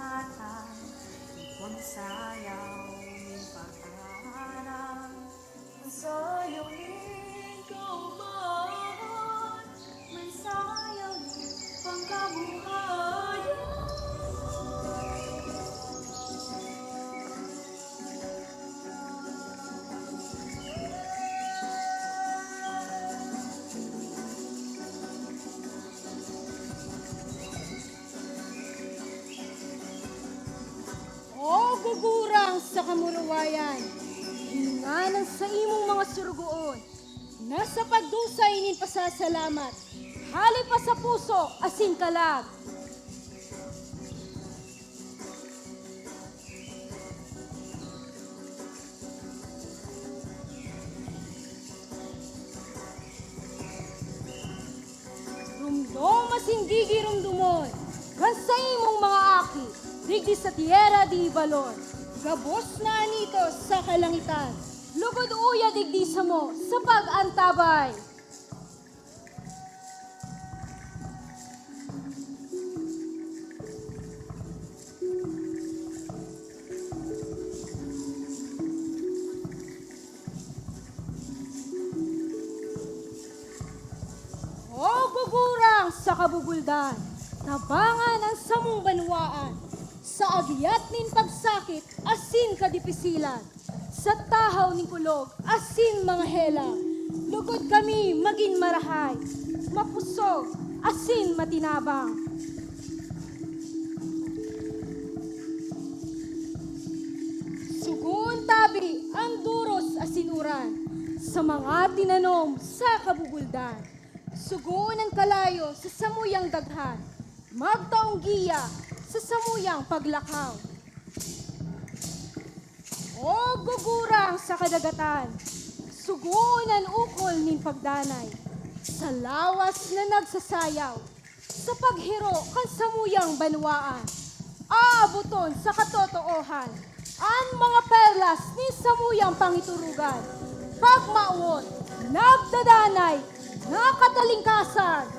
kabuhatan, ikon sayaw ng pagkaharang, sayaw ni kaubahan, may sayaw ni pangkabuhayan. O gugurang sa kamurawayan, hinganan sa imong mga surugoon, nasa pagdusay nin pasasalamat, hali pa sa puso asin kalag. Rumdom asin gigi rumdumon, kan sa imong mga aki, digdi sa tierra di balon, gabos na anito sa kalangitan, lugod uya digdi sa mo sa pag-antabay. O gugurang sa kabubuldan, tabangan ang samong banwaan, sa agiyat nin pagsakit, asin kadipisilan, sa tahaw ning kulog, asin mga hela, lugod kami maging marahay, mapusog, asin matinabang. Sugun tabi ang duros asinuran, sa mga tinanom sa kabubuldan, sugun ang kalayo sa samuyang daghan, magtaong giya sa samuyang paglakaw. O gugurang sa kadagatan, sugun ang ukol nin pagdanay, sa lawas na nagsasayaw, sa paghiro kan samuyang banwaan, aabuton sa katotoohan, ang mga perlas ni samuyang pangiturugan, pagmauot, nagdadanay, nakatalingkasan.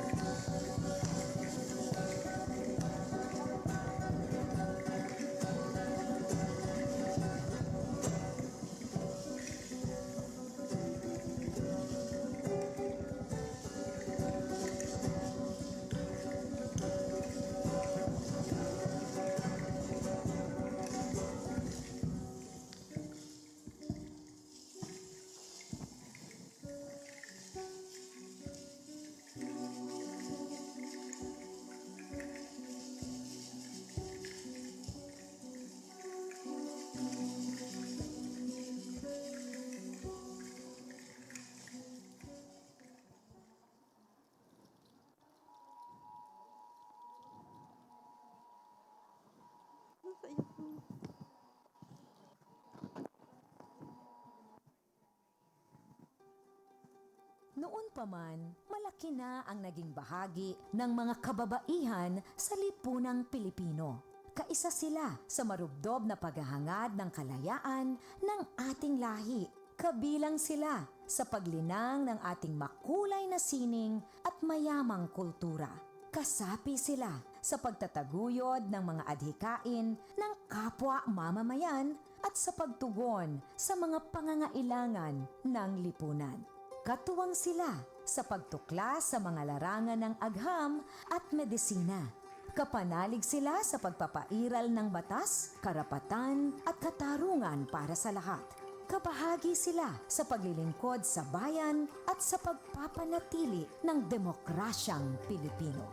Noon pa man, malaki na ang naging bahagi ng mga kababaihan sa lipunang Pilipino. Kaisa sila sa marubdob na paghahangad ng kalayaan ng ating lahi. Kabilang sila sa paglinang ng ating makulay na sining at mayamang kultura. Kasapi sila sa pagtataguyod ng mga adhikain ng kapwa mamamayan at sa pagtugon sa mga pangangailangan ng lipunan. Katuwang sila sa pagtuklas sa mga larangan ng agham at medisina. Kapanalig sila sa pagpapairal ng batas, karapatan at katarungan para sa lahat. Kabahagi sila sa paglilingkod sa bayan at sa pagpapanatili ng demokrasyang Pilipino.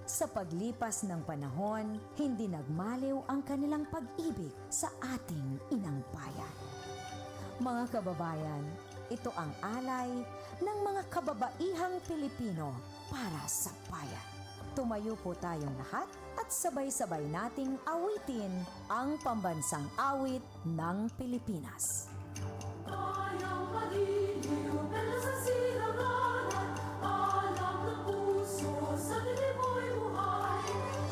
Sa paglipas ng panahon, hindi nagmaliw ang kanilang pag-ibig sa ating inang bayan. Mga kababayan, ito ang alay ng mga kababaihang Pilipino para sa bayan. Tumayo po tayong lahat at sabay-sabay nating awitin ang pambansang awit ng Pilipinas. Kayang magiliw, pero sa silanganan, alam ng puso, sa dilim mo'y buhay.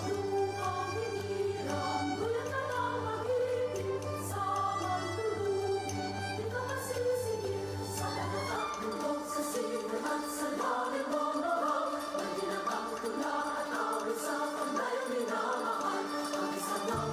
Lupang hiniram, guyat ka na magiging, sa mandulugin, di ka masisigil. Sa dagat tulog, sa silang at sa langit mong norang, may ginatang tula at awit sa panday minamahal. Ang isang ng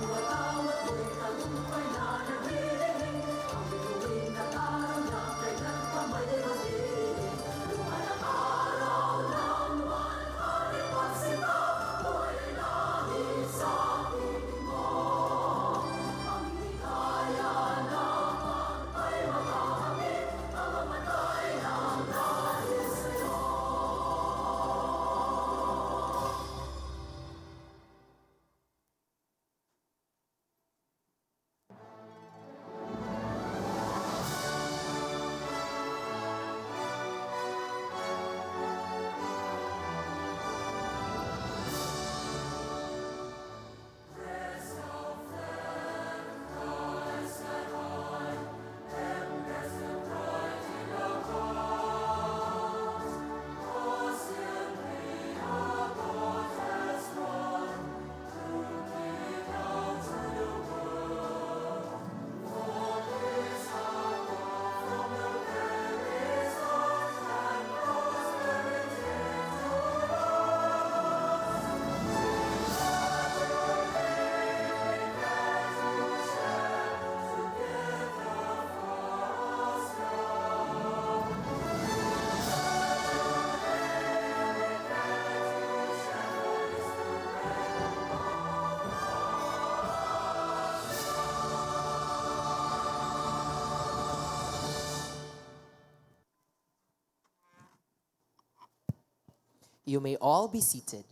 You may all be seated.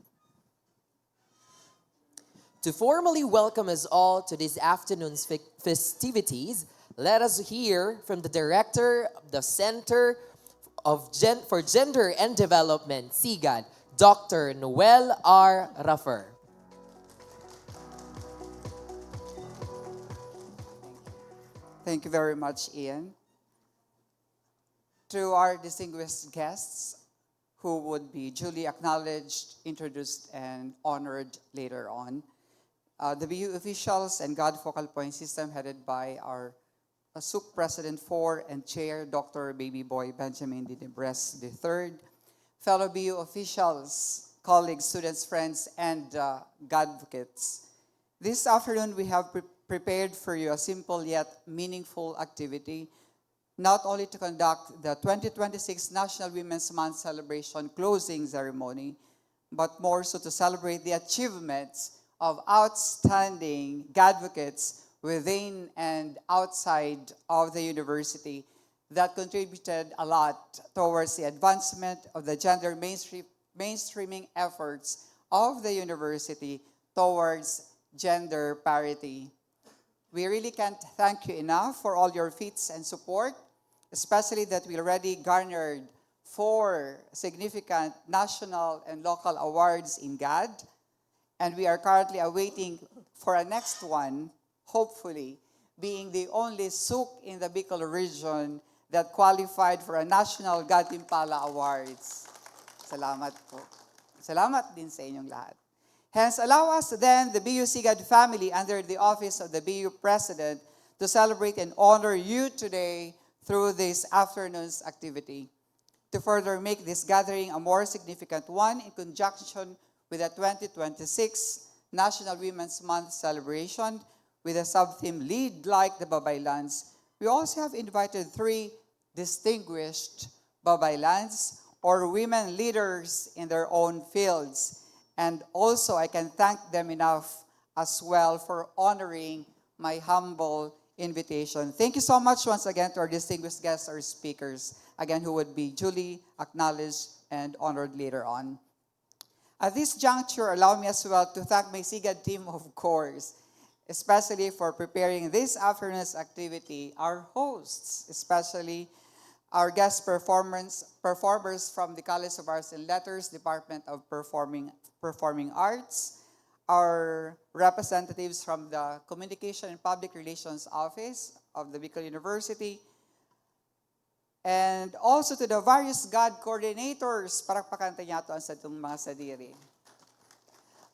To formally welcome us all to this afternoon's festivities, let us hear from the Director of the Center for Gender and Development, SIGAD, Dr. Noel R. Raffer. Thank you very much, Ian. To our distinguished guests, who would be duly acknowledged, introduced, and honored later on, the BU officials and GAD Focal Point System headed by our SUC President 4 and Chair, Dr. Baby Boy Benjamin D. Nebres III, fellow BU officials, colleagues, students, friends, and Godvocates. This afternoon, we have prepared for you a simple yet meaningful activity, not only to conduct the 2026 National Women's Month celebration closing ceremony, but more so to celebrate the achievements of outstanding Godvocates within and outside of the university that contributed a lot towards the advancement of the gender mainstreaming efforts of the university towards gender parity. We really can't thank you enough for all your feats and support, especially that we already garnered 4 significant national and local awards in GAD, and we are currently awaiting for a next one, hopefully, being the only SUC in the Bicol region that qualified for a national Gantimpala Awards. Salamat po. Salamat din sa inyong lahat. Hence, allow us then, the BU SIGAD family, under the office of the BU President, to celebrate and honor you today through this afternoon's activity. To further make this gathering a more significant one in conjunction with the 2026 National Women's Month celebration with a sub-theme Lead Like the Babaylans, we also have invited 3 distinguished Babaylans or women leaders in their own fields. And also, I can thank them enough as well for honoring my humble invitation. Thank you so much once again to our distinguished guests, our speakers, again, who would be duly acknowledged and honored later on. At this juncture, allow me as well to thank my SIGAD team, of course, especially for preparing this afternoon's activity, our hosts, especially our guest performers from the College of Arts and Letters, Department of Performing Arts, our representatives from the Communication and Public Relations Office of the Bicol University, and also to the various GAD coordinators, parakpakan niya ito sa itong mga sadiri.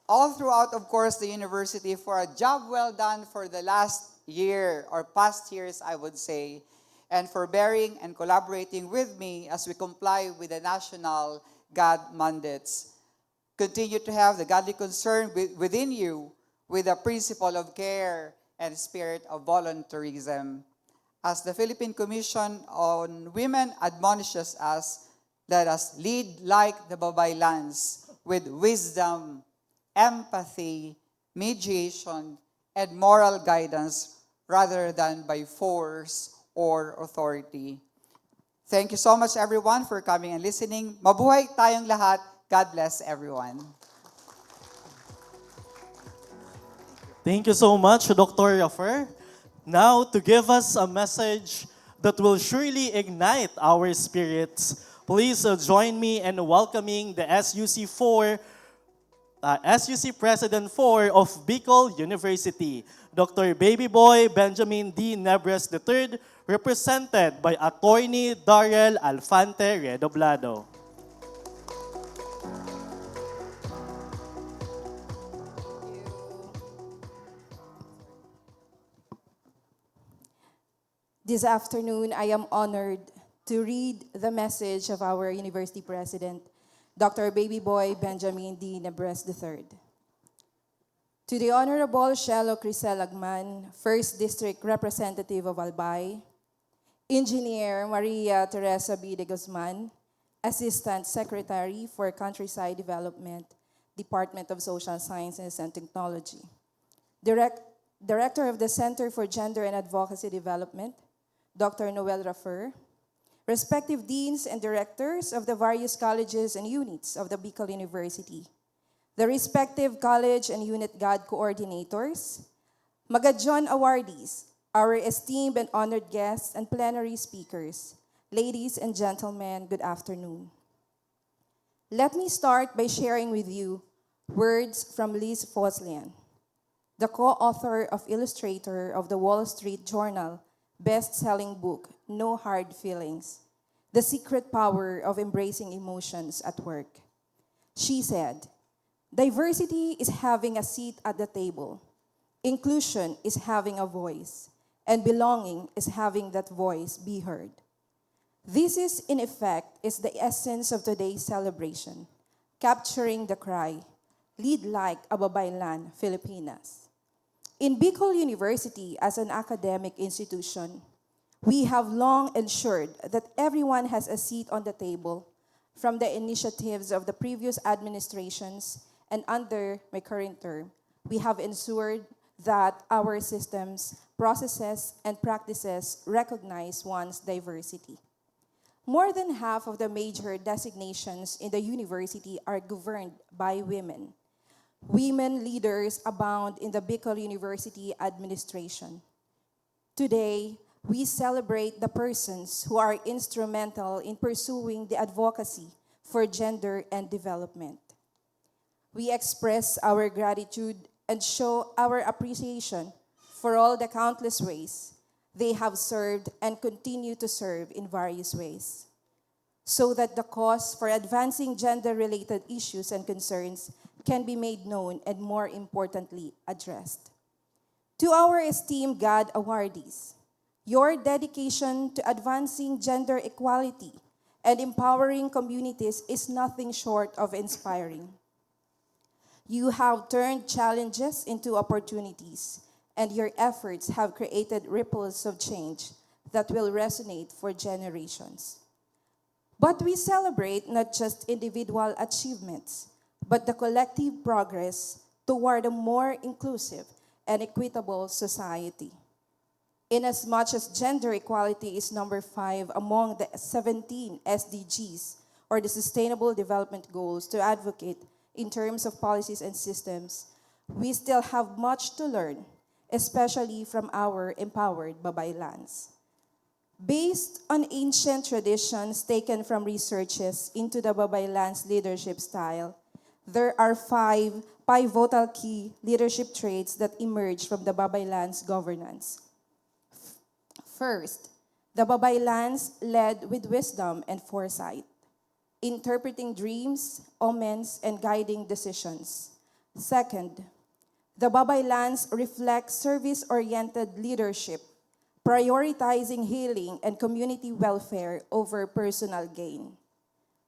All throughout, of course, the university for a job well done for the last year, or past years, I would say, and for bearing and collaborating with me as we comply with the national GAD mandates. Continue to have the godly concern within you with the principle of care and spirit of voluntarism. As the Philippine Commission on Women admonishes us, let us lead like the Babaylans with wisdom, empathy, mediation, and moral guidance rather than by force or authority. Thank you so much, everyone, for coming and listening. Mabuhay tayong lahat. God bless everyone. Thank you so much, Dr. Raffer. Now, to give us a message that will surely ignite our spirits, please join me in welcoming the SUC President 4 of Bicol University, Dr. Baby Boy Benjamin D. Nebres III, represented by Attorney Darrell Alfante Redoblado. This afternoon, I am honored to read the message of our University President, Dr. Baby Boy Benjamin D. Nebres III. To the Honorable Shelo Crisel Agman, 1st District Representative of Albay, Engineer Maria Teresa B. de Guzman, Assistant Secretary for Countryside Development, Department of Social Sciences and Technology, Director of the Center for Gender and Advocacy Development, Dr. Noel Raffer, respective deans and directors of the various colleges and units of the Bicol University, the respective college and unit GAD coordinators, Magadyon awardees, our esteemed and honored guests and plenary speakers, ladies and gentlemen, good afternoon. Let me start by sharing with you words from Liz Foslian, the co-author of illustrator of the Wall Street Journal best-selling book, No Hard Feelings, The Secret Power of Embracing Emotions at Work. She said, "Diversity is having a seat at the table. Inclusion is having a voice, and belonging is having that voice be heard." This is, in effect, is the essence of today's celebration, capturing the cry, "Lead like a Babaylan, Filipinas." In Bicol University, as an academic institution, we have long ensured that everyone has a seat on the table from the initiatives of the previous administrations, and under my current term, we have ensured that our systems, processes, and practices recognize one's diversity. More than half of the major designations in the university are governed by women. Women leaders abound in the Bicol University administration. Today, we celebrate the persons who are instrumental in pursuing the advocacy for gender and development. We express our gratitude and show our appreciation for all the countless ways they have served and continue to serve in various ways, so that the cause for advancing gender-related issues and concerns can be made known and, more importantly, addressed. To our esteemed GAD awardees, your dedication to advancing gender equality and empowering communities is nothing short of inspiring. You have turned challenges into opportunities, and your efforts have created ripples of change that will resonate for generations. But we celebrate not just individual achievements, but the collective progress toward a more inclusive and equitable society. Inasmuch as gender equality is number 5 among the 17 SDGs, or the Sustainable Development Goals, to advocate in terms of policies and systems, we still have much to learn, especially from our empowered babaylans. Based on ancient traditions taken from researches into the babaylan's leadership style, there are 5 pivotal key leadership traits that emerge from the babaylan's governance. First, the babaylans led with wisdom and foresight, interpreting dreams, omens, and guiding decisions. Second, the babaylans reflect service-oriented leadership, prioritizing healing and community welfare over personal gain.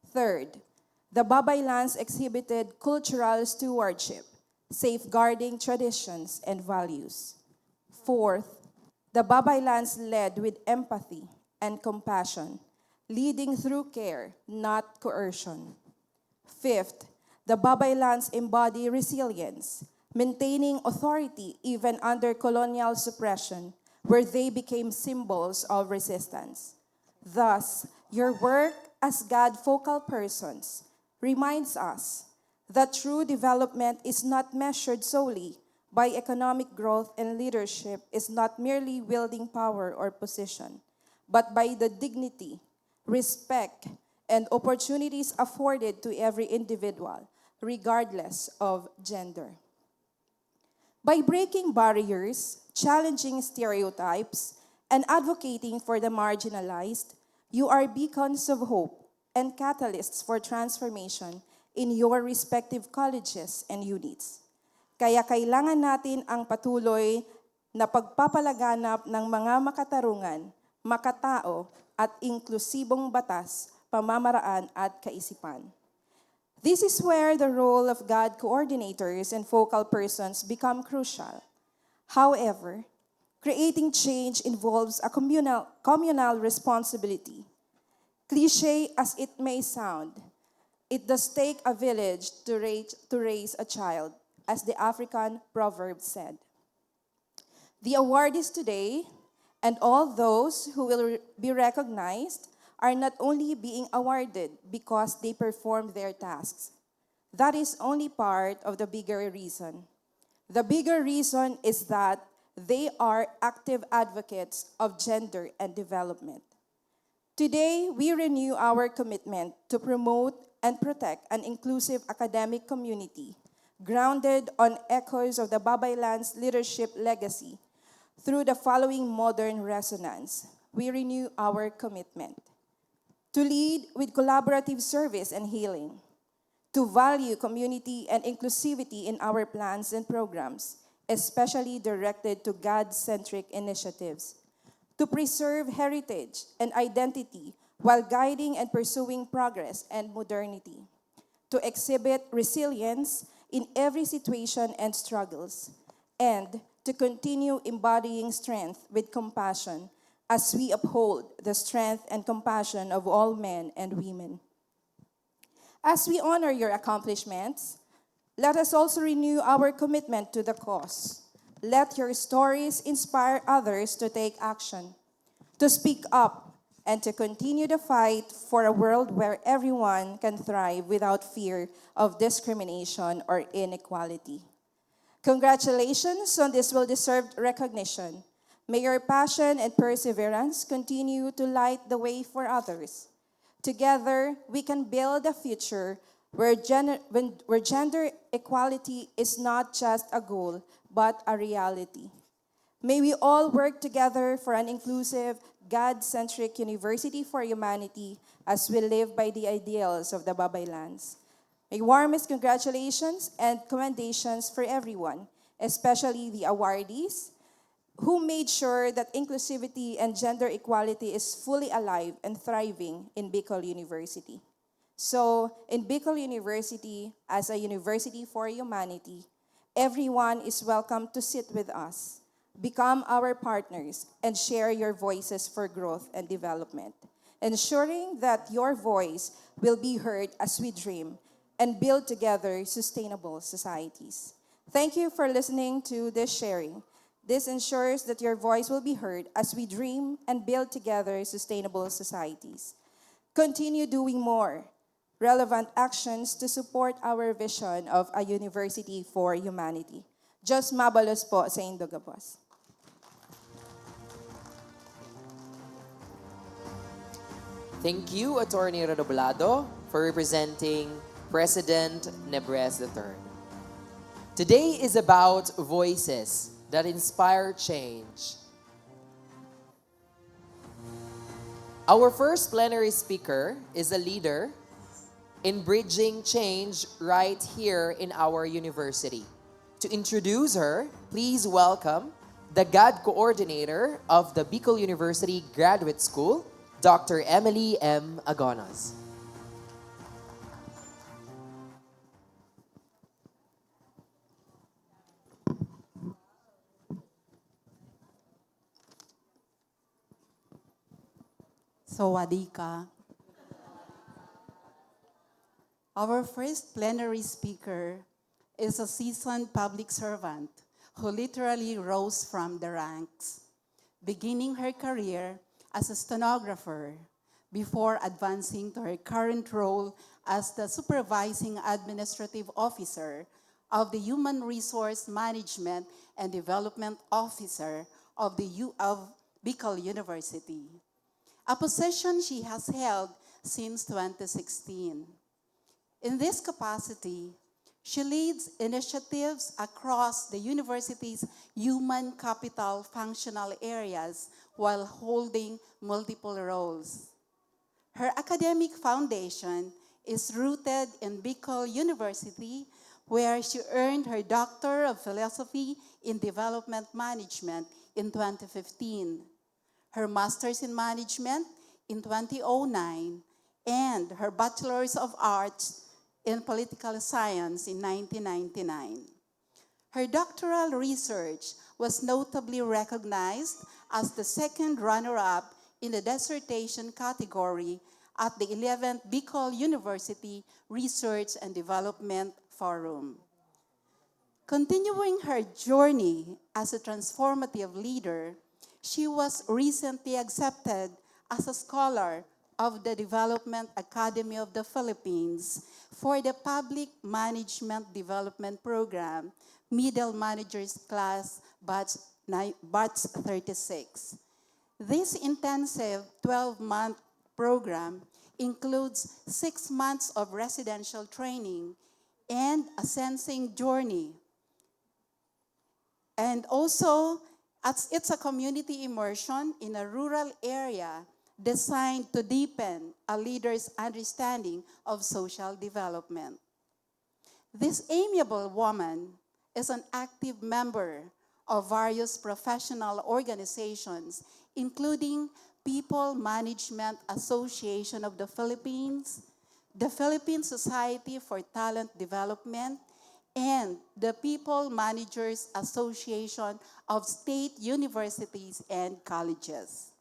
Third, the babaylans exhibited cultural stewardship, safeguarding traditions and values. Fourth, the babaylans led with empathy and compassion, leading through care, not coercion. Fifth, the babaylans embody resilience, maintaining authority even under colonial suppression, where they became symbols of resistance. Thus, your work as GAD focal persons reminds us that true development is not measured solely by economic growth, and leadership is not merely wielding power or position, but by the dignity, respect, and opportunities afforded to every individual, regardless of gender. By breaking barriers, challenging stereotypes, and advocating for the marginalized, you are beacons of hope and catalysts for transformation in your respective colleges and units. Kaya kailangan natin ang patuloy na pagpapalaganap ng mga makatarungan, makatao, at inklusibong batas, pamamaraan at kaisipan. This is where the role of GAD coordinators and focal persons become crucial. However, creating change involves a communal responsibility. Cliché as it may sound, it does take a village to raise a child, as the African proverb said. The awardees today, and all those who will be recognized, are not only being awarded because they perform their tasks. That is only part of the bigger reason. The bigger reason is that they are active advocates of gender and development. Today, we renew our commitment to promote and protect an inclusive academic community grounded on echoes of the Babaylan's leadership legacy. Through the following modern resonance, we renew our commitment to lead with collaborative service and healing, to value community and inclusivity in our plans and programs, especially directed to God-centric initiatives, to preserve heritage and identity while guiding and pursuing progress and modernity, to exhibit resilience in every situation and struggles, and to continue embodying strength with compassion as we uphold the strength and compassion of all men and women. As we honor your accomplishments, let us also renew our commitment to the cause. Let your stories inspire others to take action, to speak up, and to continue the fight for a world where everyone can thrive without fear of discrimination or inequality. Congratulations on this well-deserved recognition. May your passion and perseverance continue to light the way for others. Together, we can build a future where gender equality is not just a goal, but a reality. May we all work together for an inclusive, God-centric university for humanity as we live by the ideals of the Babaylans. My warmest congratulations and commendations for everyone, especially the awardees, who made sure that inclusivity and gender equality is fully alive and thriving in Bicol University. So, in Bicol University, as a university for humanity, everyone is welcome to sit with us, become our partners, and share your voices for growth and development, ensuring that your voice will be heard as we dream and build together sustainable societies. Thank you for listening to this sharing. This ensures that your voice will be heard as we dream and build together sustainable societies. Continue doing more relevant actions to support our vision of a university for humanity. Diyos mabalos po sa Indogapos. Thank you, Attorney Redoblado, for representing President Nebres III. Today is about voices that inspire change. Our first plenary speaker is a leader in bridging change right here in our university. To introduce her, please welcome the GAD coordinator of the Bicol University Graduate School, Dr. Emily M. Agonas. Sawadika. Our first plenary speaker is a seasoned public servant who literally rose from the ranks, beginning her career as a stenographer before advancing to her current role as the supervising administrative officer of the Human Resource Management and Development Officer of Bicol University, a position she has held since 2016. In this capacity, she leads initiatives across the university's human capital functional areas while holding multiple roles. Her academic foundation is rooted in Bicol University, where she earned her Doctor of Philosophy in Development Management in 2015, her Master's in Management in 2009, and her Bachelor's of Arts in Political Science in 1999. Her doctoral research was notably recognized as the second runner-up in the dissertation category at the 11th Bicol University Research and Development Forum. Continuing her journey as a transformative leader, she was recently accepted as a scholar of the Development Academy of the Philippines for the Public Management Development Program, Middle Managers Class, batch 36. This intensive 12-month program includes 6 months of residential training and a sensing journey. And also, it's a community immersion in a rural area designed to deepen a leader's understanding of social development. This amiable woman is an active member of various professional organizations, including People Management Association of the Philippines, the Philippine Society for Talent Development, and the People Managers Association of State Universities and Colleges.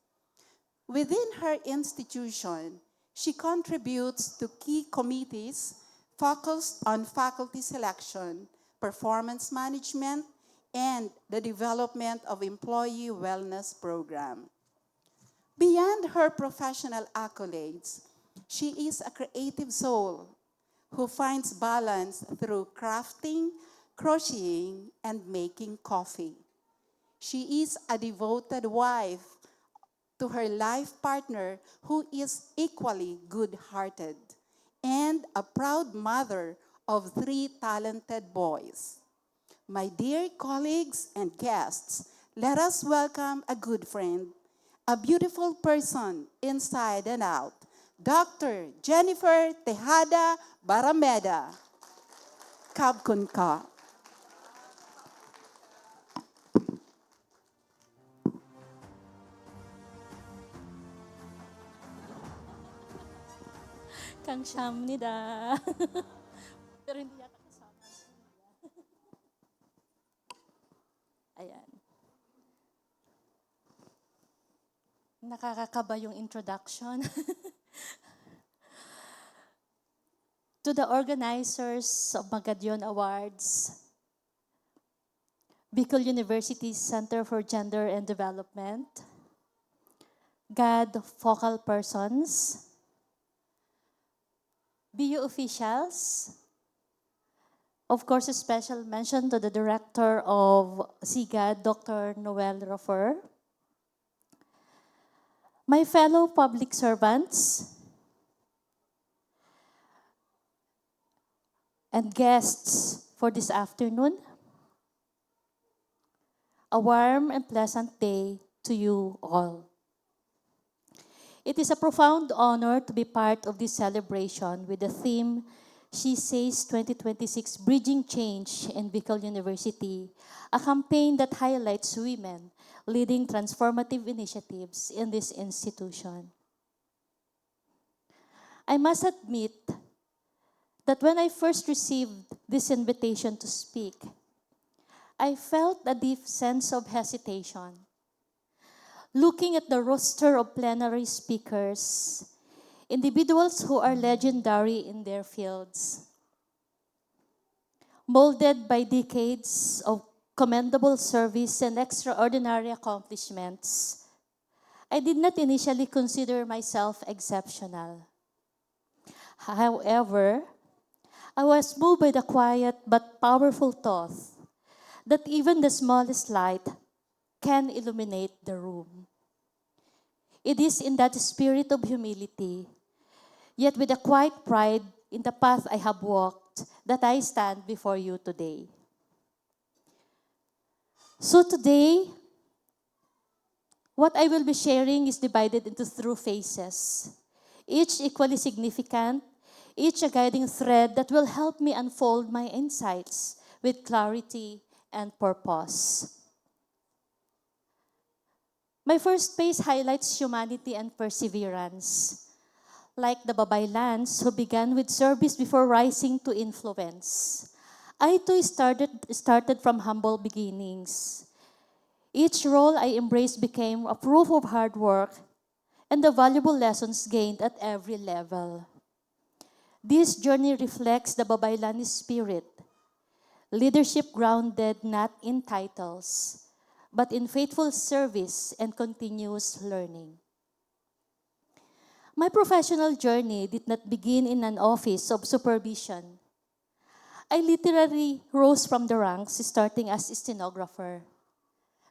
Within her institution, she contributes to key committees focused on faculty selection, performance management, and the development of employee wellness program. Beyond her professional accolades, she is a creative soul who finds balance through crafting, crocheting, and making coffee. She is a devoted wife to her life partner who is equally good-hearted, and a proud mother of 3 talented boys. My dear colleagues and guests, let us welcome a good friend, a beautiful person inside and out, Dr. Jennifer Tejada Barameda. Kabkun ka. Kang siyam nida. Pero hindi yata kasama. Ayan. Nakakakaba yung introduction. To the organizers of Magadion Awards, Bicol University Center for Gender and Development, GAD focal persons, BU officials, of course, a special mention to the director of SIGAD, Dr. Noel Rofer, my fellow public servants, and guests for this afternoon, a warm and pleasant day to you all. It is a profound honor to be part of this celebration with the theme, She Says 2026 Bridging Change in Bicol University, a campaign that highlights women leading transformative initiatives in this institution. I must admit that when I first received this invitation to speak, I felt a deep sense of hesitation. Looking at the roster of plenary speakers, individuals who are legendary in their fields, molded by decades of commendable service and extraordinary accomplishments, I did not initially consider myself exceptional. However, I was moved by the quiet but powerful thought that even the smallest light can illuminate the room. It is in that spirit of humility, yet with a quiet pride in the path I have walked, that I stand before you today. So today, what I will be sharing is divided into 3 phases, each equally significant, each a guiding thread that will help me unfold my insights with clarity and purpose. My first phase highlights humanity and perseverance. Like the Babaylans who began with service before rising to influence, I too started from humble beginnings. Each role I embraced became a proof of hard work and the valuable lessons gained at every level. This journey reflects the Babaylani spirit, leadership grounded not in titles, but in faithful service and continuous learning. My professional journey did not begin in an office of supervision. I literally rose from the ranks, starting as a stenographer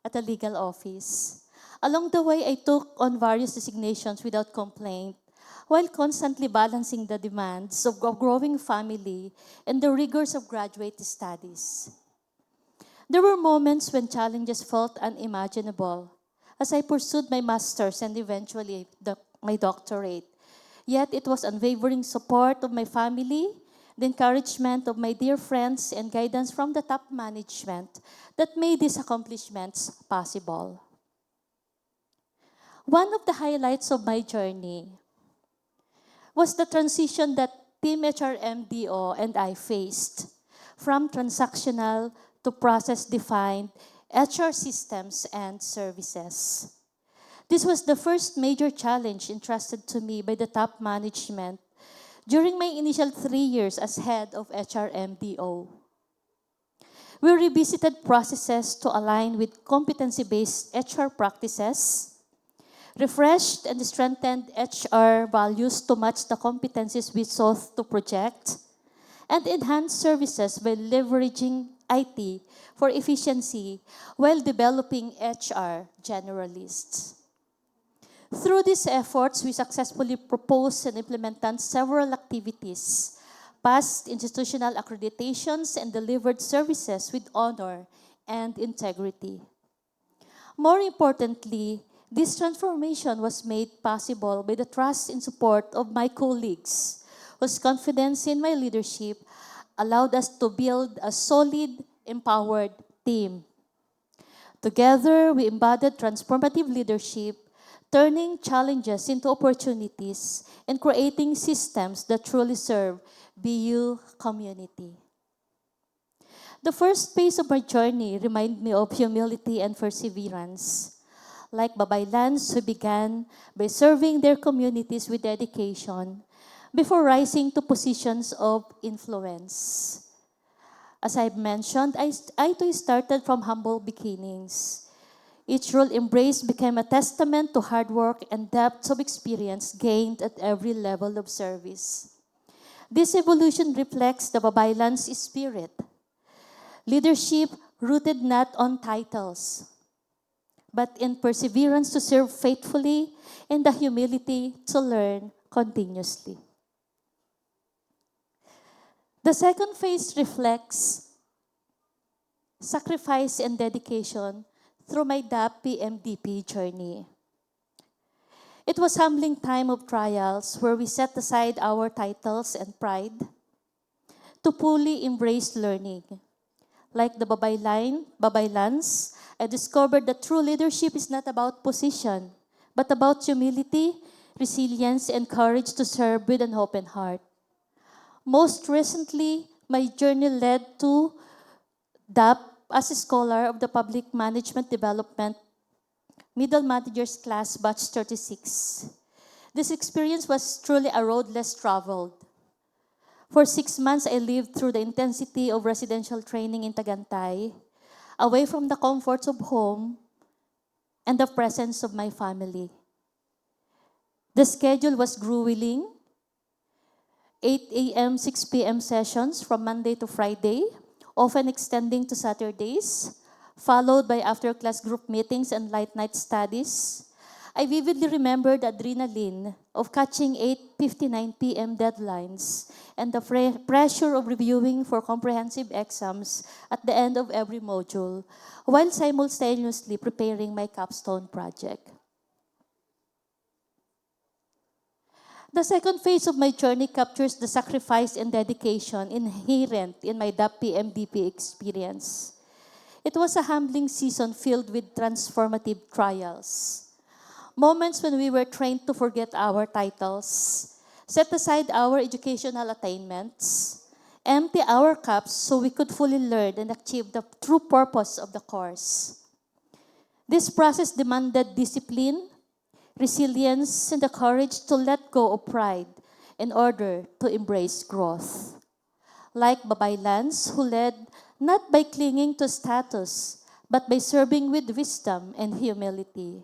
at a legal office. Along the way, I took on various designations without complaint, while constantly balancing the demands of a growing family and the rigors of graduate studies. There were moments when challenges felt unimaginable as I pursued my master's and eventually my doctorate. Yet it was unwavering support of my family, the encouragement of my dear friends, and guidance from the top management that made these accomplishments possible. One of the highlights of my journey was the transition that Team HRMDO and I faced from transactional to process-defined HR systems and services. This was the first major challenge entrusted to me by the top management during my initial 3 years as head of HRMDO. We revisited processes to align with competency-based HR practices, refreshed and strengthened HR values to match the competencies we sought to project, and enhanced services by leveraging IT for efficiency while developing HR generalists. Through these efforts, we successfully proposed and implemented several activities, passed institutional accreditations, and delivered services with honor and integrity. More importantly, this transformation was made possible by the trust and support of my colleagues, whose confidence in my leadership allowed us to build a solid, empowered team. Together, we embodied transformative leadership, turning challenges into opportunities and creating systems that truly serve BU community. The first phase of my journey reminded me of humility and perseverance. Like Babaylans, who began by serving their communities with dedication before rising to positions of influence. As I've mentioned, I too started from humble beginnings. Each role embraced became a testament to hard work and depth of experience gained at every level of service. This evolution reflects the Babaylans spirit. Leadership rooted not on titles, but in perseverance to serve faithfully and the humility to learn continuously. The second phase reflects sacrifice and dedication through my DAP PMDP journey. It was a humbling time of trials where we set aside our titles and pride to fully embrace learning. Like the Babaylans, I discovered that true leadership is not about position, but about humility, resilience, and courage to serve with an open heart. Most recently, my journey led to DAP as a scholar of the Public Management Development Middle Managers Class Batch 36. This experience was truly a road less traveled. For 6 months, I lived through the intensity of residential training in Tagantay, away from the comforts of home and the presence of my family. The schedule was grueling. 8 a.m., 6 p.m. sessions from Monday to Friday, often extending to Saturdays, followed by after-class group meetings and late-night studies. I vividly remember the adrenaline of catching 8:59 p.m. deadlines and the pressure of reviewing for comprehensive exams at the end of every module, while simultaneously preparing my capstone project. The second phase of my journey captures the sacrifice and dedication inherent in my DAP PMDP experience. It was a humbling season filled with transformative trials. Moments when we were trained to forget our titles, set aside our educational attainments, empty our cups so we could fully learn and achieve the true purpose of the course. This process demanded discipline, resilience, and the courage to let go of pride in order to embrace growth. Like Babaylans, who led not by clinging to status, but by serving with wisdom and humility,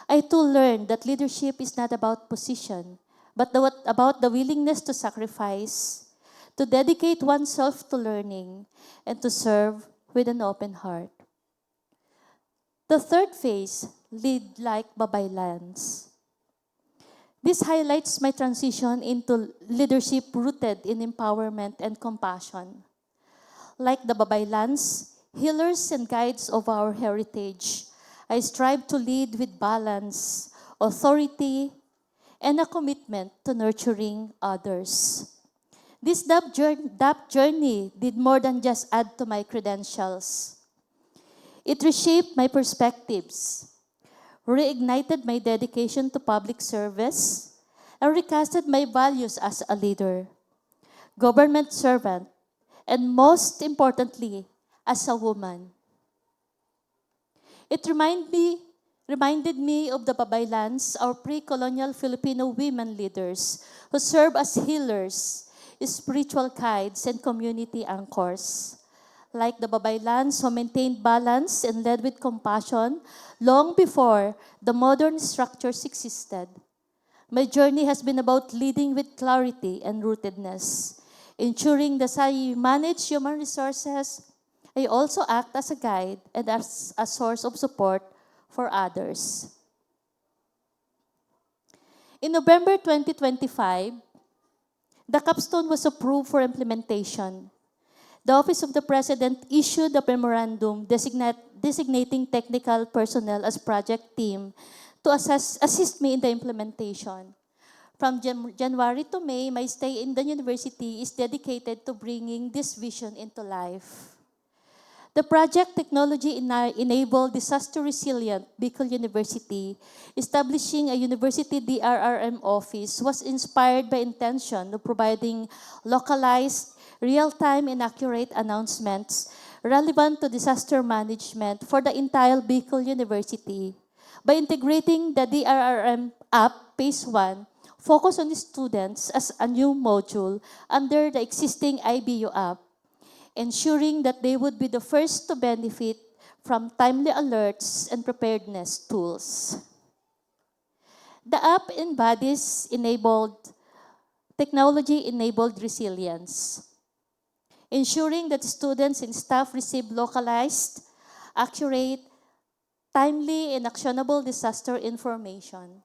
I too learned that leadership is not about position, but about the willingness to sacrifice, to dedicate oneself to learning, and to serve with an open heart. The third phase, lead like babaylans. This highlights my transition into leadership rooted in empowerment and compassion. Like the babaylans, healers and guides of our heritage, I strive to lead with balance, authority, and a commitment to nurturing others. This DAP journey did more than just add to my credentials. It reshaped my perspectives, reignited my dedication to public service, and recasted my values as a leader, government servant, and most importantly, as a woman. It reminded me of the babaylans, our pre-colonial Filipino women leaders who serve as healers, spiritual guides, and community anchors. Like the babaylans who maintained balance and led with compassion long before the modern structures existed. My journey has been about leading with clarity and rootedness, ensuring that as I manage human resources, I also act as a guide and as a source of support for others. In November 2025, the capstone was approved for implementation. The Office of the President issued a memorandum designating technical personnel as project team to assist me in the implementation. From January to May, my stay in the university is dedicated to bringing this vision into life. The project technology-enabled disaster-resilient Bicol University, establishing a university DRRM office, was inspired by intention of providing localized, real-time and accurate announcements relevant to disaster management for the entire Bicol University. By integrating the DRRM app, Phase 1, focus on the students as a new module under the existing IBU app, ensuring that they would be the first to benefit from timely alerts and preparedness tools. The app embodies technology-enabled resilience, ensuring that students and staff receive localized, accurate, timely, and actionable disaster information.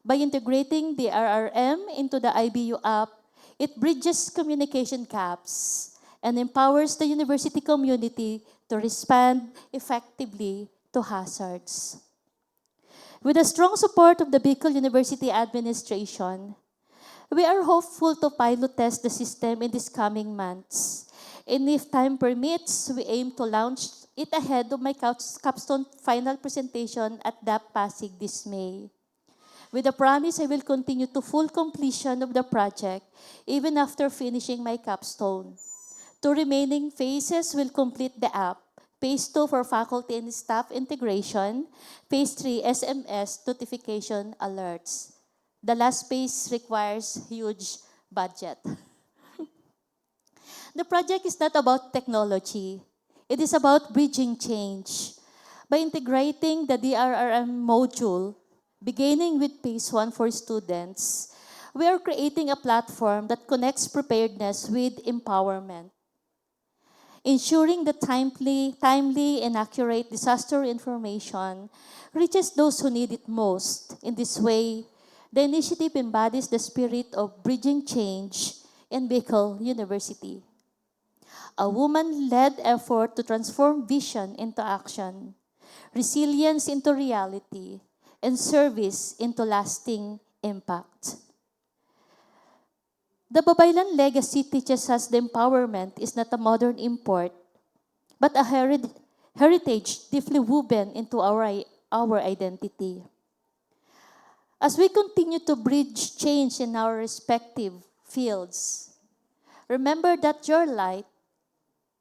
By integrating the RRM into the IBU app, it bridges communication gaps and empowers the university community to respond effectively to hazards. With the strong support of the Bicol University administration, we are hopeful to pilot test the system in these coming months. And if time permits, we aim to launch it ahead of my capstone final presentation at DAP Pasig this May. With the promise, I will continue to full completion of the project even after finishing my capstone. 2 remaining phases will complete the app. Phase 2 for faculty and staff integration. Phase 3, SMS notification alerts. The last phase requires huge budget. The project is not about technology. It is about bridging change. By integrating the DRRM module, beginning with Phase 1 for students, we are creating a platform that connects preparedness with empowerment, ensuring that timely and accurate disaster information reaches those who need it most. In this way, the initiative embodies the spirit of bridging change in Bicol University, a woman-led effort to transform vision into action, resilience into reality, and service into lasting impact. The Babaylan legacy teaches us the empowerment is not a modern import, but a heritage deeply woven into our identity. As we continue to bridge change in our respective fields, remember that your light,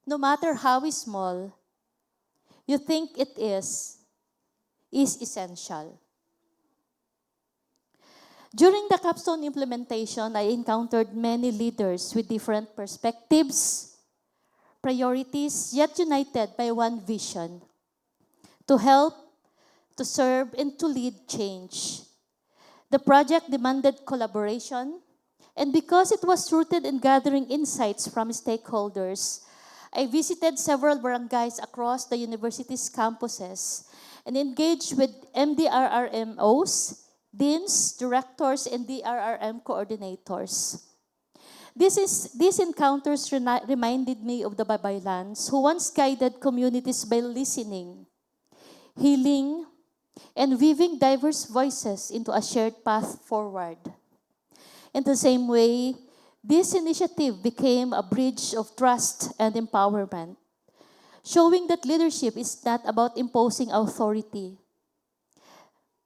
no matter how small you think it is essential. During the capstone implementation, I encountered many leaders with different perspectives, priorities, yet united by one vision: to help, to serve, and to lead change. The project demanded collaboration, and because it was rooted in gathering insights from stakeholders, I visited several barangays across the university's campuses and engaged with MDRRMOs, deans, directors, and DRRM coordinators. These encounters reminded me of the Babaylans who once guided communities by listening, healing, and weaving diverse voices into a shared path forward. In the same way, this initiative became a bridge of trust and empowerment, showing that leadership is not about imposing authority,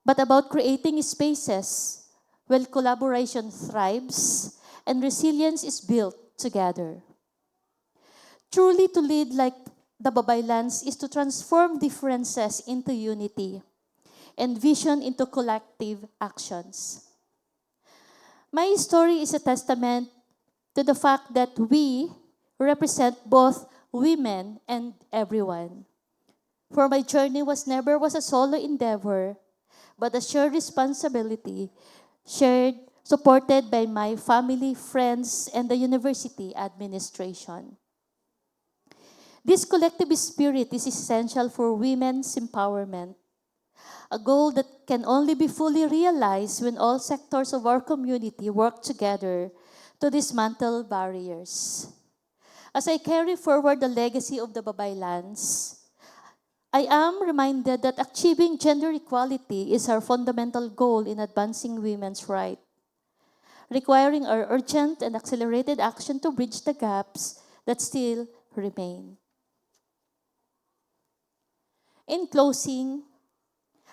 but about creating spaces where collaboration thrives and resilience is built together. Truly, to lead like the Babaylans is to transform differences into unity and vision into collective actions. My story is a testament to the fact that we represent both women and everyone. For my journey never was a solo endeavor, but a shared responsibility, supported by my family, friends, and the university administration. This collective spirit is essential for women's empowerment, a goal that can only be fully realized when all sectors of our community work together to dismantle barriers. As I carry forward the legacy of the Babaylans, I am reminded that achieving gender equality is our fundamental goal in advancing women's rights, requiring our urgent and accelerated action to bridge the gaps that still remain. In closing,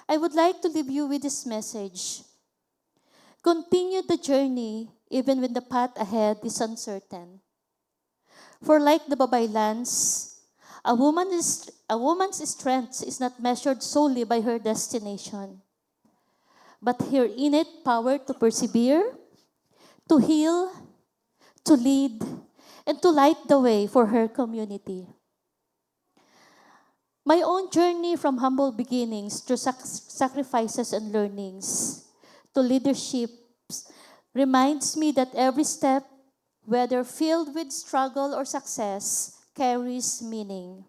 I would like to leave you with this message. Continue the journey even when the path ahead is uncertain. For like the Babaylans, a woman's strength is not measured solely by her destination, but her innate power to persevere, to heal, to lead, and to light the way for her community. My own journey from humble beginnings through sacrifices and learnings to leadership reminds me that every step, whether filled with struggle or success, carries meaning.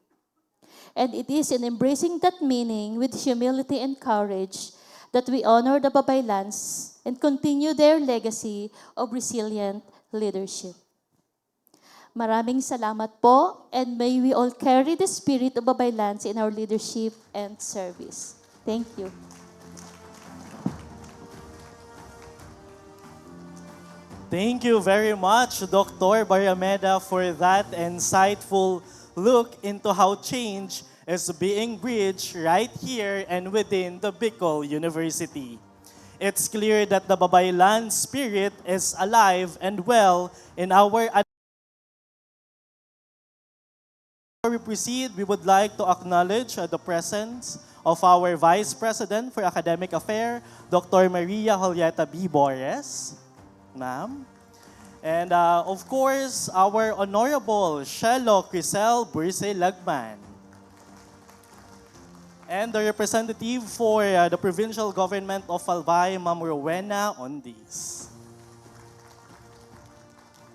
And it is in embracing that meaning with humility and courage that we honor the Babaylans and continue their legacy of resilient leadership. Maraming salamat po, and may we all carry the spirit of Babaylans in our leadership and service. Thank you. Thank you very much, Dr. Barrameda, for that insightful look into how change is being bridged right here and within the Bicol University. It's clear that the Babaylan spirit is alive and well in our. Before we proceed, we would like to acknowledge the presence of our Vice President for Academic Affairs, Dr. Maria Julieta B. Borges. Ma'am. And of course, our Honorable Shelo Crisel Burse Lagman. And the representative for the Provincial Government of Albay, Ma'am Rowena Ondis.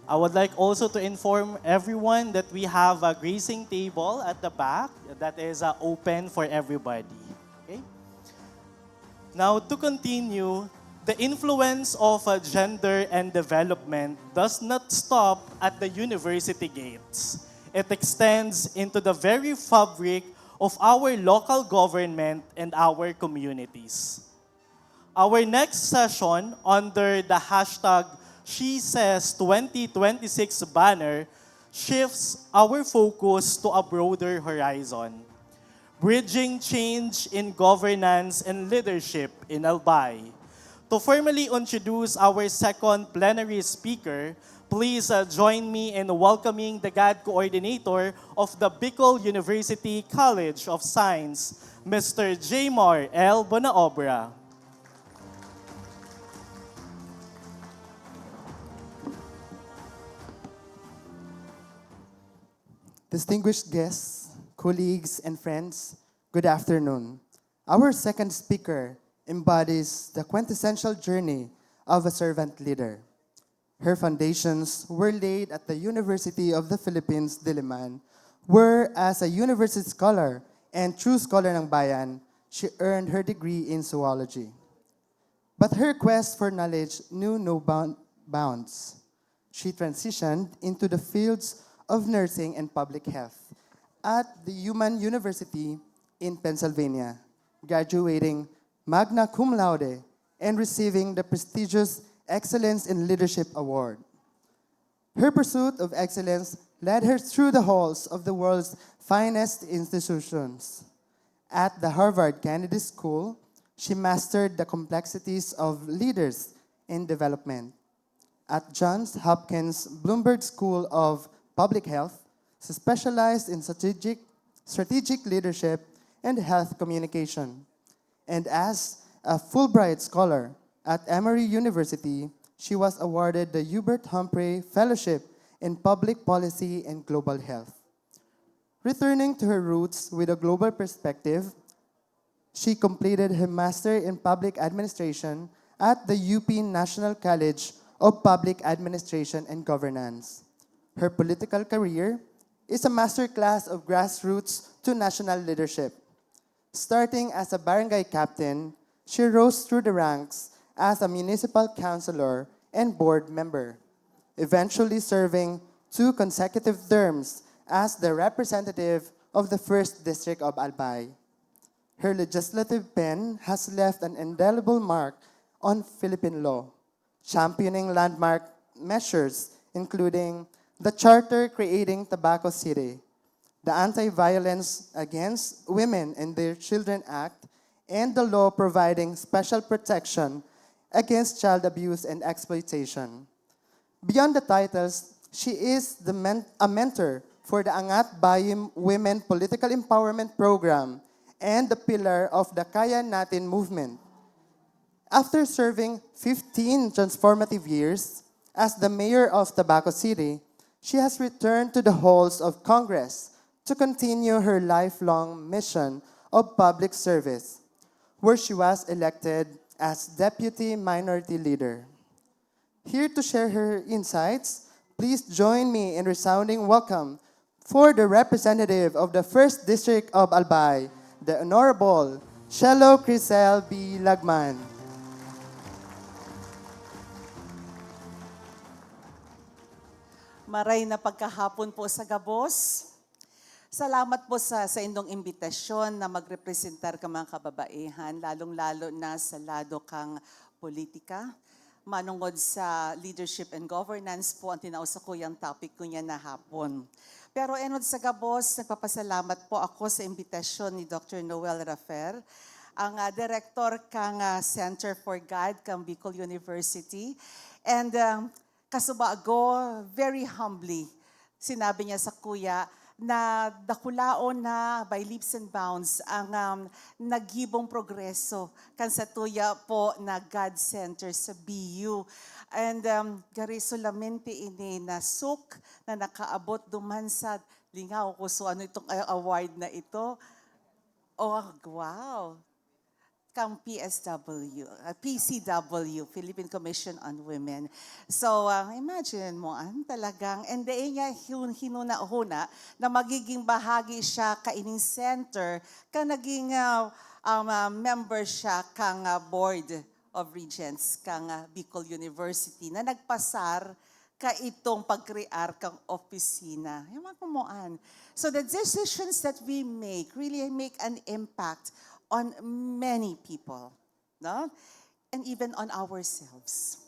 I would like also to inform everyone that we have a grazing table at the back that is open for everybody. Okay? Now, to continue, the influence of gender and development does not stop at the university gates. It extends into the very fabric of our local government and our communities. Our next session under the hashtag She Says 2026 banner shifts our focus to a broader horizon, bridging change in governance and leadership in Albay. To formally introduce our second plenary speaker, please join me in welcoming the GAD Coordinator of the Bicol University College of Science, Mr. Jaymar L. Bonaobra. Distinguished guests, colleagues, and friends, good afternoon. Our second speaker embodies the quintessential journey of a servant leader. Her foundations were laid at the University of the Philippines, Diliman, where as a university scholar and true scholar ng bayan, she earned her degree in zoology. But her quest for knowledge knew no bounds. She transitioned into the fields of nursing and public health at the Human University in Pennsylvania, graduating magna cum laude and receiving the prestigious Excellence in Leadership Award. Her pursuit of excellence led her through the halls of the world's finest institutions. At the Harvard Kennedy School, she mastered the complexities of leaders in development. At Johns Hopkins Bloomberg School of Public Health, she specialized in strategic leadership and health communication. And as a Fulbright scholar at Emory University, she was awarded the Hubert Humphrey Fellowship in Public Policy and Global Health. Returning to her roots with a global perspective, she completed her Master in Public Administration at the UP National College of Public Administration and Governance. Her political career is a masterclass of grassroots to national leadership. Starting as a barangay captain, she rose through the ranks as a municipal councilor and board member, eventually serving 2 consecutive terms as the representative of the 1st District of Albay. Her legislative pen has left an indelible mark on Philippine law, championing landmark measures including the Charter creating Tobacco City, the Anti-Violence Against Women and Their Children Act, and the law providing special protection against child abuse and exploitation. Beyond the titles, she is a mentor for the Angat Bayim Women Political Empowerment Program and the pillar of the Kaya Natin movement. After serving 15 transformative years as the mayor of Tobacco City, she has returned to the halls of Congress to continue her lifelong mission of public service, where she was elected as Deputy Minority Leader. Here to share her insights, please join me in resounding welcome for the representative of the 1st District of Albay, the Honorable Shelo Crisel B. Lagman. Maray na pagkahapon po sa Gabos. Salamat po sa inyong imbitasyon na magrepresentar ka mga kababaihan, lalong-lalo na sa lado kang politika. Manungod sa leadership and governance po ang tinausa ko yung topic ko niya na hapon. Pero enod sa Gabos, nagpapasalamat po ako sa imbitasyon ni Dr. Noel Rafer, ang director kang Center for God kang Bicol University. And kasubaago, very humbly, sinabi niya sa kuya, na dakulaon na by leaps and bounds ang naghibong progreso kan sa tuya po na God Center sa BU. And gari solamente ini na suk na nakaabot duman sa lingaw ko so ano itong award na ito. Oh, wow. Kang PCW, Philippine Commission on Women. So, imagine mo, talagang, and then niya hinuna-huna na magiging bahagi siya kaining center, ka naging member siya kang Board of Regents, kang Bicol University, na nagpasar ka itong pag-crear kang opisina. Yung mga kumuan. So the decisions that we make really make an impact on many people, no? And even on ourselves.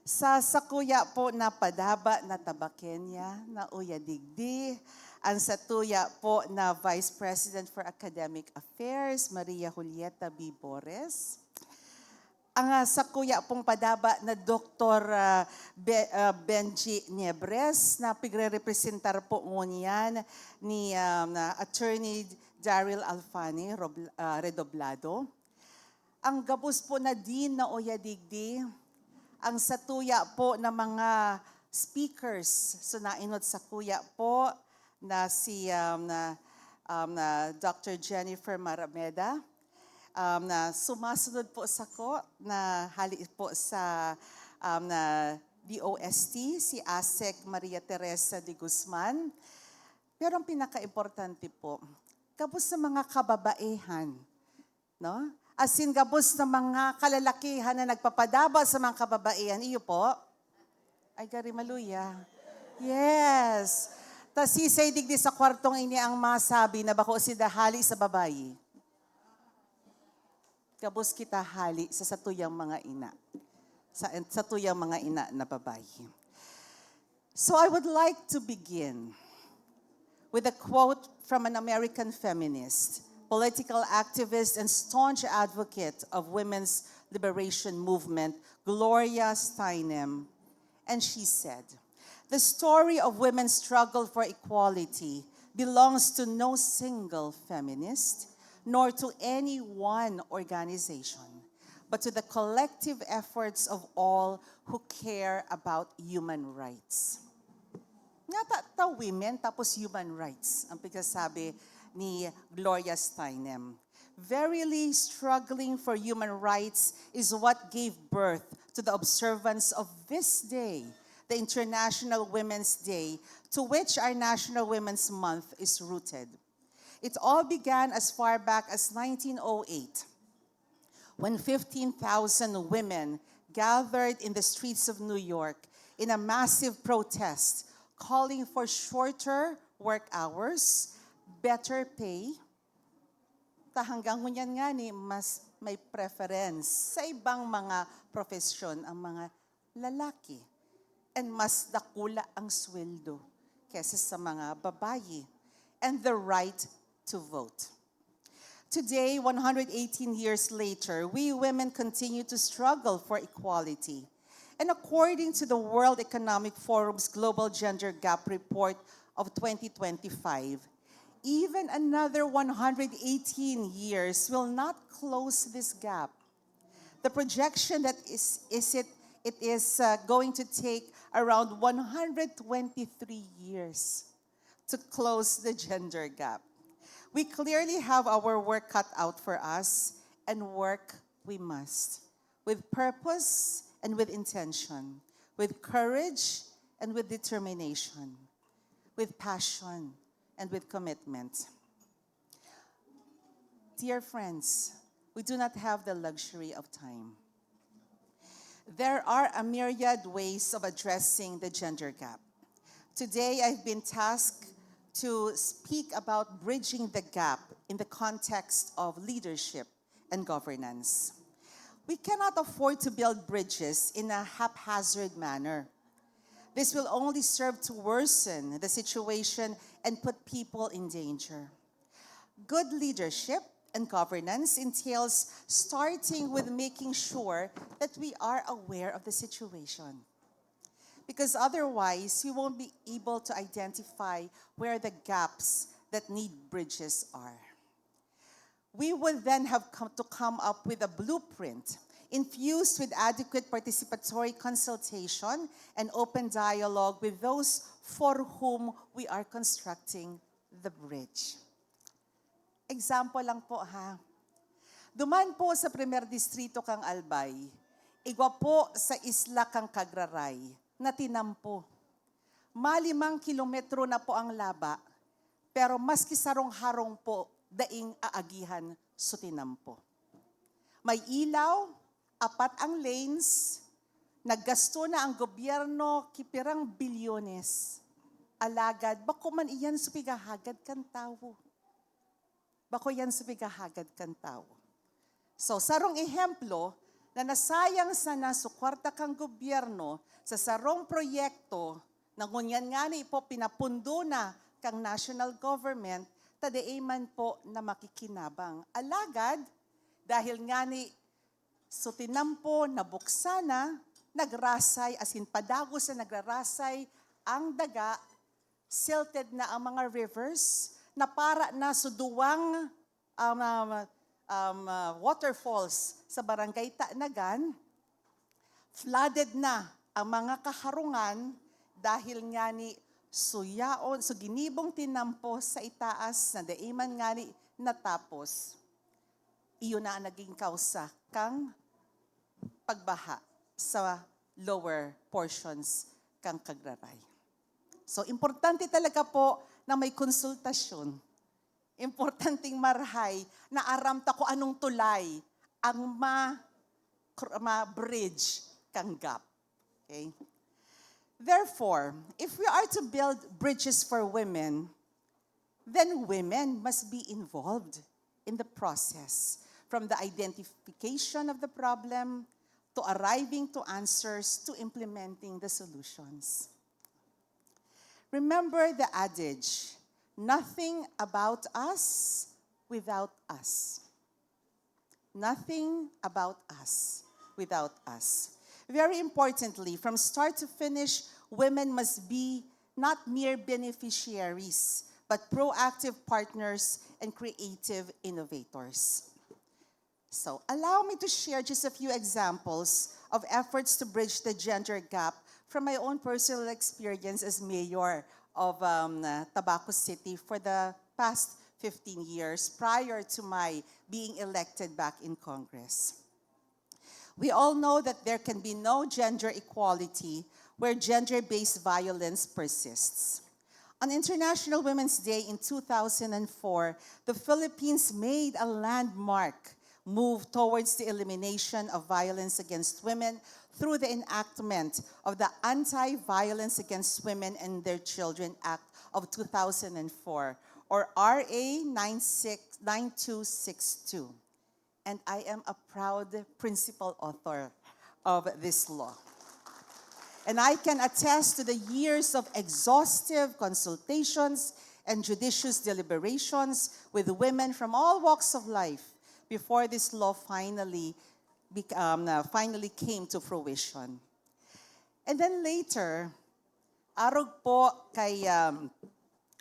Sa sakuya po na padaba na Tabakenya, na Uya Digdi, ang satuya po na Vice President for Academic Affairs, Maria Julieta B. Bores, ang sakuya pong padaba na Dr. Benji Niebres, na pigre-representar po ngunyan ni Attorney Daryl Alfani Redoblado. Ang gabos po na Dean na Uya Digdi, ang satuya po na mga speakers, so nainot sa kuya po na si Dr. Jennifer Marameda, na sumasunod po sa ko, na hali po sa na DOST, si ASEC Maria Teresa de Guzman. Pero ang pinaka-importante po, gabos sa mga kababaihan, no? As in, gabos na mga kalalakihan na nagpapadaba sa mga kababaihan. Iyo po? Ay, gari maluya. Yes. Tas sisay digdi sa kwartong ini ang masabi na bako si dahali sa babayi. Gabos kita hali sa satuyang mga ina. Sa tuyang mga ina na babayi. So I would like to begin with a quote from an American feminist, political activist, and staunch advocate of women's liberation movement, Gloria Steinem. And she said, "The story of women's struggle for equality belongs to no single feminist, nor to any one organization, but to the collective efforts of all who care about human rights." Nga ta women, tapos human rights, ang pagkasabi ni Gloria Steinem. Verily, struggling for human rights is what gave birth to the observance of this day, the International Women's Day, to which our National Women's Month is rooted. It all began as far back as 1908, when 15,000 women gathered in the streets of New York in a massive protest calling for shorter work hours, better pay, hanggang ngunyan nga ni mas may preference sa ibang mga profesyon ang mga lalaki, and mas dakula ang sweldo kesa sa mga babayi, and the right to vote. Today, 118 years later, we women continue to struggle for equality. And according to the World Economic Forum's Global Gender Gap Report of 2025, even another 118 years will not close this gap. The projection that it is going to take around 123 years to close the gender gap. We clearly have our work cut out for us, and work we must, with purpose and with intention, with courage and with determination, with passion and with commitment. Dear friends, we do not have the luxury of time. There are a myriad ways of addressing the gender gap. Today, I've been tasked to speak about bridging the gap in the context of leadership and governance. We cannot afford to build bridges in a haphazard manner. This will only serve to worsen the situation and put people in danger. Good leadership and governance entails starting with making sure that we are aware of the situation. Because otherwise, we won't be able to identify where the gaps that need bridges are. We would then have to come up with a blueprint infused with adequate participatory consultation and open dialogue with those for whom we are constructing the bridge. Example lang po ha. Duman po sa primer distrito kang Albay, igwa po sa isla kang Kagraray, na tinampo. Malimang kilometro na po ang laba, pero maski sarong-harong po, daing aagihan so tinampo. May ilaw, 4 ang lanes, naggasto na ang gobyerno kipirang bilyones. Alagad, bako man iyan supigahagad kan tao. Bako yan supigahagad kan tao. So, sarong ehemplo, na nasayang sana sa kwarta kang gobyerno sa sarong proyekto na ngunyan nga ni po pinapundo na kang national government, tadeiman po na makikinabang. Alagad, dahil nga ni so tinampo, nabuksana, nagrasay, asin padagos na nagrarasay, ang daga, silted na ang mga rivers, na para na suduwang waterfalls sa barangay Taanagan, flooded na ang mga kaharungan dahil nga ni suyaon, so ginibong tinampo sa itaas na daiman nga ni natapos. iyon na ang naging kausa kang pagbaha sa lower portions kang Kagraray. So, importante talaga po na may konsultasyon. Importanteng marhay na aramta ko anong tulay ang ma-bridge kang gap. Okay? Therefore, if we are to build bridges for women, then women must be involved in the process, from the identification of the problem to arriving to answers to implementing the solutions. Remember the adage, nothing about us without us. Nothing about us without us. Very importantly, from start to finish, women must be not mere beneficiaries, but proactive partners and creative innovators. So, allow me to share just a few examples of efforts to bridge the gender gap from my own personal experience as mayor of Tabaco City for the past 15 years prior to my being elected back in Congress. We all know that there can be no gender equality where gender-based violence persists. On International Women's Day in 2004, the Philippines made a landmark move towards the elimination of violence against women through the enactment of the Anti-Violence Against Women and Their Children Act of 2004, or RA 9262. And I am a proud principal author of this law. And I can attest to the years of exhaustive consultations and judicious deliberations with women from all walks of life before this law finally came to fruition. And then later, arog po kay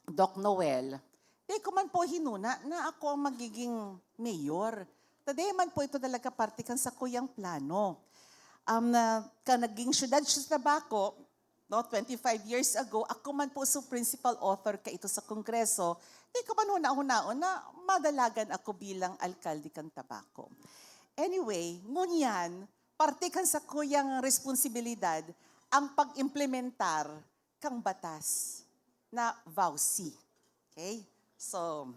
Doc Noel, di ko man po hinuna na ako ang magiging mayor. Today man po ito talaga parte kan sa kuyang plano. Naging syudad sa Tabaco, no, 25 years ago, ako man po sa principal author ka ito sa Kongreso, di ko man huna-hunaon na madalagan ako bilang alkalde kan Tabaco. Anyway, ngunyan, parte kan sa kuyang responsibilidad ang pag-implementar kang batas na VAUSI. Okay? So,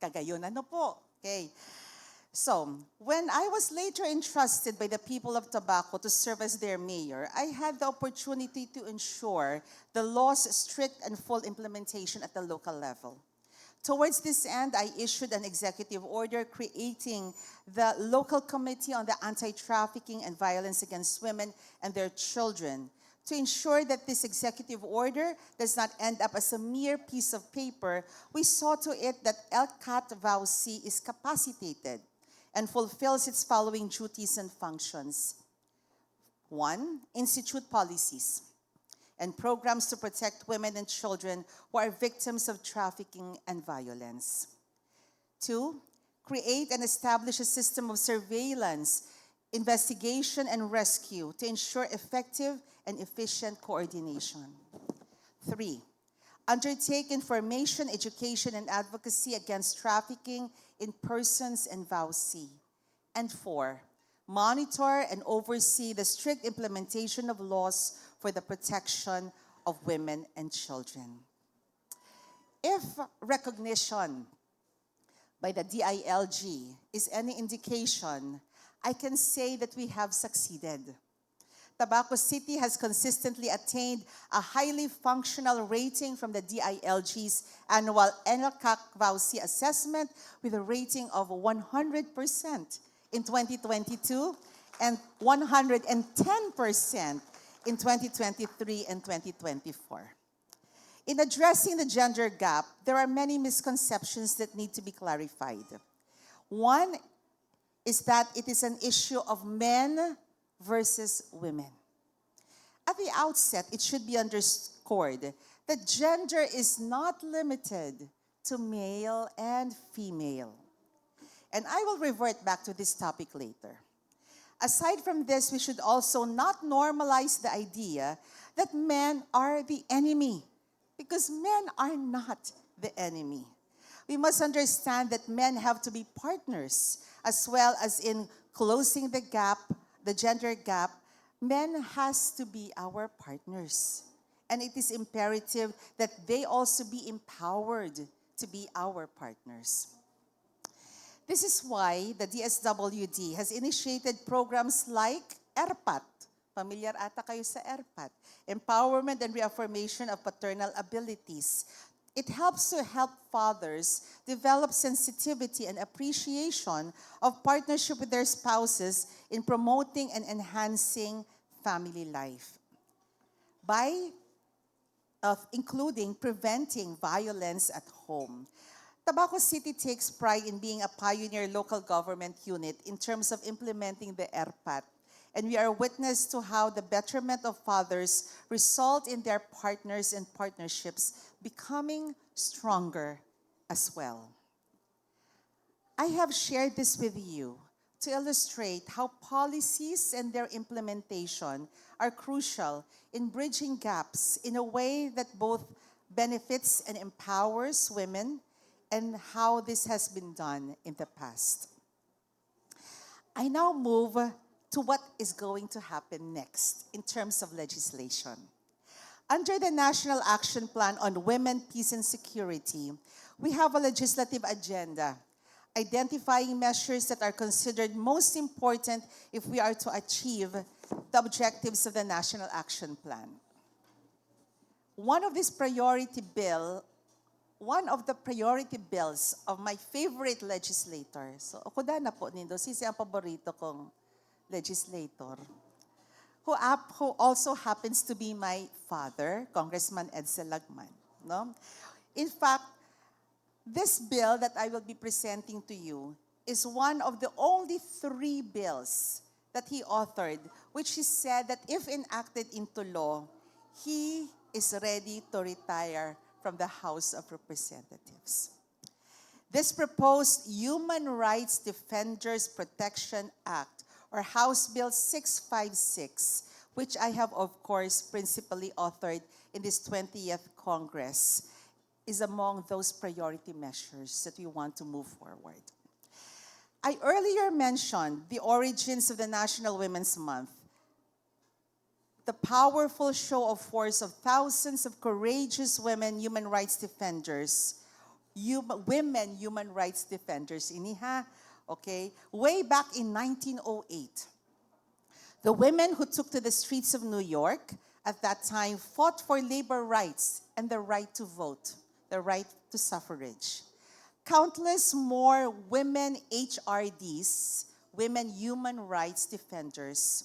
kagayon ano po. Okay? So, when I was later entrusted by the people of Tabaco to serve as their mayor, I had the opportunity to ensure the law's strict and full implementation at the local level. Towards this end, I issued an executive order creating the Local Committee on the Anti-Trafficking and Violence Against Women and Their Children to ensure that this executive order does not end up as a mere piece of paper. We saw to it that LCAT VAUSI is capacitated and fulfills its following duties and functions. 1, institute policies and programs to protect women and children who are victims of trafficking and violence. 2, create and establish a system of surveillance, investigation, and rescue to ensure effective and efficient coordination. 3, undertake information, education, and advocacy against trafficking in persons and VAUSI. And 4, monitor and oversee the strict implementation of laws for the protection of women and children. If recognition by the DILG is any indication, I can say that we have succeeded. Tabaco City has consistently attained a highly functional rating from the DILG's annual NLCAC VAUSI assessment with a rating of 100% in 2022 and 110% in 2023 and 2024. In addressing the gender gap, there are many misconceptions that need to be clarified. One is that it is an issue of men versus women. At the outset, it should be underscored that gender is not limited to male and female. And I will revert back to this topic later. Aside from this, we should also not normalize the idea that men are the enemy, because men are not the enemy. we must understand that men have to be partners as well as in closing the gap, the gender gap. Men has to be our partners. And it is imperative that they also be empowered to be our partners. This is why the DSWD has initiated programs like ERPAT. Familiar ata kayo sa ERPAT. Empowerment and Reaffirmation of Paternal Abilities. It helps to help fathers develop sensitivity and appreciation of partnership with their spouses in promoting and enhancing family life. By including preventing violence at home. Tabaco City takes pride in being a pioneer local government unit in terms of implementing the ERPAT. And we are witness to how the betterment of fathers result in their partners and partnerships becoming stronger as well. I have shared this with you to illustrate how policies and their implementation are crucial in bridging gaps in a way that both benefits and empowers women, and how this has been done in the past. I now move to what is going to happen next in terms of legislation. Under the National Action Plan on Women, Peace and Security, we have a legislative agenda identifying measures that are considered most important if we are to achieve the objectives of the National Action Plan. One of the priority bills of my favorite legislator, so ako na po nindo, si ang paborito kong legislator, who also happens to be my father, Congressman Edsel Lagman. No? In fact, this bill that I will be presenting to you is one of the only 3 bills that he authored, which he said that if enacted into law, he is ready to retire from the House of Representatives. This proposed Human Rights Defenders Protection Act, or House Bill 656, which I have, of course, principally authored in this 20th Congress, is among those priority measures that we want to move forward. I earlier mentioned the origins of the National Women's Month, the powerful show of force of thousands of courageous women human rights defenders, women human rights defenders, iniha, okay, way back in 1908. The women who took to the streets of New York at that time fought for labor rights and the right to vote, the right to suffrage. Countless more women HRDs, women human rights defenders,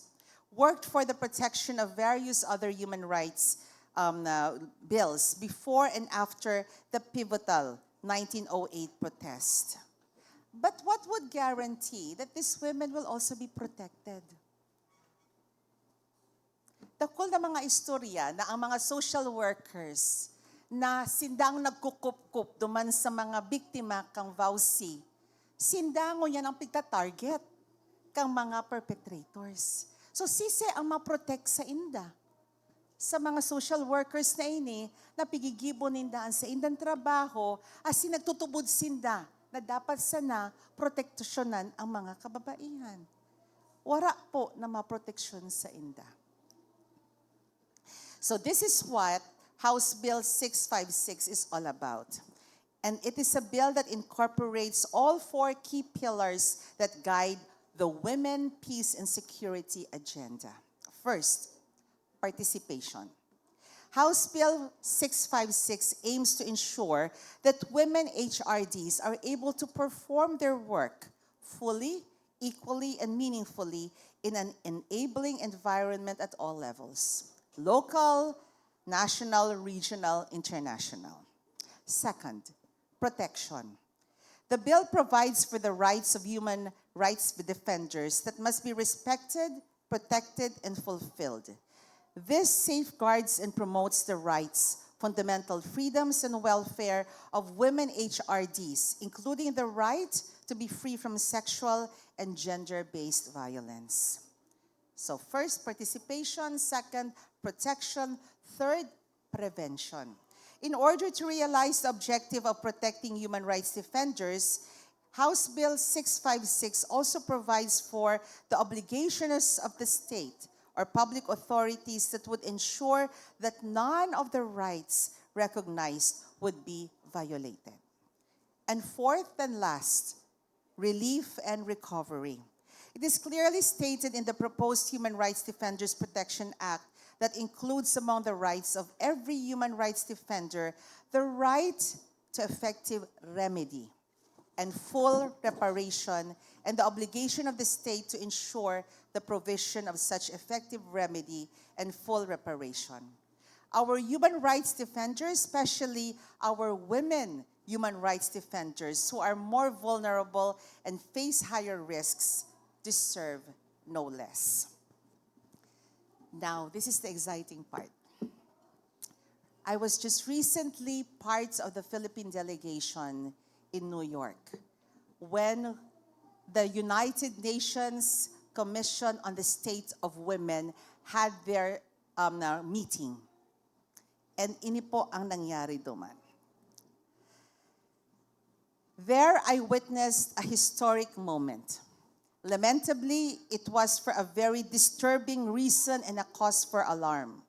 worked for the protection of various other human rights bills before and after the pivotal 1908 protest. But what would guarantee that these women will also be protected? Takol na mga istorya na ang mga social workers na sindang nagkukup-kup duman sa mga biktima kang vowsy, sindango yan ang pigta-target kang mga perpetrators. So sise ang ma-protect sa inda. Sa mga social workers na ini, na pigigibo nindaan sa indang trabaho, as nagtutubod sinda na dapat sana proteksyonan ang mga kababaihan. Wara po na ma-proteksyon sa inda. So this is what House Bill 656 is all about. And it is a bill that incorporates all 4 key pillars that guide the Women, Peace, and Security agenda. First, participation. House Bill 656 aims to ensure that women HRDs are able to perform their work fully, equally, and meaningfully in an enabling environment at all levels: local, national, regional, international. Second, protection. The bill provides for the rights of human rights defenders that must be respected, protected, and fulfilled. This safeguards and promotes the rights, fundamental freedoms, and welfare of women HRDs, including the right to be free from sexual and gender-based violence. So first, participation. Second, protection. Third, prevention. In order to realize the objective of protecting human rights defenders, House Bill 656 also provides for the obligations of the state or public authorities that would ensure that none of the rights recognized would be violated. And fourth and last, relief and recovery. It is clearly stated in the proposed Human Rights Defenders Protection Act that includes among the rights of every human rights defender the right to effective remedy and full reparation, and the obligation of the state to ensure the provision of such effective remedy and full reparation. Our human rights defenders, especially our women human rights defenders who are more vulnerable and face higher risks, deserve no less. Now, this is the exciting part. I was just recently part of the Philippine delegation in New York when the United Nations Commission on the State of Women had their meeting. And ini po ang nangyari duman. There I witnessed a historic moment. Lamentably, it was for a very disturbing reason and a cause for alarm.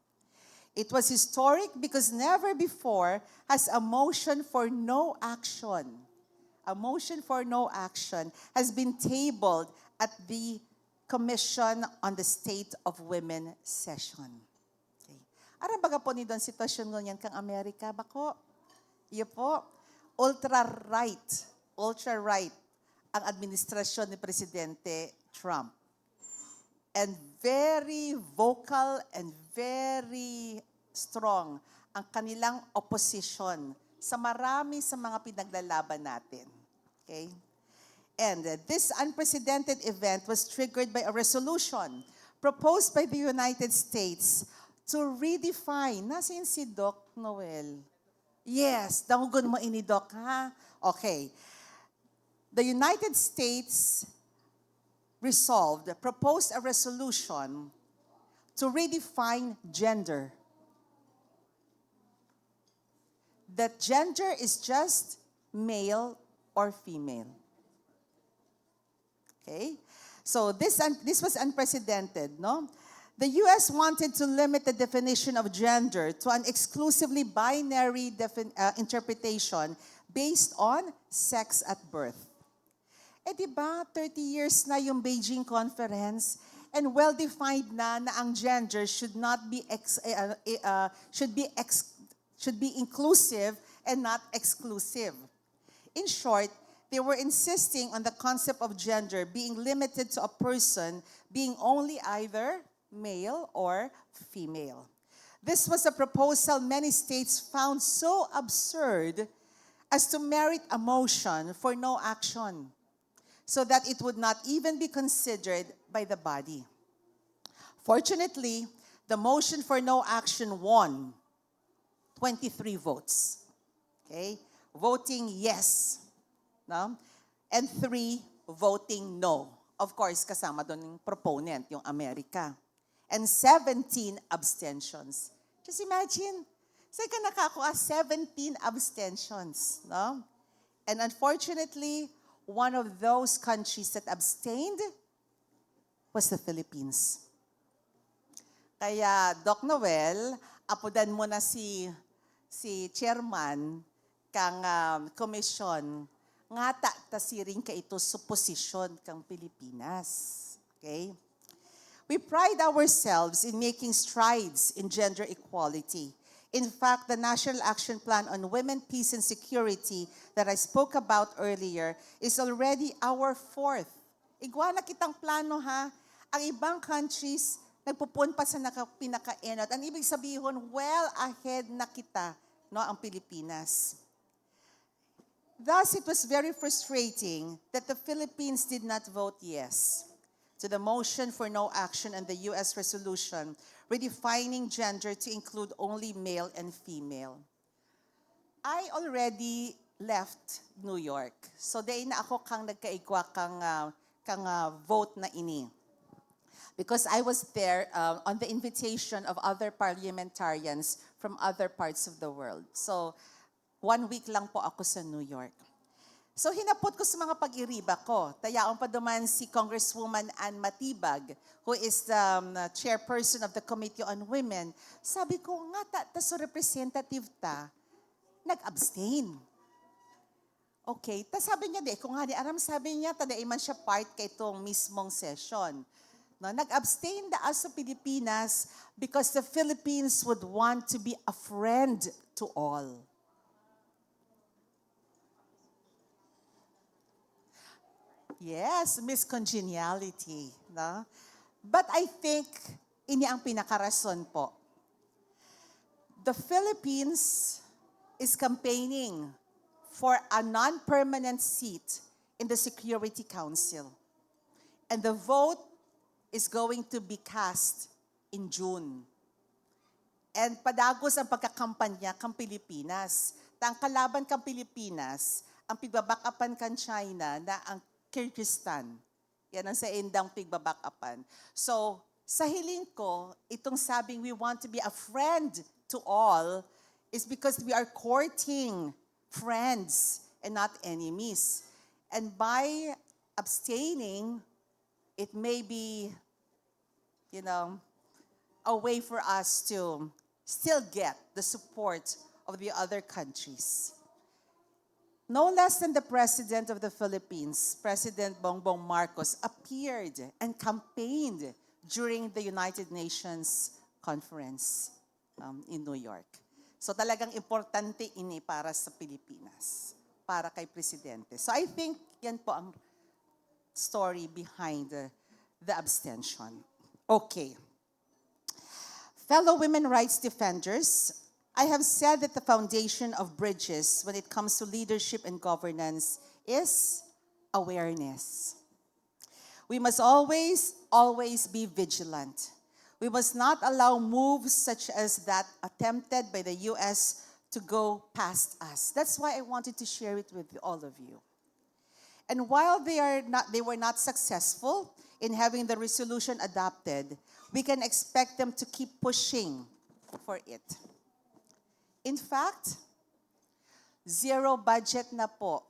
It was historic because never before has a motion for no action has been tabled at the Commission on the State of Women session. Okay. Aram baga po ni doon sitwasyon ngunyan kang Amerika bako? Iyo po, ultra-right ang administrasyon ni Presidente Trump. And very vocal and very strong ang kanilang opposition sa marami sa mga pinaglalaban natin. Okay? And this unprecedented event was triggered by a resolution proposed by the United States to redefine. Nasaan si Doc Noel? Yes, dangugon mo ini Doc, ha? Okay. The United States proposed a resolution to redefine gender. That gender is just male or female. Okay? So this was unprecedented, no? The U.S. wanted to limit the definition of gender to an exclusively binary interpretation based on sex at birth. Eh di ba, 30 years na yung Beijing Conference and well-defined na ang gender should be inclusive and not exclusive. In short, they were insisting on the concept of gender being limited to a person being only either male or female. This was a proposal many states found so absurd as to merit a motion for no action, so that it would not even be considered by the body. Fortunately, the motion for no action won 23 votes. Okay? Voting yes. No? And 3 voting no. Of course, kasama doon yung proponent, yung Amerika. And 17 abstentions. Just imagine, saan ka nakakuha 17 abstentions, no? And unfortunately, one of those countries that abstained was the Philippines. Kaya, Doc Noel, apudan mo na si chairman kang komisyon nga ta siring ka ito sa posisyon kang Pilipinas. Okay? We pride ourselves in making strides in gender equality. In fact, the National Action Plan on Women, Peace, and Security that I spoke about earlier is already our 4th. Igwa na kitang plano, ha? Ang ibang countries, nagpupun pa sa pinaka-enot. Ang ibig sabihin, well ahead na kita, no, ang Pilipinas. Thus, it was very frustrating that the Philippines did not vote yes to the motion for no action and the U.S. resolution redefining gender to include only male and female. I already left New York. So, day na ako kang nagkaigwa kang vote na ini. because I was there on the invitation of other parliamentarians from other parts of the world. So, 1 week lang po ako sa New York. So, hinapot ko sa mga pag-iriba ko. Tayaon pa duman si Congresswoman Ann Matibag, who is the chairperson of the Committee on Women. Sabi ko, nga ta so representative ta, nag-abstain. Okay, ta sabi niya, di, kung nga di aram, sabi niya, tadai man siya part kay itong mismong session. No, nag-abstain da sa Pilipinas because the Philippines would want to be a friend to all. Yes, Miss Congeniality. No? But I think, ini ang pinakarason po. The Philippines is campaigning for a non-permanent seat in the Security Council. And the vote is going to be cast in June. And padagos ang pagkakampanya kang Pilipinas. Ang kalaban kang Pilipinas, ang pigbabakapan kang China na ang Kyrgyzstan. Yan ang sa indang pigbabakapan. So, sa hiling ko, itong sabing we want to be a friend to all is because we are courting friends and not enemies. And by abstaining, it may be, a way for us to still get the support of the other countries. No less than the President of the Philippines, President Bongbong Marcos, appeared and campaigned during the United Nations conference in New York. So talagang importante ini para sa Pilipinas, para kay Presidente. So I think yan po ang story behind the abstention. Okay. Fellow women rights defenders, I have said that the foundation of bridges when it comes to leadership and governance is awareness. We must always be vigilant. We must not allow moves such as that attempted by the U.S. to go past us. That's why I wanted to share it with all of you. And while they were not successful in having the resolution adopted, we can expect them to keep pushing for it. In fact, zero budget na po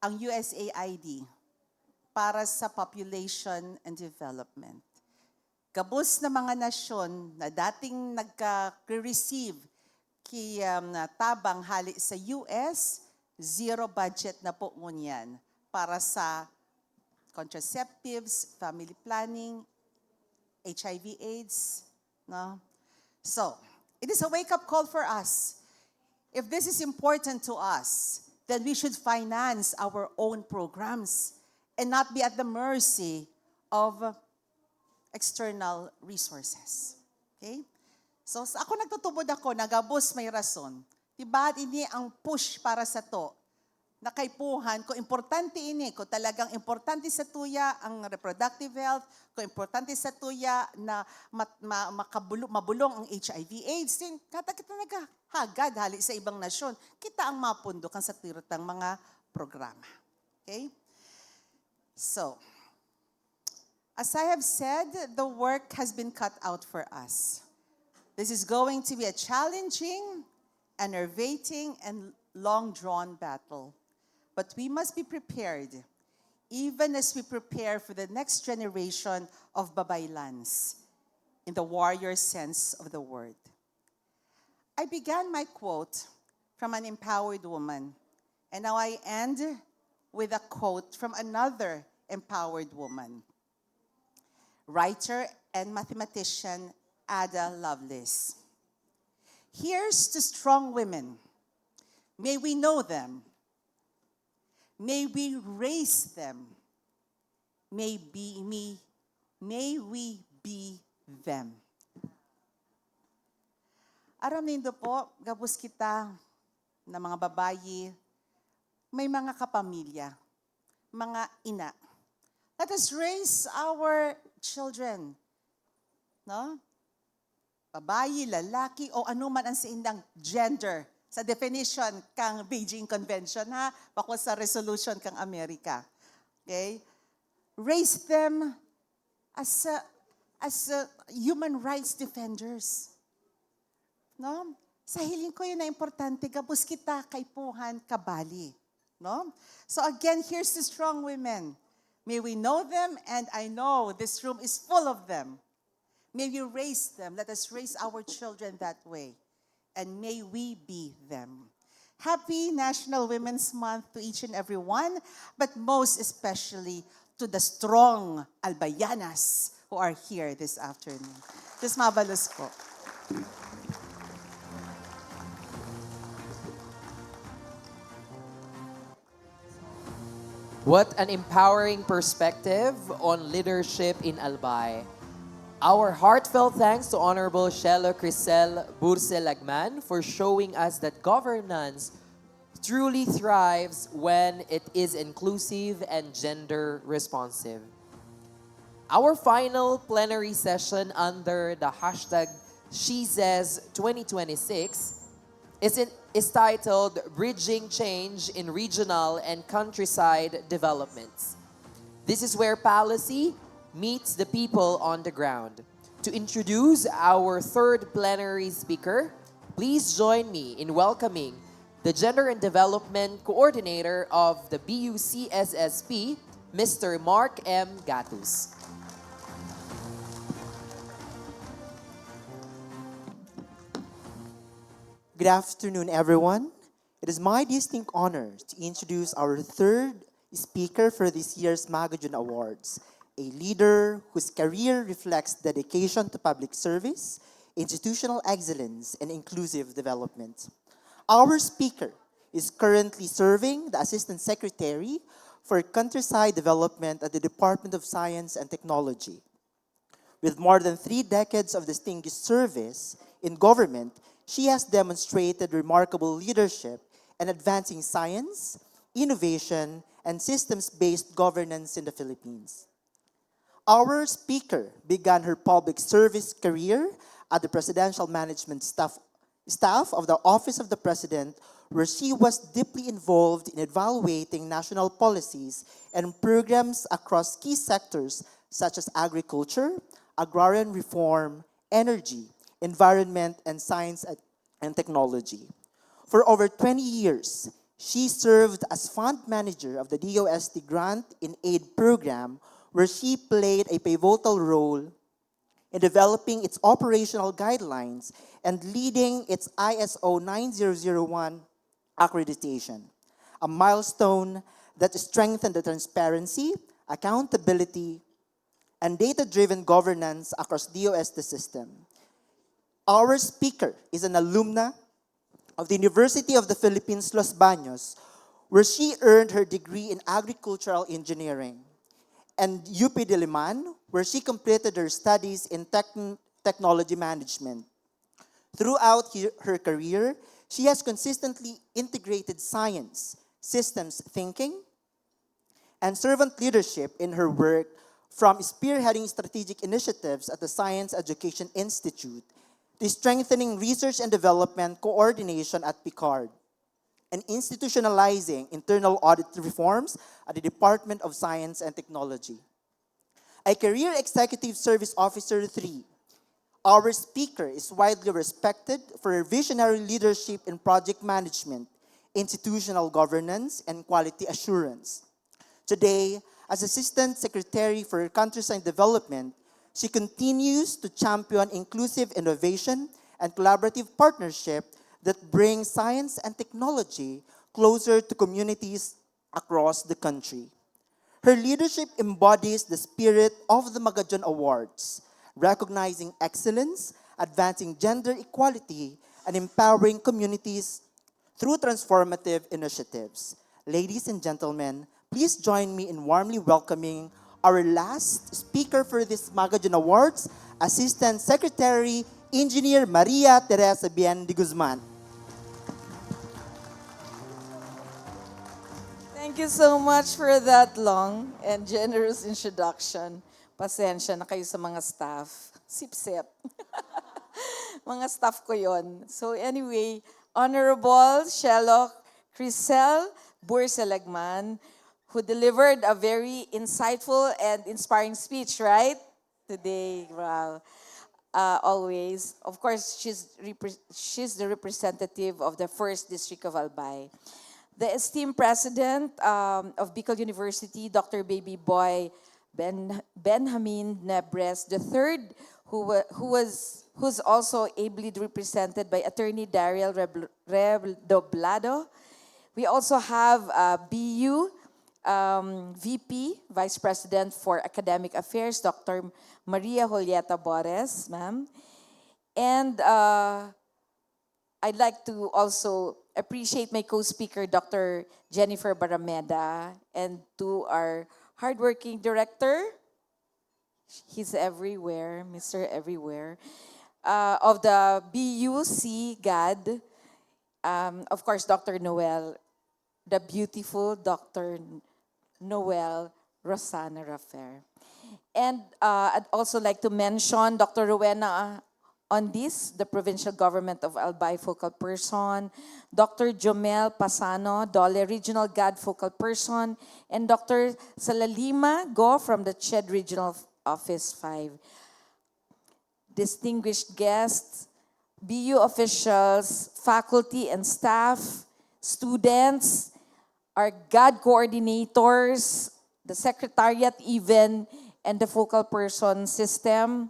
ang USAID para sa population and development. Gabos na mga nasyon na dating nagka-receive tabang hali sa US, zero budget na po ngunyan para sa contraceptives, family planning, HIV/AIDS. No? So, it is a wake-up call for us. If this is important to us, then we should finance our own programs and not be at the mercy of external resources. Okay? So, ako nagtutubod ako, nagabos may rason. Diba, ini ang push para sa to. Nakaipuhan, kung importante ini, kung talagang importante sa tuya ang reproductive health, kung importante sa tuya na mabulong ang HIV/AIDS, din kata kita nagahagad hali sa ibang nasyon, kita ang mapundok sa tirotang mga programa. Okay? So, as I have said, the work has been cut out for us. This is going to be a challenging, enervating, and long-drawn battle. But we must be prepared, even as we prepare for the next generation of babaylans, in the warrior sense of the word. I began my quote from an empowered woman, and now I end with a quote from another empowered woman, writer and mathematician Ada Lovelace. Here's to strong women. May we know them. May we raise them. May we be them. Aram nindo po, gabos kita na mga babayi, may mga kapamilya, mga ina. Let us raise our children. No? Babayi, lalaki, o anuman ang siindang gender. Sa definition kang Beijing Convention, ha? Bako sa resolution kang Amerika. Okay? Raise them as as human rights defenders. No? Sa hiling ko yun na importante, gabus kita kay puhan kabali. No? So again, here's the strong women. May we know them, and I know this room is full of them. May we raise them. Let us raise our children that way. And may we be them. Happy National Women's Month to each and every one, but most especially to the strong albayanas who are here this afternoon. Just mabalos po. What an empowering perspective on leadership in Albay. Our heartfelt thanks to Honorable Shelo Crisel Burse Lagman for showing us that governance truly thrives when it is inclusive and gender responsive. Our final plenary session under the hashtag SheSays2026 is titled Bridging Change in Regional and Countryside Developments. This is where policy meets the people on the ground. To introduce our third plenary speaker, please join me in welcoming the Gender and Development Coordinator of the BUCSSP, Mr. Mark M. Gatus. Good afternoon, everyone. It is my distinct honor to introduce our third speaker for this year's Magajan Awards, a leader whose career reflects dedication to public service, institutional excellence, and inclusive development. Our speaker is currently serving the Assistant Secretary for Countryside Development at the Department of Science and Technology. With more than 3 decades of distinguished service in government, she has demonstrated remarkable leadership in advancing science, innovation, and systems-based governance in the Philippines. Our speaker began her public service career at the Presidential Management Staff of the Office of the President, where she was deeply involved in evaluating national policies and programs across key sectors such as agriculture, agrarian reform, energy, environment, and science and technology. For over 20 years, she served as fund manager of the DOST Grant in Aid program, where she played a pivotal role in developing its operational guidelines and leading its ISO 9001 accreditation, a milestone that strengthened the transparency, accountability, and data-driven governance across DOST system. Our speaker is an alumna of the University of the Philippines, Los Baños, where she earned her degree in agricultural engineering, and UP Diliman, where she completed her studies in technology management. Throughout her career, she has consistently integrated science, systems thinking, and servant leadership in her work, from spearheading strategic initiatives at the Science Education Institute to strengthening research and development coordination at PICARD, and institutionalizing internal audit reforms at the Department of Science and Technology. A Career Executive Service Officer 3, our speaker is widely respected for her visionary leadership in project management, institutional governance, and quality assurance. Today, as Assistant Secretary for Countryside Development, she continues to champion inclusive innovation and collaborative partnership that bring science and technology closer to communities across the country. Her leadership embodies the spirit of the Magajan Awards, recognizing excellence, advancing gender equality, and empowering communities through transformative initiatives. Ladies and gentlemen, please join me in warmly welcoming our last speaker for this Magajan Awards, Assistant Secretary, Engineer Maria Teresa Bien de Guzman. Thank you so much for that long and generous introduction. Pasensya na kayo sa mga staff. Sip-sip. Mga staff ko yon. So anyway, Honorable Shelo Crisel Burse Lagman, who delivered a very insightful and inspiring speech, right? today. Wow. Always. Of course, she's the representative of the First District of Albay. The esteemed president of Bicol University, Dr. Baby Boy Benjamin Nebres III, who's also ably represented by Attorney Daryl Redoblado. We also have BU VP, Vice President for Academic Affairs, Dr. Maria Julieta Bores, ma'am. And I'd like to also appreciate my co-speaker, Dr. Jennifer Barameda, and to our hardworking director, he's everywhere, Mr. Everywhere, of the BUC GAD, of course, Dr. Noel, the beautiful Dr. Noel Rosana Rafer. And I'd also like to mention Dr. Rowena Ondis, the Provincial Government of Albay Focal Person, Dr. Jomel Pasano, Dole Regional GAD Focal Person, and Dr. Salalima Go from the CHED Regional Office 5. Distinguished guests, BU officials, faculty and staff, students, our GAD coordinators, the secretariat even, and the focal person system.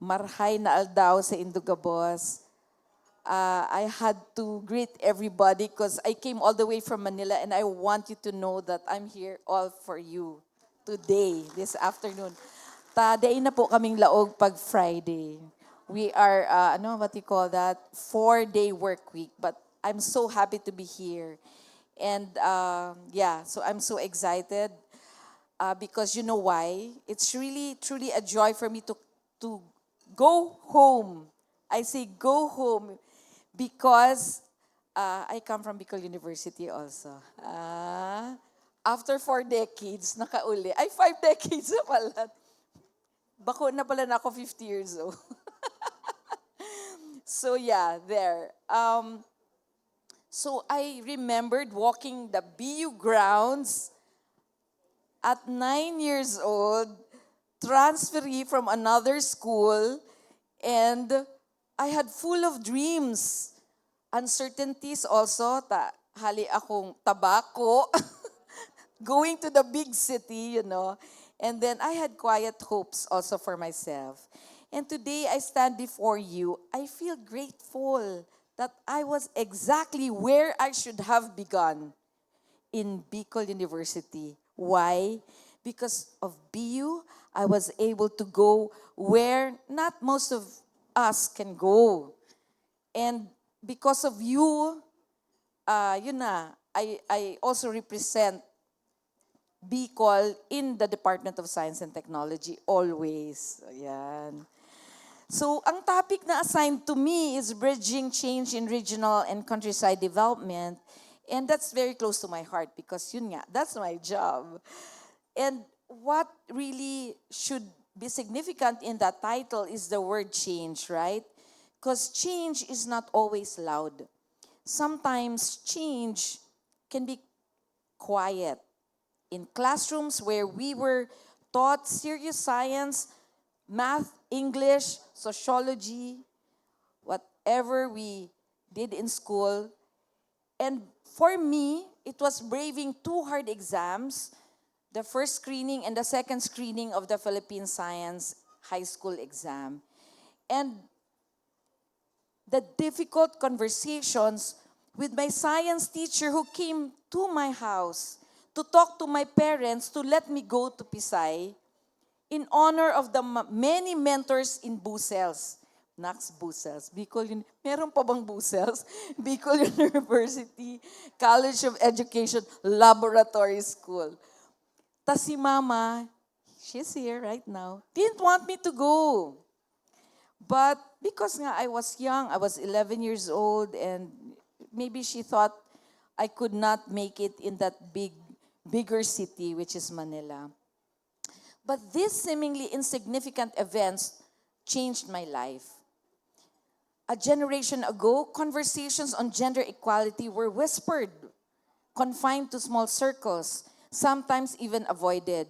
Marhay na aldaw sa Indugabos. I had to greet everybody because I came all the way from Manila and I want you to know that I'm here all for you today, this afternoon. Day na po kaming laog pag Friday. We are, what you call that? 4-day work week. But I'm so happy to be here. And so I'm so excited because you know why? It's really, truly a joy for me to go home. I say go home because I come from Bicol University also. After 4 decades, nakauli. Ay, 5 decades na pala. Bako na pala na ako 50 years old. So yeah, there. So I remembered walking the BU grounds at 9 years old, transferee from another school, and I had full of dreams. Uncertainties also, hali akong tabako, going to the big city, And then I had quiet hopes also for myself. And today I stand before you, I feel grateful that I was exactly where I should have begun, in Bicol University. Why? Because of BU, I was able to go where not most of us can go. And because of you, I also represent Bicol in the Department of Science and Technology always. Ayan. So, ang topic na assigned to me is bridging change in regional and countryside development. And that's very close to my heart because that's my job. And what really should be significant in that title is the word change, right? Because change is not always loud. Sometimes change can be quiet. In classrooms where we were taught serious science, math, English, sociology, whatever we did in school. And for me, it was braving 2 hard exams, the first screening and the second screening of the Philippine Science High School exam. And the difficult conversations with my science teacher who came to my house to talk to my parents to let me go to Pisay in honor of the many mentors in Busels. Nax Busels. Meron pa bang Busels? Bicol University College of Education Laboratory School. Tas si Mama, she's here right now, didn't want me to go. But because I was young, I was 11 years old, and maybe she thought I could not make it in that bigger city, which is Manila. But these seemingly insignificant events changed my life. A generation ago, conversations on gender equality were whispered, confined to small circles, sometimes even avoided.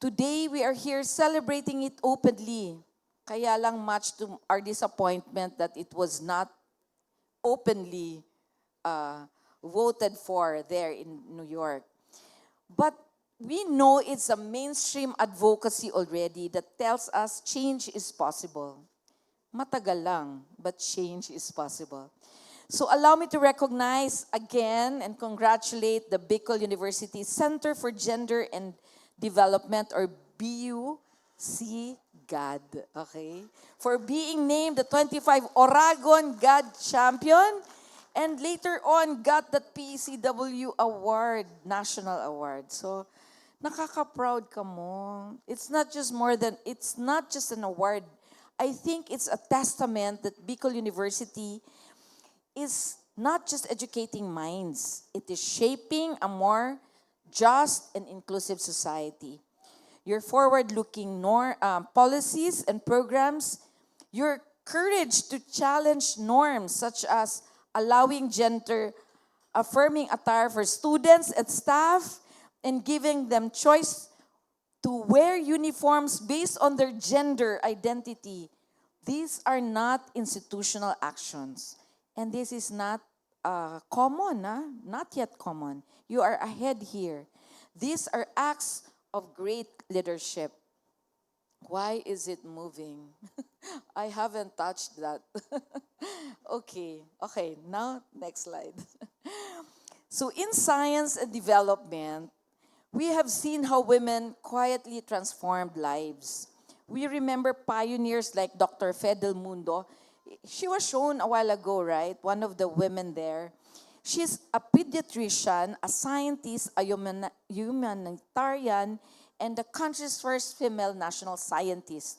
Today, we are here celebrating it openly. Kaya lang much to our disappointment that it was not openly voted for there in New York. But we know it's a mainstream advocacy already that tells us change is possible. Matagal lang, but change is possible. So allow me to recognize again and congratulate the Bicol University Center for Gender and Development, or BUC GAD, okay? For being named the 25 Oragon GAD Champion, and later on got that PCW Award, National Award. So, nakaka-proud ka mo. It's not just an award. I think it's a testament that Bicol University is not just educating minds. It is shaping a more just and inclusive society. Your forward-looking policies and programs, your courage to challenge norms such as allowing gender-affirming attire for students and staff, and giving them choice to wear uniforms based on their gender identity. These are not institutional actions. And this is not common, not yet common. You are ahead here. These are acts of great leadership. Why is it moving? I haven't touched that. Okay, now next slide. So in science and development, we have seen how women quietly transformed lives. We remember pioneers like Dr. Fe Del Mundo. She was shown a while ago, right? One of the women there. She's a pediatrician, a scientist, a humanitarian, and the country's first female national scientist.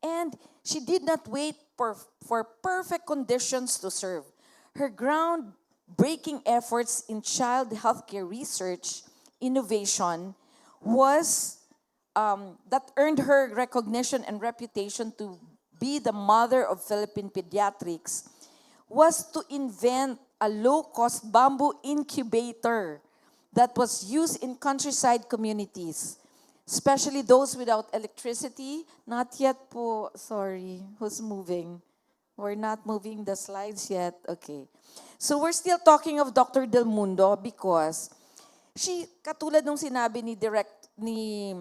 And she did not wait for perfect conditions to serve. Her groundbreaking efforts in child healthcare research, innovation, that earned her recognition and reputation to be the mother of Philippine pediatrics, was to invent a low-cost bamboo incubator that was used in countryside communities, especially those without electricity. Not yet po, sorry, who's moving? We're not moving the slides yet, okay. So we're still talking of Dr. Del Mundo because katulad nung sinabi ni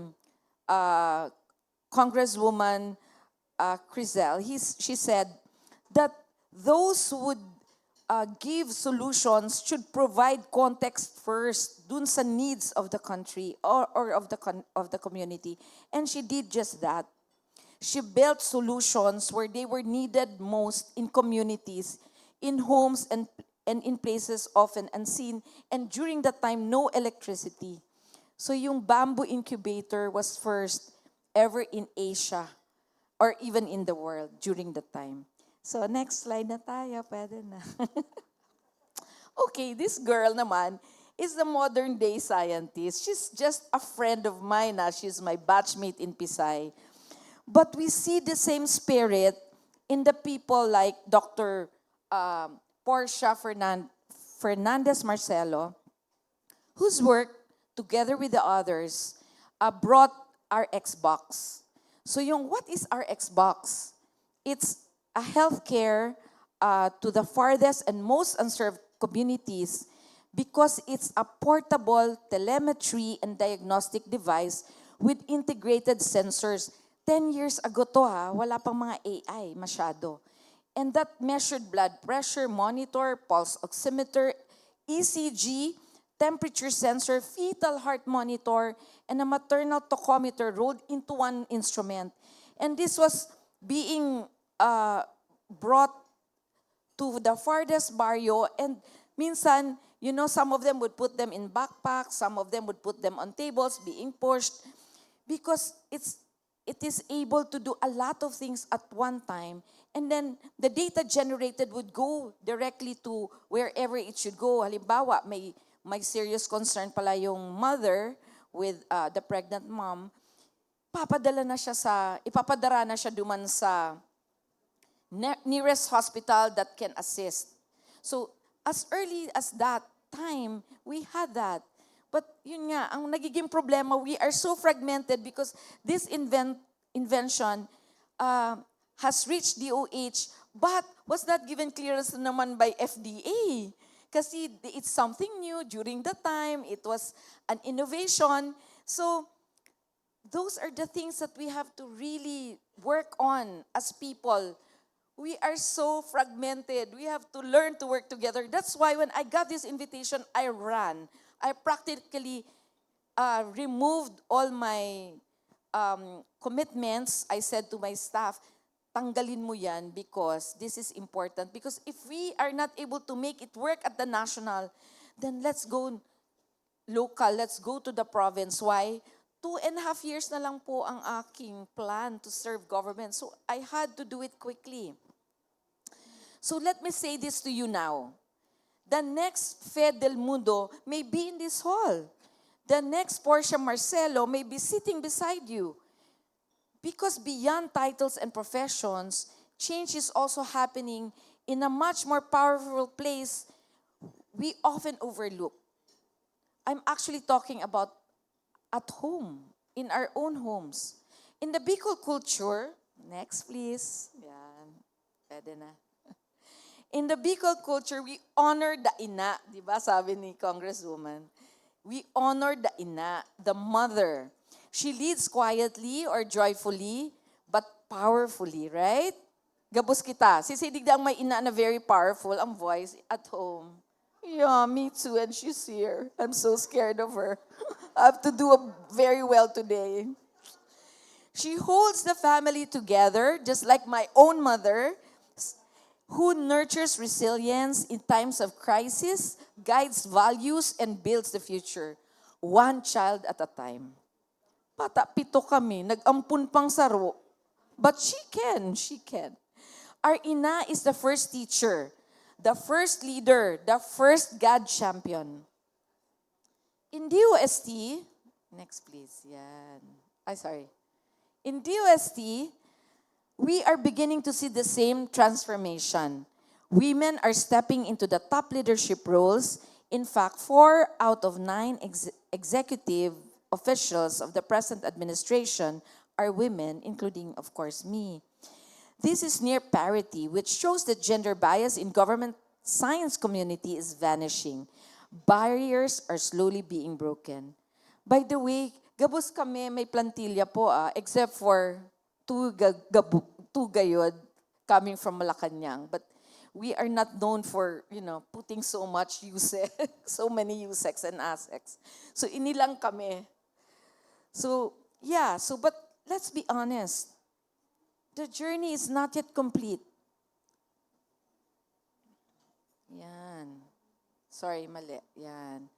Congresswoman Crizel, she said that those who would give solutions should provide context first dun sa needs of the country or of the community. And she did just that. She built solutions where they were needed most in communities, in homes, and in places often unseen. And during that time, no electricity. So yung bamboo incubator was first ever in Asia or even in the world during that time. So next slide na tayo, pwede na. Okay, this girl naman is the modern day scientist. She's just a friend of mine. She's my batchmate in Pisay. But we see the same spirit in the people like Dr. Portia Fernandez Marcelo, whose work, together with the others, brought our Xbox. So what is our Xbox? It's a healthcare to the farthest and most unserved communities because it's a portable telemetry and diagnostic device with integrated sensors. 10 years ago to wala pang mga AI masyado. And that measured blood pressure monitor, pulse oximeter, ECG, temperature sensor, fetal heart monitor, and a maternal tachometer rolled into one instrument. And this was being brought to the farthest barrio, and minsan, some of them would put them in backpacks, some of them would put them on tables being pushed, because it is able to do a lot of things at one time, and then the data generated would go directly to wherever it should go. Halimbawa, may serious concern pala yung mother with the pregnant mom, ipapadara na siya duman sa nearest hospital that can assist. So as early as that time, we had that. But yun nga, ang nagiging problema, we are so fragmented because this invention has reached DOH but was not given clearance naman by FDA. Kasi it's something new during the time. It was an innovation. So those are the things that we have to really work on as people. We are so fragmented. We have to learn to work together. That's why when I got this invitation, I ran. I practically removed all my commitments. I said to my staff, tanggalin mo yan because this is important. Because if we are not able to make it work at the national, then let's go local, let's go to the province. Why? 2.5 years na lang po ang aking plan to serve government. So I had to do it quickly. So let me say this to you now. The next Fed Del Mundo may be in this hall. The next Portia Marcelo may be sitting beside you. Because beyond titles and professions, change is also happening in a much more powerful place we often overlook. I'm actually talking about at home, in our own homes. In the Bicol culture, next please. Yan, pwede na. In the Bicol culture, we honor the ina, di ba sabi ni Congresswoman? We honor the ina, the mother. She leads quietly or joyfully, but powerfully, right? Gabos kita. Si Sidigdang may ina na very powerful ang voice at home. Yeah, me too, and she's here. I'm so scared of her. I have to do very well today. She holds the family together, just like my own mother, who nurtures resilience in times of crisis, guides values, and builds the future, one child at a time. Pito kami, nag-ampun pang saro. But she can. Our ina is the first teacher, the first leader, the first God champion. In DOST, next please, yan. In DOST, we are beginning to see the same transformation. Women are stepping into the top leadership roles. In fact, 4 out of 9 executive officials of the present administration are women, including, of course, me. This is near parity, which shows that gender bias in government science community is vanishing. Barriers are slowly being broken. By the way, gabos kami may plantilla po except for two gayod coming from Malacanang. But we are not known for, putting so much USEC, so many USECs and ASECs. So inilang kami. So, but let's be honest. The journey is not yet complete. Yan. Sorry, mali. Yan.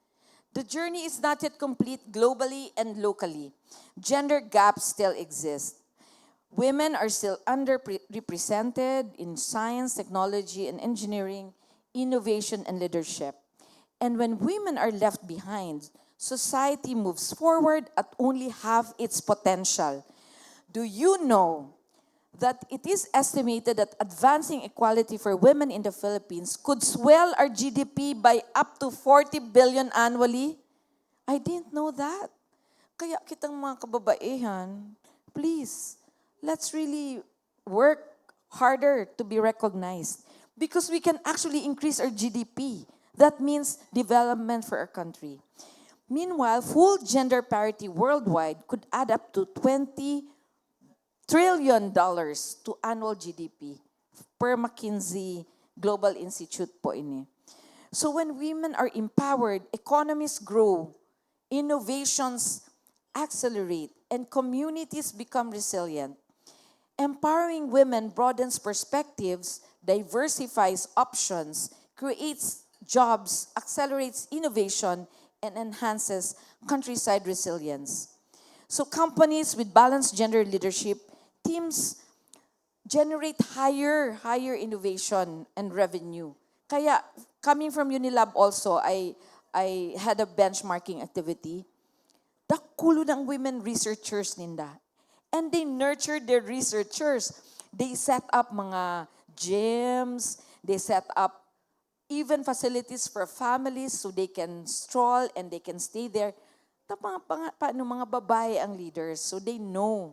The journey is not yet complete globally and locally. Gender gaps still exist. Women are still underrepresented in science, technology, and engineering, innovation, and leadership. And when women are left behind, society moves forward at only half its potential. Do you know that it is estimated that advancing equality for women in the Philippines could swell our GDP by up to 40 billion annually? I didn't know that. Kaya kitang mga kababaihan, please, let's really work harder to be recognized because we can actually increase our GDP. That means development for our country. Meanwhile, full gender parity worldwide could add up to $20 trillion to annual GDP per McKinsey Global Institute po ini. So when women are empowered, economies grow, innovations accelerate, and communities become resilient. Empowering women broadens perspectives, diversifies options, creates jobs, accelerates innovation, and enhances countryside resilience. So companies with balanced gender leadership teams generate higher innovation and revenue. Kaya, coming from Unilab also, I had a benchmarking activity. Dakulo ng women researchers ninda. And they nurtured their researchers. They set up mga gyms, they set up even facilities for families so they can stroll and they can stay there. Paano mga babae ang leaders so they know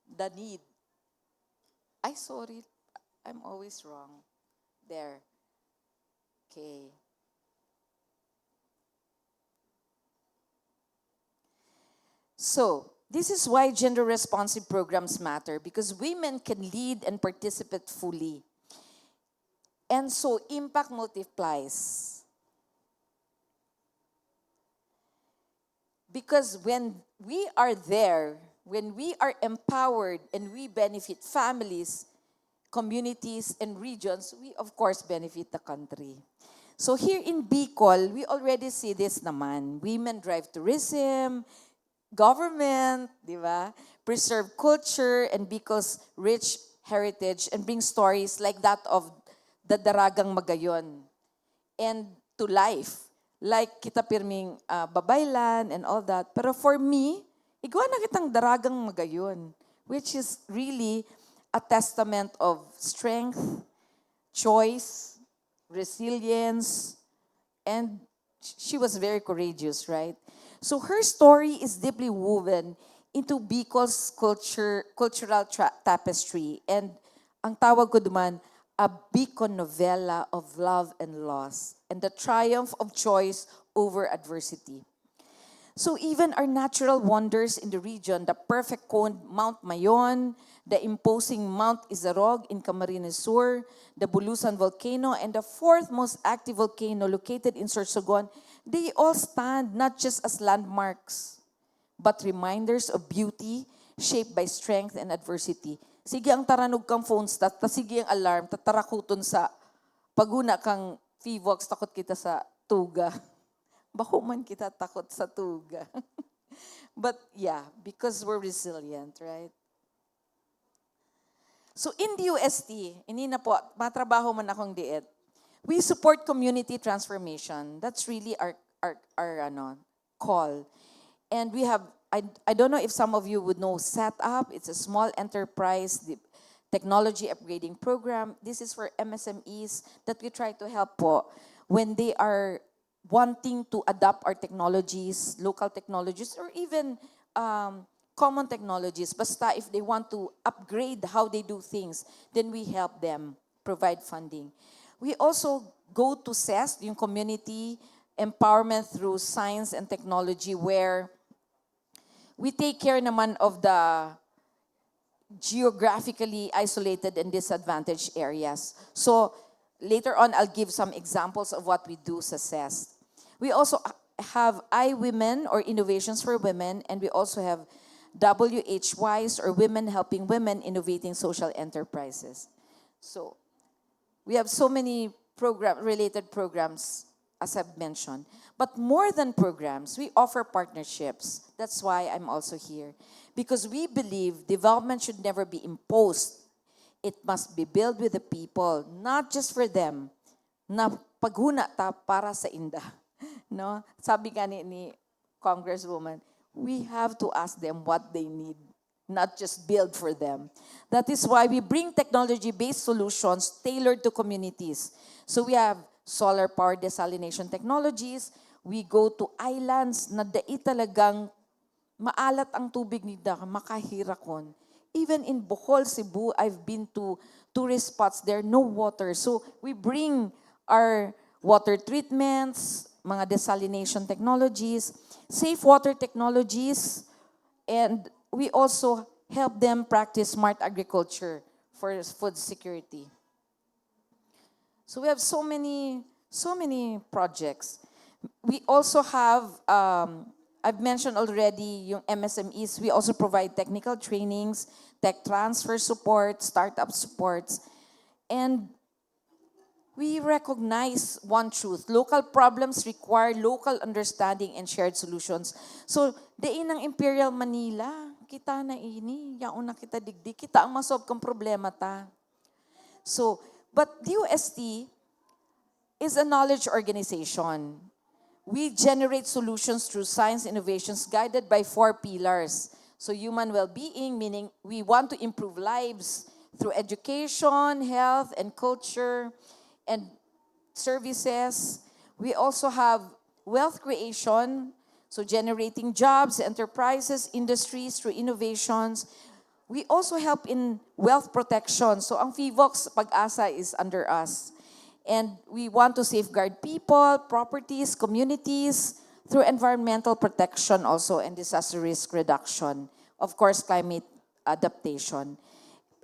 the need. Ay, sorry. I'm always wrong. There. Okay. So, this is why gender-responsive programs matter because women can lead and participate fully. And so, impact multiplies. Because when we are there, when we are empowered and we benefit families, communities, and regions, we of course benefit the country. So here in Bicol, we already see this naman. Women drive tourism, government, di ba? Preserve culture and Bicol's rich heritage and bring stories like that of the Daragang Magayon and to life. Like kita pirming babaylan and all that. Pero for me, igawa na kitang Daragang Magayon, which is really a testament of strength, choice, resilience, and she was very courageous, right? So her story is deeply woven into Bicol's cultural tapestry. And ang tawag ko duman, a Bicol novella of love and loss and the triumph of choice over adversity. So even our natural wonders in the region, the perfect coned Mount Mayon, the imposing Mount Izarog in Camarines Sur, the Bulusan volcano, and the fourth most active volcano located in Sorsogon, they all stand not just as landmarks, but reminders of beauty shaped by strength and adversity. Sige ang taranog kang phone stat, sige ang alarm, tatarakuton sa paguna kang Fivox, takot kita sa tuga. Bako man kita takot sa tuga. But yeah, because we're resilient, right? So in the UST, ini na po, matrabaho man akong diet, we support community transformation. That's really our call. And we have, I don't know if some of you would know SetUp. It's a small enterprise technology upgrading program. This is for MSMEs that we try to help po when they are wanting to adopt our technologies, local technologies, or even common technologies. Basta if they want to upgrade how they do things, then we help them provide funding. We also go to CEST, yung community empowerment through science and technology, where we take care naman of the geographically isolated and disadvantaged areas. So later on, I'll give some examples of what we do sa CEST. We also have iWomen or Innovations for Women, and we also have WHYs or Women Helping Women Innovating Social Enterprises. So we have so many related programs, as I've mentioned. But more than programs, we offer partnerships. That's why I'm also here. Because we believe development should never be imposed. It must be built with the people, not just for them. Na paghuna ta para sa inda. No? Sabi nga ni Congresswoman, we have to ask them what they need, not just build for them. That is why we bring technology-based solutions tailored to communities. So we have solar power desalination technologies. We go to islands na dai talagang maalat ang tubig nila, makahirakon. Even in Bohol, Cebu, I've been to tourist spots there, no water. So we bring our water treatments, mga desalination technologies, safe water technologies, and we also help them practice smart agriculture for food security. So we have so many projects. We also have, I've mentioned already yung MSMEs. We also provide technical trainings, tech transfer support, startup supports, and we recognize one truth. Local problems require local understanding and shared solutions. So, diin ng Imperial Manila, kita na ini, yaon na kita digdi, kita ang masolve kang problema ta. So, but DUST is a knowledge organization. We generate solutions through science innovations guided by 4 pillars. So human well-being, meaning we want to improve lives through education, health, and culture. And services. We also have wealth creation, so generating jobs, enterprises, industries through innovations. We also help in wealth protection. So ang FIVOX Pag-asa is under us. And we want to safeguard people, properties, communities through environmental protection also and disaster risk reduction. Of course, climate adaptation.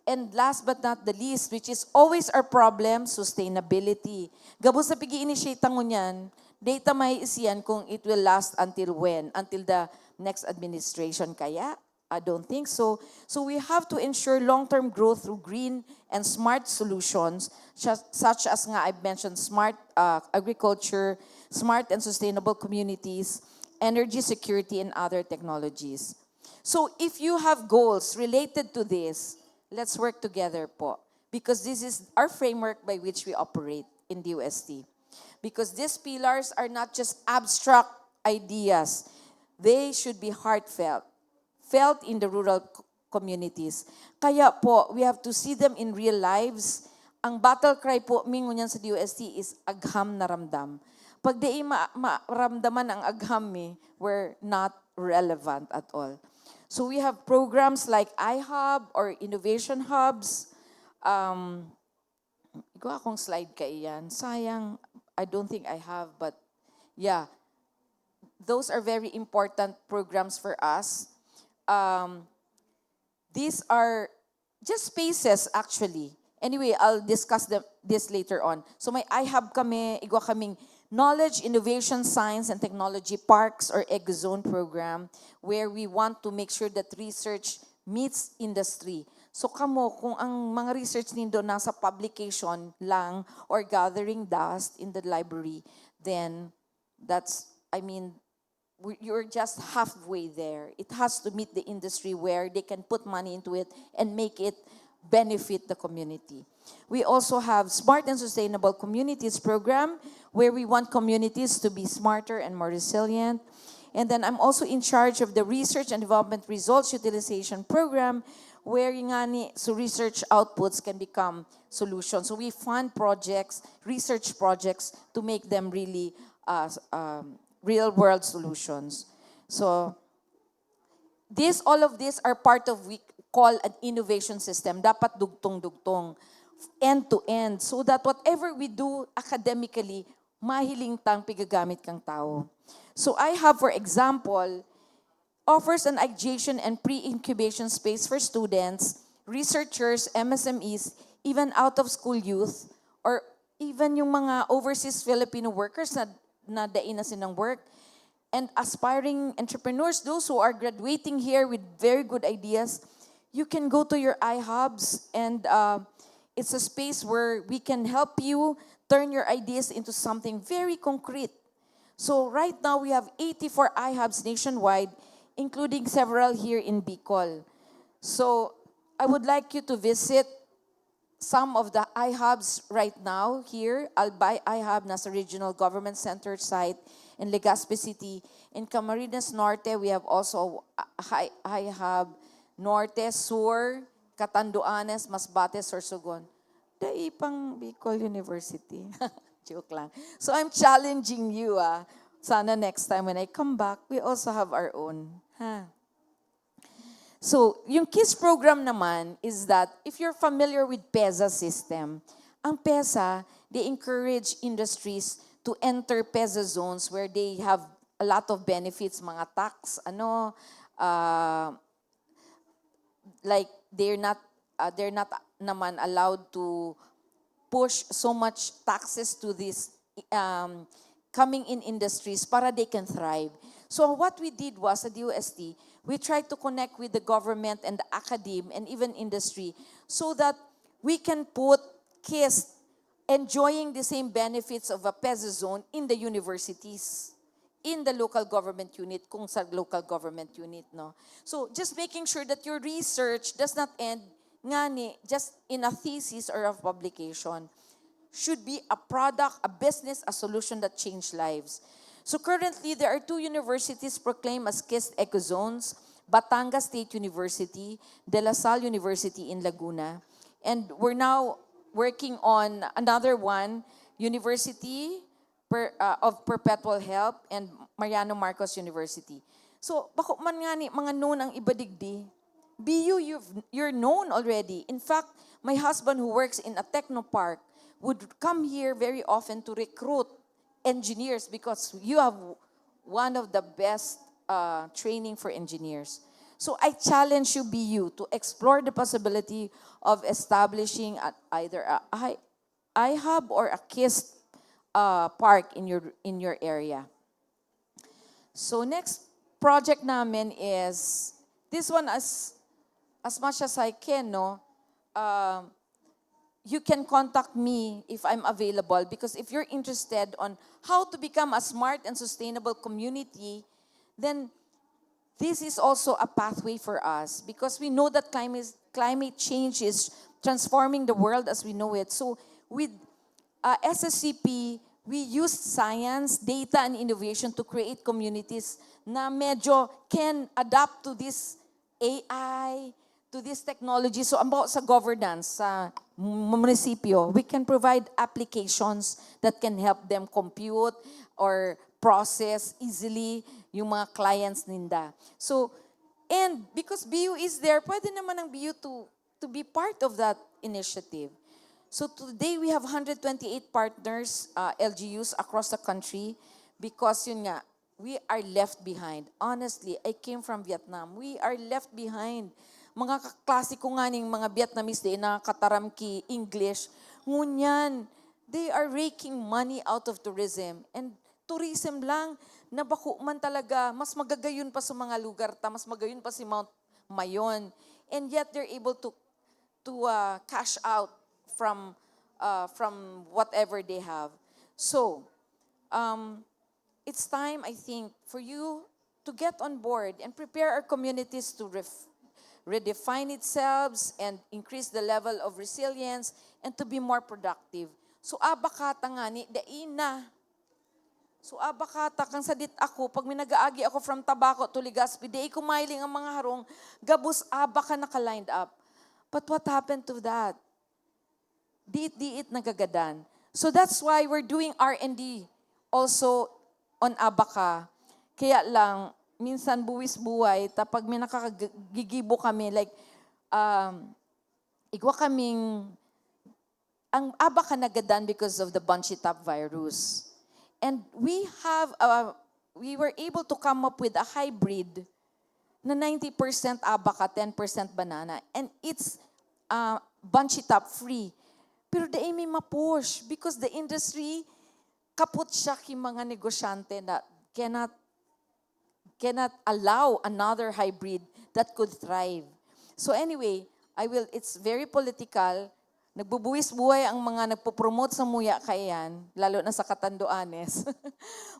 And last but not the least, which is always our problem, sustainability. Gabos sa pag-i-initiate ang ngunyan, data may isiyan kung it will last until when? Until the next administration kaya? I don't think so. So we have to ensure long-term growth through green and smart solutions, such as nga I've mentioned, smart agriculture, smart and sustainable communities, energy security, and other technologies. So if you have goals related to this, let's work together po. Because this is our framework by which we operate in DOST. Because these pillars are not just abstract ideas. They should be heartfelt, felt in the rural communities. Kaya po, we have to see them in real lives. Ang battle cry po, mingunyan sa DOST is agham na ramdam. Pag di maramdaman ang agham we're not relevant at all. So we have programs like iHub or Innovation Hubs. Ikaw akong slide ka iyan. Sayang, I don't think I have, but yeah. Those are very important programs for us. These are just spaces actually. Anyway, I'll discuss this later on. So may iHub kami, igwa kaming Knowledge, Innovation, Science, and Technology Parks or EGZone program where we want to make sure that research meets industry. So kamo, kung ang mga research nindo nasa publication lang or gathering dust in the library, then you're just halfway there. It has to meet the industry where they can put money into it and make it benefit the community. We also have Smart and Sustainable Communities program where we want communities to be smarter and more resilient. And then I'm also in charge of the Research and Development Results Utilization program where so research outputs can become solutions. So we fund projects, research projects to make them really real-world solutions. So all of these are part of we call an innovation system. Dapat dugtong-dugtong, end-to-end, so that whatever we do academically, mahiling tang pigagamit kang tao. So I have, for example, offers an ideation and pre-incubation space for students, researchers, MSMEs, even out-of-school youth, or even yung mga overseas Filipino workers na dain na silang work, and aspiring entrepreneurs, those who are graduating here with very good ideas. You can go to your iHubs and it's a space where we can help you turn your ideas into something very concrete. So right now we have 84 iHubs nationwide, including several here in Bicol. So I would like you to visit some of the iHubs right now here. Albay iHub nasa Regional Government Center site in Legazpi City. In Camarines Norte, we have also iHub Norte, Sur, Catanduanes, Masbate, Sorsogon. Dai pang Bicol University. Joke lang. So I'm challenging you. Sana next time when I come back, we also have our own. So, yung KISS program naman is that if you're familiar with PEZA system, ang PEZA, they encourage industries to enter PEZA zones where they have a lot of benefits, mga tax, like they're not naman allowed to push so much taxes to these coming in industries para they can thrive. So what we did was at DOST, we tried to connect with the government and the academe and even industry so that we can put kids enjoying the same benefits of a PEZA zone in the universities, in the local government unit, kung sa local government unit, no? So just making sure that your research does not end just in a thesis or a publication. Should be a product, a business, a solution that change lives. So currently, there are 2 universities proclaimed as KISS ecozones, Batangas State University, De La Salle University in Laguna. And we're now working on another one, University of Perpetual Help, and Mariano Marcos University. So, bako man nga ni mga known ang ibadigdi, BU, you're known already. In fact, my husband who works in a technopark would come here very often to recruit engineers because you have one of the best training for engineers. So I challenge you, BU, to explore the possibility of establishing either a iHub or a KISS park in your area. So next project namin is, this one as much as I can, no, you can contact me if I'm available, because if you're interested on how to become a smart and sustainable community, then this is also a pathway for us, because we know that climate change is transforming the world as we know it. So with SSCP, we use science, data, and innovation to create communities na medyo can adapt to this AI, to this technology. So about sa governance, sa munisipyo, we can provide applications that can help them compute or process easily yung mga clients ninda. So, and because BU is there, pwede naman ang BU to be part of that initiative. So today we have 128 partners, LGUs across the country, because yun nga, we are left behind. Honestly, I came from Vietnam. We are left behind. Mga kaklase ko nga ning mga Vietnamese din na kataramki English, ngunyan, they are raking money out of tourism. And tourism lang, nabako man talaga, mas magagayon pa sa mga lugar ta, mas magayon pa si Mount Mayon. And yet they're able to cash out from whatever they have. So, it's time, I think, for you to get on board and prepare our communities to redefine itself and increase the level of resilience and to be more productive. So, abakata nga ni, daina. So, abakata, kang sadit ako, pag minagaagi ako from Tabaco to Legazpi, di kumailing ang mga harong, gabus abaka naka-lined up. But what happened to that? Diit nagagadan. So that's why we're doing R&D also on abaka. Kaya lang, minsan buwis-buway, tapag may nakakagigibo kami, like, igwa kaming, ang abaka nagadan because of the bunchy top virus. And we were able to come up with a hybrid na 90% abaca, 10% banana. And it's bunchy top free. Pero dahil may ma-push because the industry, kaput siya ki mga negosyante na cannot allow another hybrid that could thrive. So anyway, it's very political. Nagbubuwis-buhay ang mga nagpo-promote sa muya kayan, lalo na sa Catanduanes.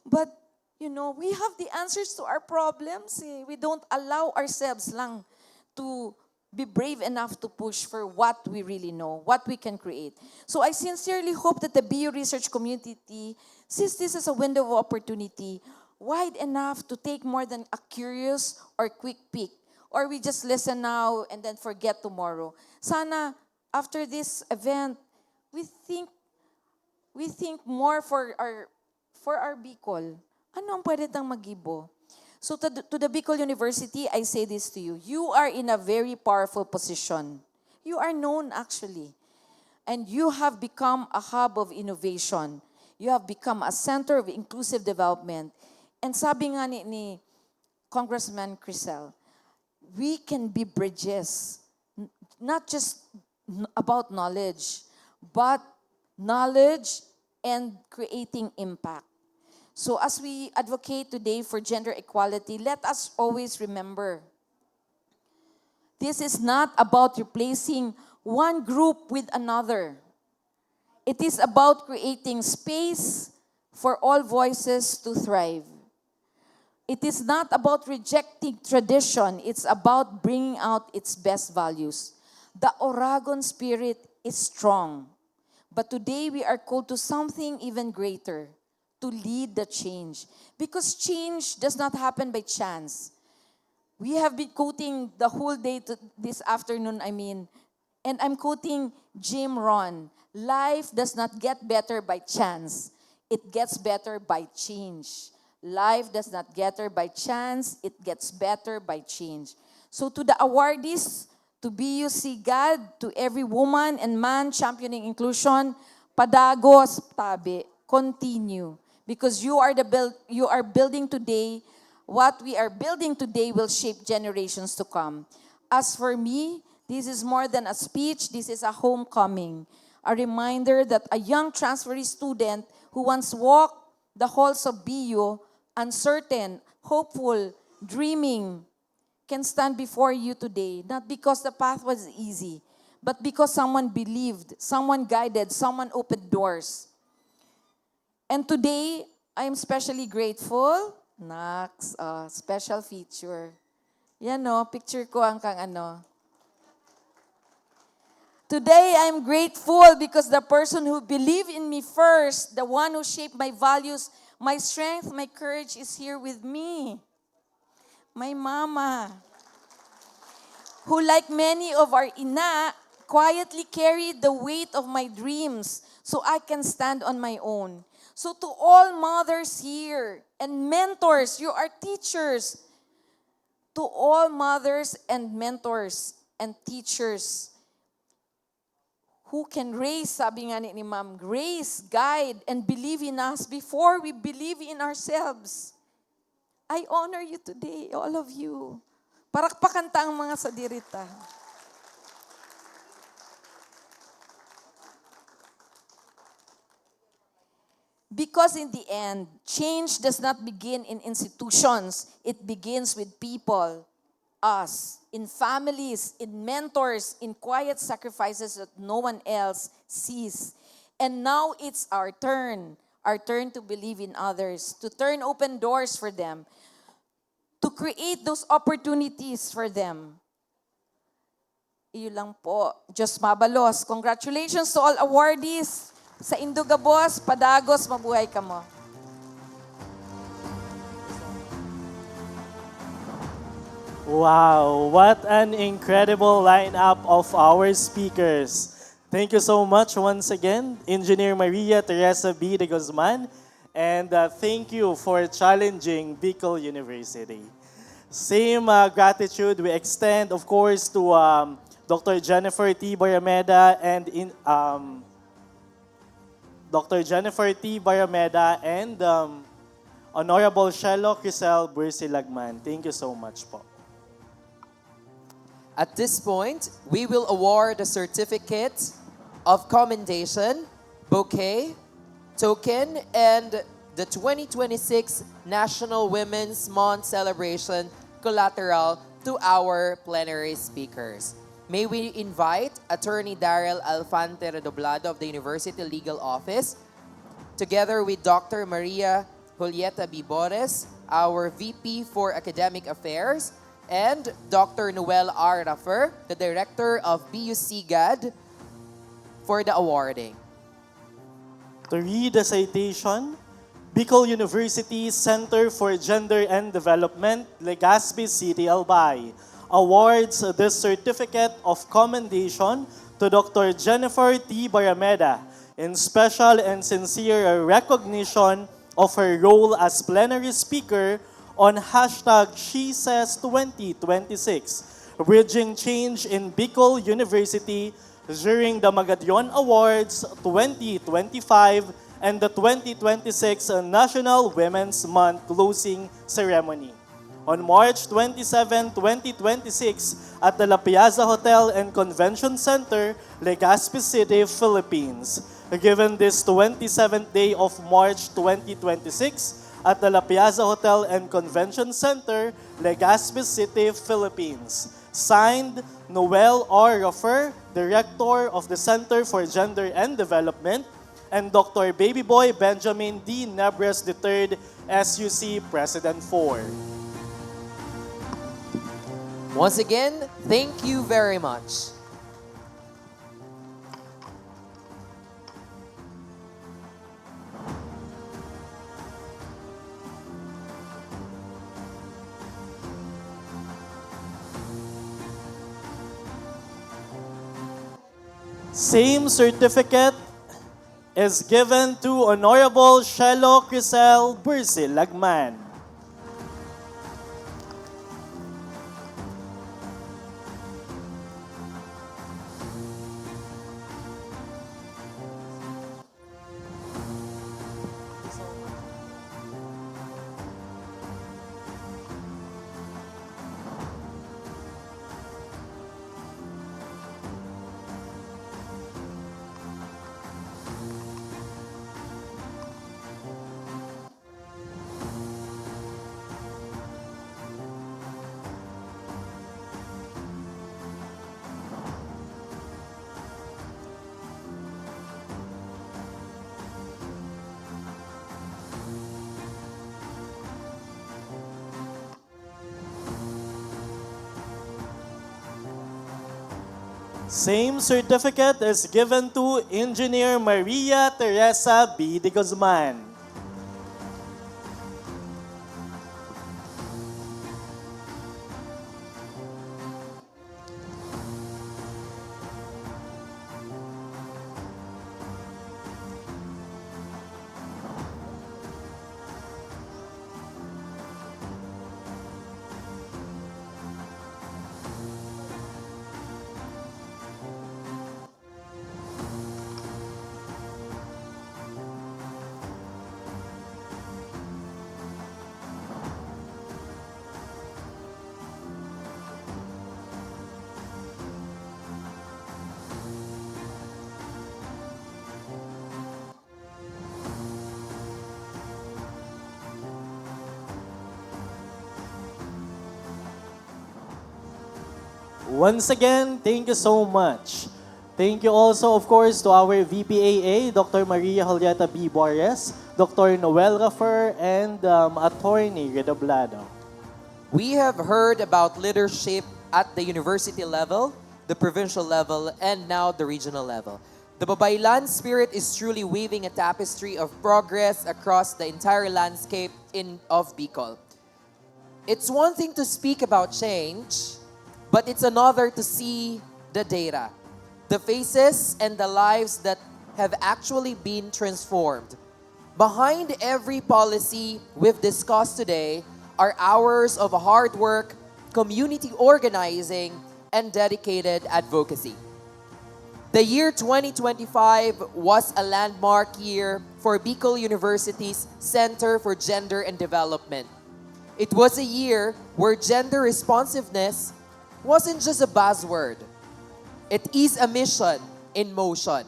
But, we have the answers to our problems. We don't allow ourselves lang to be brave enough to push for what we really know, what we can create. So I sincerely hope that the BU research community sees this as a window of opportunity, wide enough to take more than a curious or quick peek. Or we just listen now and then forget tomorrow. Sana, after this event, we think more for our Bicol. Ano ang pwede tang magibo? So to the Bicol University, I say this to you. You are in a very powerful position. You are known actually. And you have become a hub of innovation. You have become a center of inclusive development. And sabi nga ni Congressman Crisel, we can be bridges, not just about knowledge, but knowledge and creating impact. So as we advocate today for gender equality, let us always remember, this is not about replacing one group with another. It is about creating space for all voices to thrive. It is not about rejecting tradition. It's about bringing out its best values. The Oragon spirit is strong. But today we are called to something even greater, to lead the change. Because change does not happen by chance. We have been quoting the whole day this afternoon, And I'm quoting Jim Rohn, life does not get better by chance. It gets better by change. Life does not get better by chance. It gets better by change. So to the awardees, to BUC God, to every woman and man championing inclusion, padagos, tabi, continue. Because you are building today, what we are building today will shape generations to come. As for me, this is more than a speech, this is a homecoming. A reminder that a young transferee student who once walked the halls of BU, uncertain, hopeful, dreaming, can stand before you today, not because the path was easy, but because someone believed, someone guided, someone opened doors. And today, I am especially grateful. Next, special feature. Yan no, picture ko ang kang ano. Today, I'm grateful because the person who believed in me first, the one who shaped my values, my strength, my courage is here with me. My mama, who like many of our ina, quietly carried the weight of my dreams so I can stand on my own. So to all mothers here and mentors, you are teachers. To all mothers and mentors and teachers who can raise, sabi nga ni Ma'am, grace, guide, and believe in us before we believe in ourselves. I honor you today, all of you. Parakpakan ta ang mga sadirita. Because in the end, change does not begin in institutions. It begins with people, us, in families, in mentors, in quiet sacrifices that no one else sees. And now it's our turn to believe in others, to turn open doors for them, to create those opportunities for them. Iyon lang po. Diyos mabalos. Congratulations to all awardees. Sa Indugabos, Padagos, mabuhay ka mo. Wow, what an incredible lineup of our speakers. Thank you so much once again, Engineer Maria Teresa B. de Guzman, and thank you for challenging Bicol University. Same gratitude we extend, of course, to Dr. Jennifer T. Barameda and Dr. Jennifer T. Barameda and Honorable Shelo Crisel Bursilagman. Thank you so much po. At this point, we will award a certificate of commendation, bouquet, token, and the 2026 National Women's Month celebration collateral to our plenary speakers. May we invite Attorney Daryl Alfante Redoblado of the University Legal Office, together with Dr. Maria Julieta Bibores, our VP for Academic Affairs, and Dr. Noel R. Raffer, the Director of BUC GAD, for the awarding. To read the citation, Bicol University Center for Gender and Development, Legazpi City, Albay, awards this certificate of commendation to Dr. Jennifer T. Barameda in special and sincere recognition of her role as plenary speaker on #SheSays2026, Bridging Change in Bicol University during the Magadion Awards 2025 and the 2026 National Women's Month closing ceremony. On March 27, 2026 at the La Piazza Hotel and Convention Center, Legazpi City, Philippines. Given this 27th day of March 2026 at the La Piazza Hotel and Convention Center, Legazpi City, Philippines. Signed, Noel R. Raffer, Director of the Center for Gender and Development, and Dr. Babyboy Benjamin D. Nebres III, SUC President 4. Once again, thank you very much. Same certificate is given to Honorable Shelo Crisel Bursil Lagman. Same certificate is given to Engineer Maria Teresa B. de Guzman. Once again, thank you so much. Thank you also, of course, to our VPAA, Dr. Maria Julieta B. Borges, Dr. Noel Raffer, and Attorney Redoblado. We have heard about leadership at the university level, the provincial level, and now the regional level. The Babaylan spirit is truly weaving a tapestry of progress across the entire landscape of Bicol. It's one thing to speak about change, but it's another to see the data, the faces and the lives that have actually been transformed. Behind every policy we've discussed today are hours of hard work, community organizing, and dedicated advocacy. The year 2025 was a landmark year for Bicol University's Center for Gender and Development. It was a year where gender responsiveness wasn't just a buzzword. It is a mission in motion.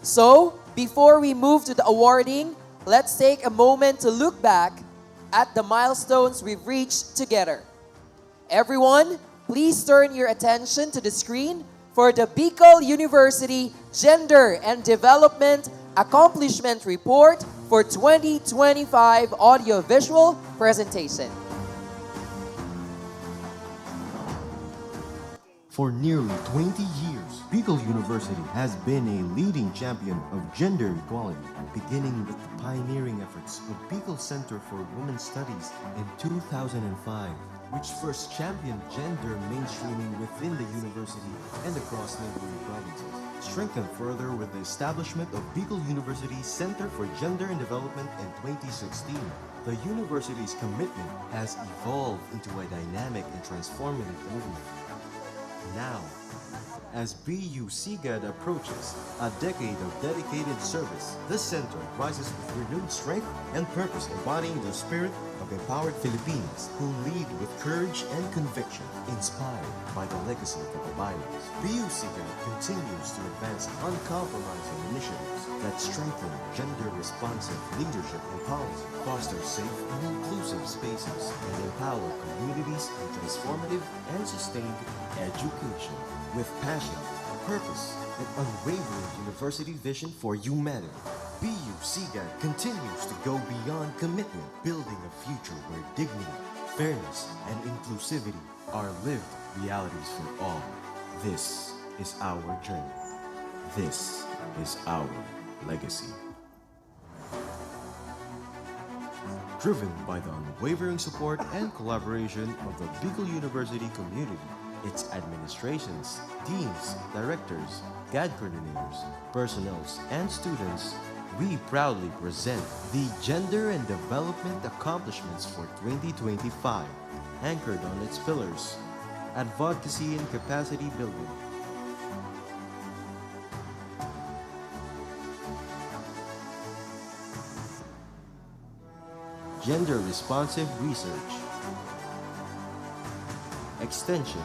So, before we move to the awarding, let's take a moment to look back at the milestones we've reached together. Everyone, please turn your attention to the screen for the Bicol University Gender and Development Accomplishment Report for 2025 audiovisual presentation. For nearly 20 years, Bicol University has been a leading champion of gender equality, beginning with the pioneering efforts of Bicol Center for Women's Studies in 2005, which first championed gender mainstreaming within the university and across neighboring provinces. Strengthened further with the establishment of Bicol University Center for Gender and Development in 2016. The university's commitment has evolved into a dynamic and transformative movement. Now, as BU CGAD approaches a decade of dedicated service, this center rises with renewed strength and purpose, embodying the spirit of empowered Filipinos who lead with courage and conviction, inspired by the legacy of the Babayans. BU CGAD continues to advance uncompromising initiatives that strengthen gender-responsive leadership and policy, foster safe and inclusive spaces, and empower communities in transformative and sustained education. With passion, purpose, and unwavering university vision for humanity, BU CGAD continues to go beyond commitment, building a future where dignity, fairness, and inclusivity are lived realities for all. This is our journey. This is our legacy. Driven by the unwavering support and collaboration of the Bicol University community, its administrations, deans, directors, GAD coordinators, personnels, and students, we proudly present the Gender and Development Accomplishments for 2025, anchored on its pillars: advocacy and capacity building, gender-responsive research, extension,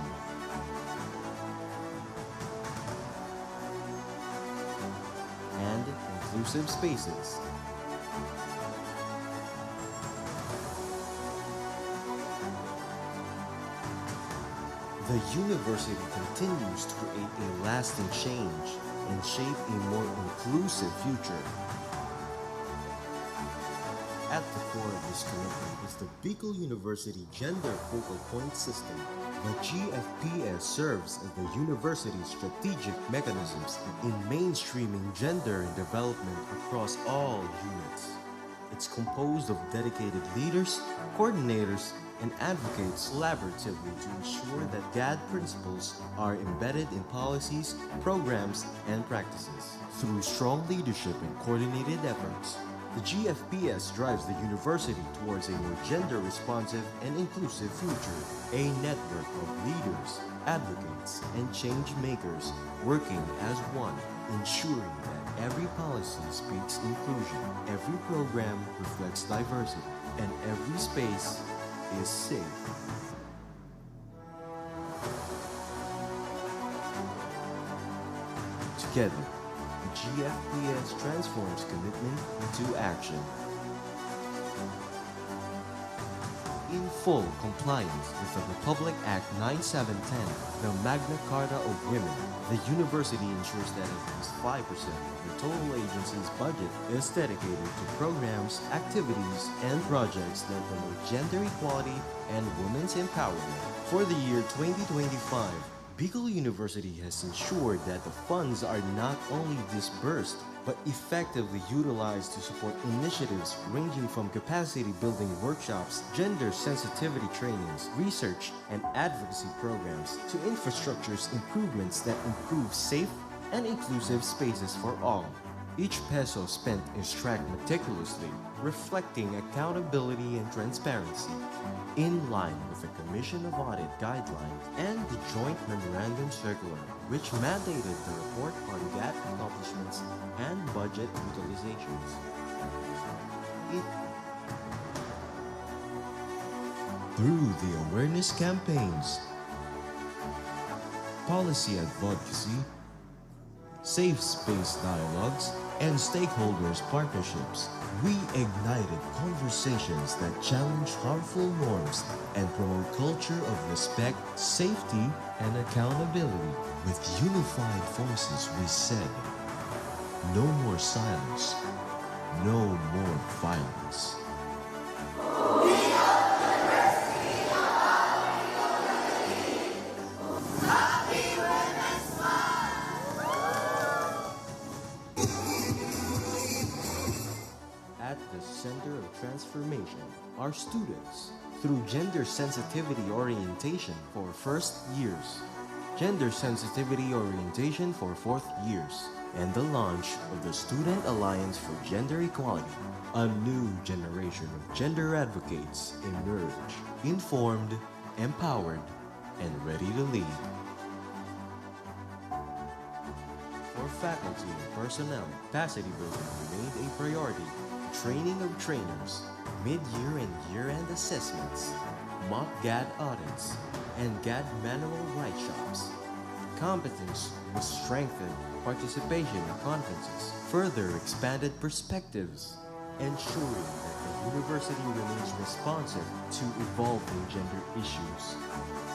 and inclusive spaces. The university continues to create a lasting change and shape a more inclusive future. At the core of this commitment is the Bicol University Gender Focal Point System. The GFPS serves as the university's strategic mechanisms in mainstreaming gender and development across all units. It's composed of dedicated leaders, coordinators, and advocates collaboratively to ensure that GAD principles are embedded in policies, programs, and practices. Through strong leadership and coordinated efforts, the GFPS drives the university towards a more gender-responsive and inclusive future. A network of leaders, advocates, and change makers working as one, ensuring that every policy speaks inclusion, every program reflects diversity, and every space is safe. Together, the GFPS transforms commitment into action. In full compliance with the Republic Act 9710, the Magna Carta of Women, the university ensures that at least 5% of the total agency's budget is dedicated to programs, activities, and projects that promote gender equality and women's empowerment. For the year 2025, Bicol University has ensured that the funds are not only disbursed, but effectively utilized to support initiatives ranging from capacity building workshops, gender sensitivity trainings, research and advocacy programs, to infrastructures improvements that improve safe and inclusive spaces for all. Each peso spent is tracked meticulously, reflecting accountability and transparency, in line with the Commission of Audit Guidelines and the Joint Memorandum Circular, which mandated the report on GAT accomplishments and budget utilizations. Through the awareness campaigns, policy advocacy, safe space dialogues, and stakeholders partnerships, we ignited conversations that challenge harmful norms and promote culture of respect, safety, and accountability. With unified voices, we said, no more silence, no more violence. At the center of transformation are students through gender sensitivity orientation for first years, gender sensitivity orientation for fourth years, and the launch of the Student Alliance for Gender Equality. A new generation of gender advocates emerge, informed, empowered, and ready to lead. For faculty and personnel, capacity building remained a priority. Training of trainers, mid-year and year-end assessments, mock GAD audits, and GAD manual write-shops. Competence was strengthened, participation in conferences, further expanded perspectives, ensuring that the university remains responsive to evolving gender issues.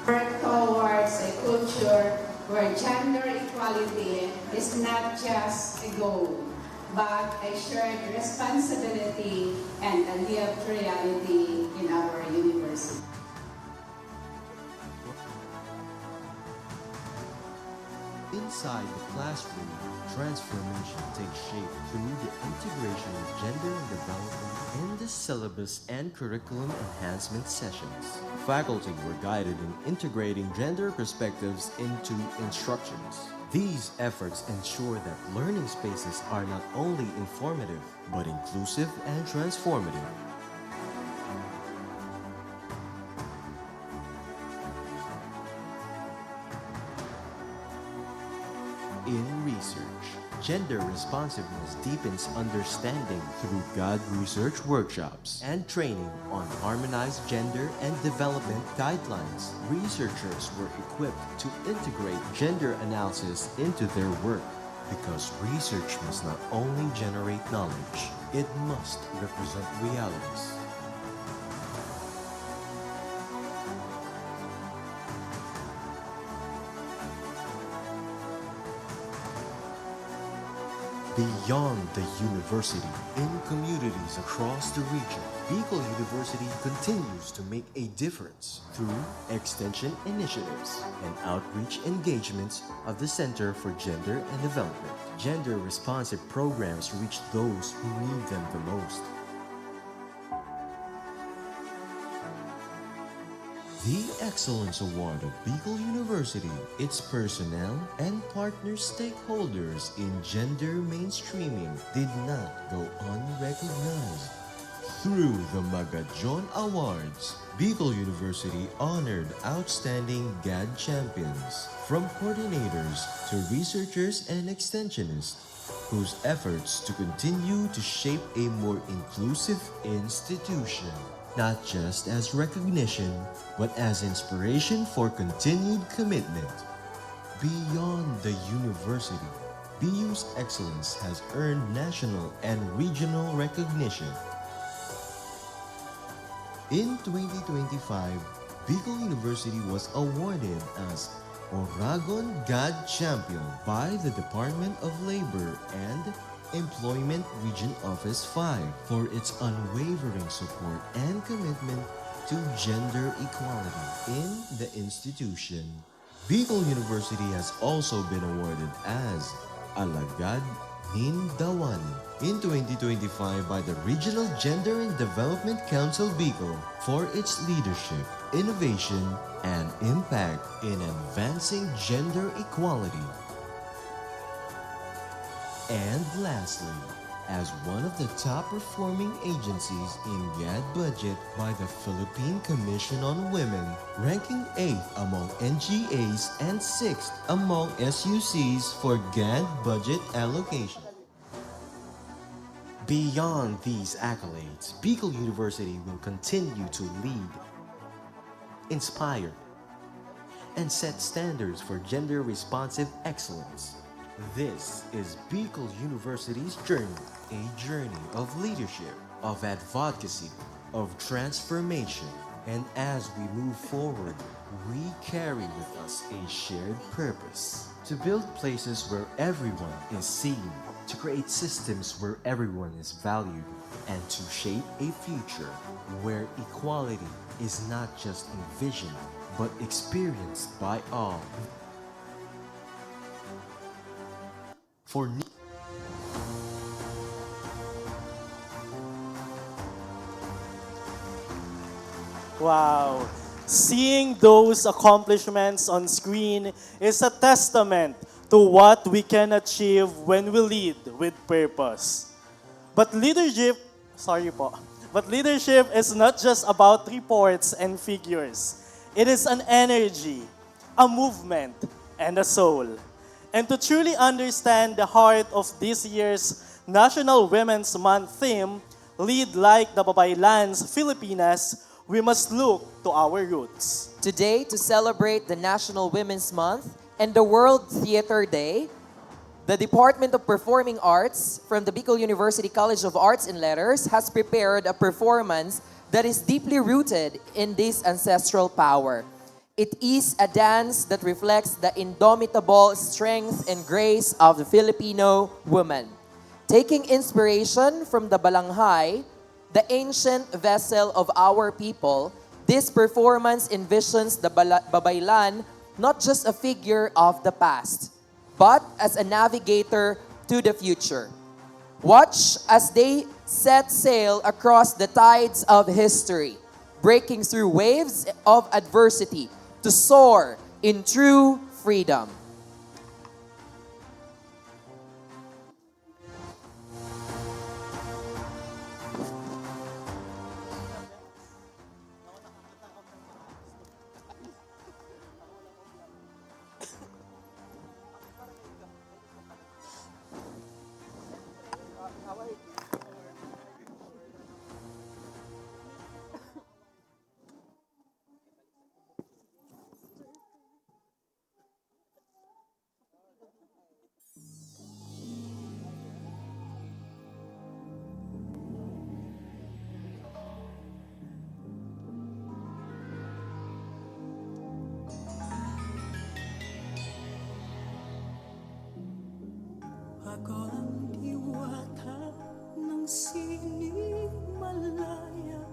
Work towards a culture where gender equality is not just a goal, but a shared responsibility and a lived reality in our university. Inside the classroom, transformation takes shape through the integration of gender and development in the syllabus and curriculum enhancement sessions. Faculty were guided in integrating gender perspectives into instructions. These efforts ensure that learning spaces are not only informative, but inclusive and transformative. In research, gender responsiveness deepens understanding through GOD research workshops and training on harmonized gender and development guidelines. Researchers were equipped to integrate gender analysis into their work because research must not only generate knowledge, it must represent realities. Beyond the university, in communities across the region, Bicol University continues to make a difference through extension initiatives and outreach engagements of the Center for Gender and Development. Gender-responsive programs reach those who need them the most. The Excellence Award of Bicol University, its personnel and partner stakeholders in gender mainstreaming did not go unrecognized. Through the Magajon Awards, Bicol University honored outstanding GAD champions, from coordinators to researchers and extensionists, whose efforts to continue to shape a more inclusive institution. Not just as recognition, but as inspiration for continued commitment. Beyond the university, BU's excellence has earned national and regional recognition. In 2025, Bicol University was awarded as Oragon GAD Champion by the Department of Labor and Employment Region Office 5 for its unwavering support and commitment to gender equality in the institution. Bicol University has also been awarded as Alagad Nin Dawani in 2025 by the Regional Gender and Development Council Bicol for its leadership, innovation, and impact in advancing gender equality. And lastly, as one of the top performing agencies in GAD budget by the Philippine Commission on Women, ranking 8th among NGAs and 6th among SUCs for GAD budget allocation. Beyond these accolades, Bicol University will continue to lead, inspire, and set standards for gender-responsive excellence. This is Bicol University's journey, a journey of leadership, of advocacy, of transformation. And as we move forward, we carry with us a shared purpose to build places where everyone is seen, to create systems where everyone is valued, and to shape a future where equality is not just envisioned, but experienced by all. For Wow. Seeing those accomplishments on screen is a testament to what we can achieve when we lead with purpose. But leadership is not just about reports and figures. It is an energy, a movement, and a soul. And to truly understand the heart of this year's National Women's Month theme, Lead Like the Babaylans Filipinas, we must look to our roots. Today, to celebrate the National Women's Month and the World Theater Day, the Department of Performing Arts from the Bicol University College of Arts and Letters has prepared a performance that is deeply rooted in this ancestral power. It is a dance that reflects the indomitable strength and grace of the Filipino woman. Taking inspiration from the balanghay, the ancient vessel of our people, this performance envisions the babaylan not just a figure of the past, but as a navigator to the future. Watch as they set sail across the tides of history, breaking through waves of adversity to soar in true freedom. Ako ang diwata ng sining malaya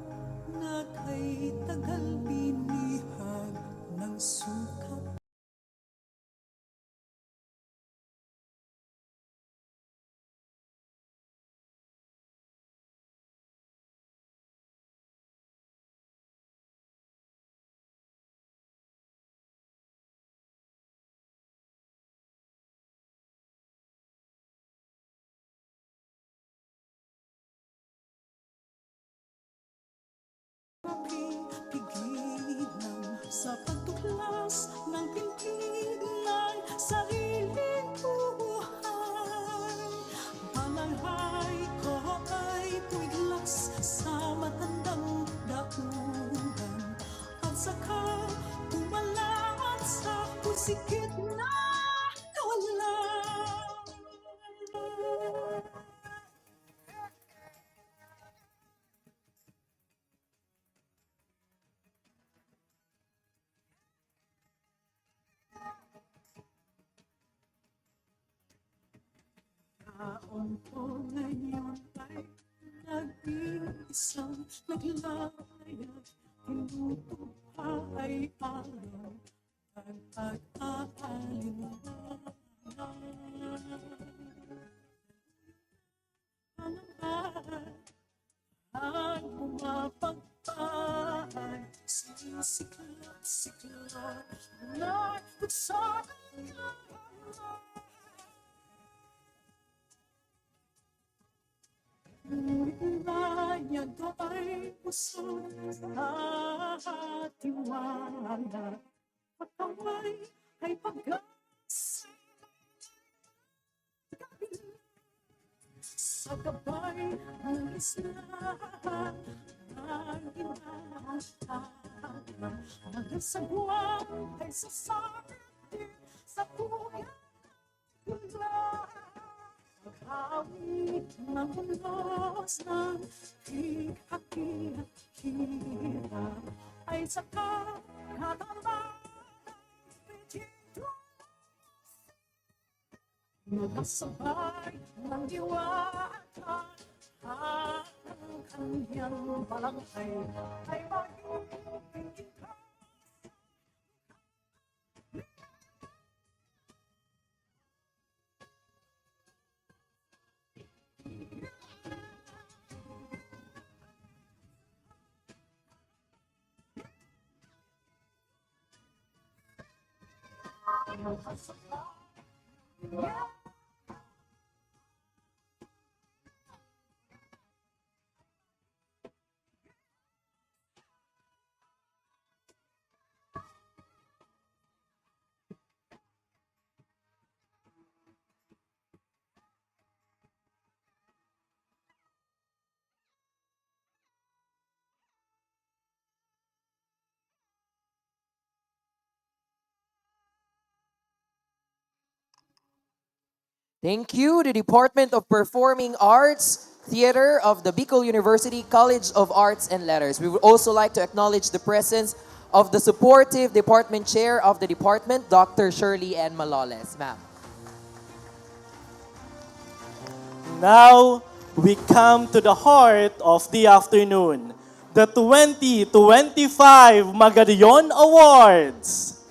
na kay tagal binihag ng sukat. Pigilan sa pagtuklas ng pintig ng sariling buhay. Palanghay ko ay puiglas sa matandang daungan at saka tumalaan sa pusikit na kawalan. Taon ko ngayon ay nag-iisang naglayag, tinutupa ay araw at pag-aalinlangan. Ang bumapagpahal, sisiklat-siklat na pagsama. Ngunit ko ay puso at tiwala, pataway ay pag-asa. Sa gabay ng isla ng inahatan, hanggang sa buwan ay sasakit sa buhay bigla. Pag-awit ng ulos ng hihak-hihak ay saka katalaman ng Diyos. Magkasabay ng diwata ang kanyang balangkay ay magiging ikaw. Thank you, the Department of Performing Arts, Theater of the Bicol University College of Arts and Letters. We would also like to acknowledge the presence of the supportive department chair of the department, Dr. Shirley N. Maloles. Ma'am. Now, we come to the heart of the afternoon, the 2025 Magadion Awards.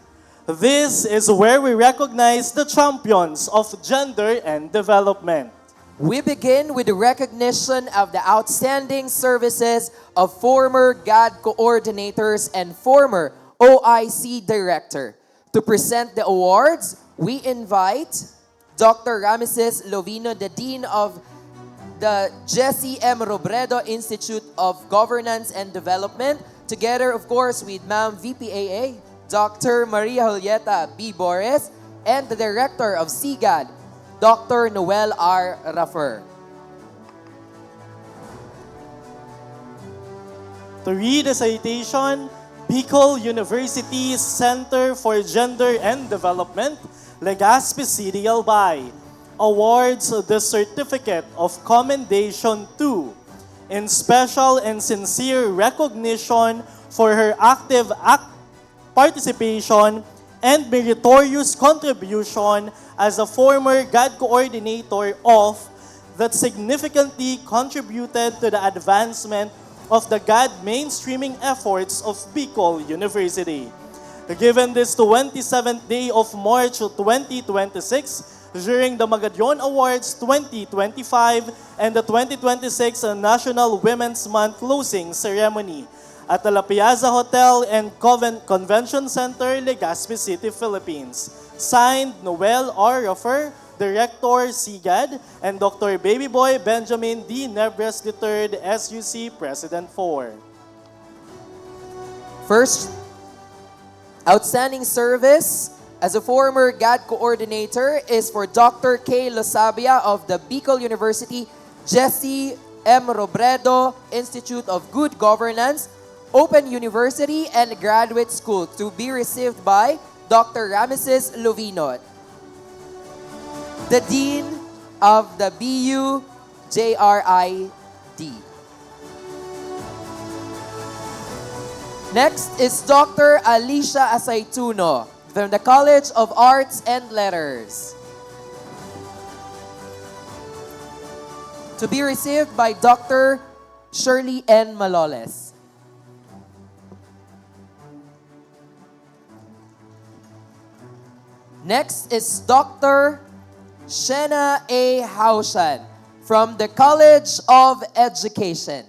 This is where we recognize the champions of gender and development. We begin with the recognition of the outstanding services of former GAD coordinators and former OIC director. To present the awards, we invite Dr. Rameses Lovino, the Dean of the Jesse M. Robredo Institute of Governance and Development, together, of course, with Ma'am VPAA, Dr. Maria Julieta B. Boris, and the Director of CGAD, Dr. Noel R. Raffer. To read the citation, Bicol University's Center for Gender and Development, Legazpi City, Albay, awards the Certificate of Commendation to, in special and sincere recognition for her active participation and meritorious contribution as a former GAD coordinator of that significantly contributed to the advancement of the GAD mainstreaming efforts of Bicol University. Given this 27th day of March 2026, during the Magadion Awards 2025 and the 2026 National Women's Month closing ceremony at the La Piazza Hotel and Convention Center, Legazpi City, Philippines. Signed, Noel R. Raffer, Director, CGAD, and Dr. Babyboy Benjamin D. Nebres III, SUC President 4. First, outstanding service as a former GAD coordinator is for Dr. K. Losabia of the Bicol University Jesse M. Robredo Institute of Good Governance, Open University and Graduate School, to be received by Dr. Rameses Lovino, the Dean of the BU JRID. Next is Dr. Alicia Asaytuno from the College of Arts and Letters, to be received by Dr. Shirley N. Maloles. Next is Dr. Shena A. Haushan from the College of Education.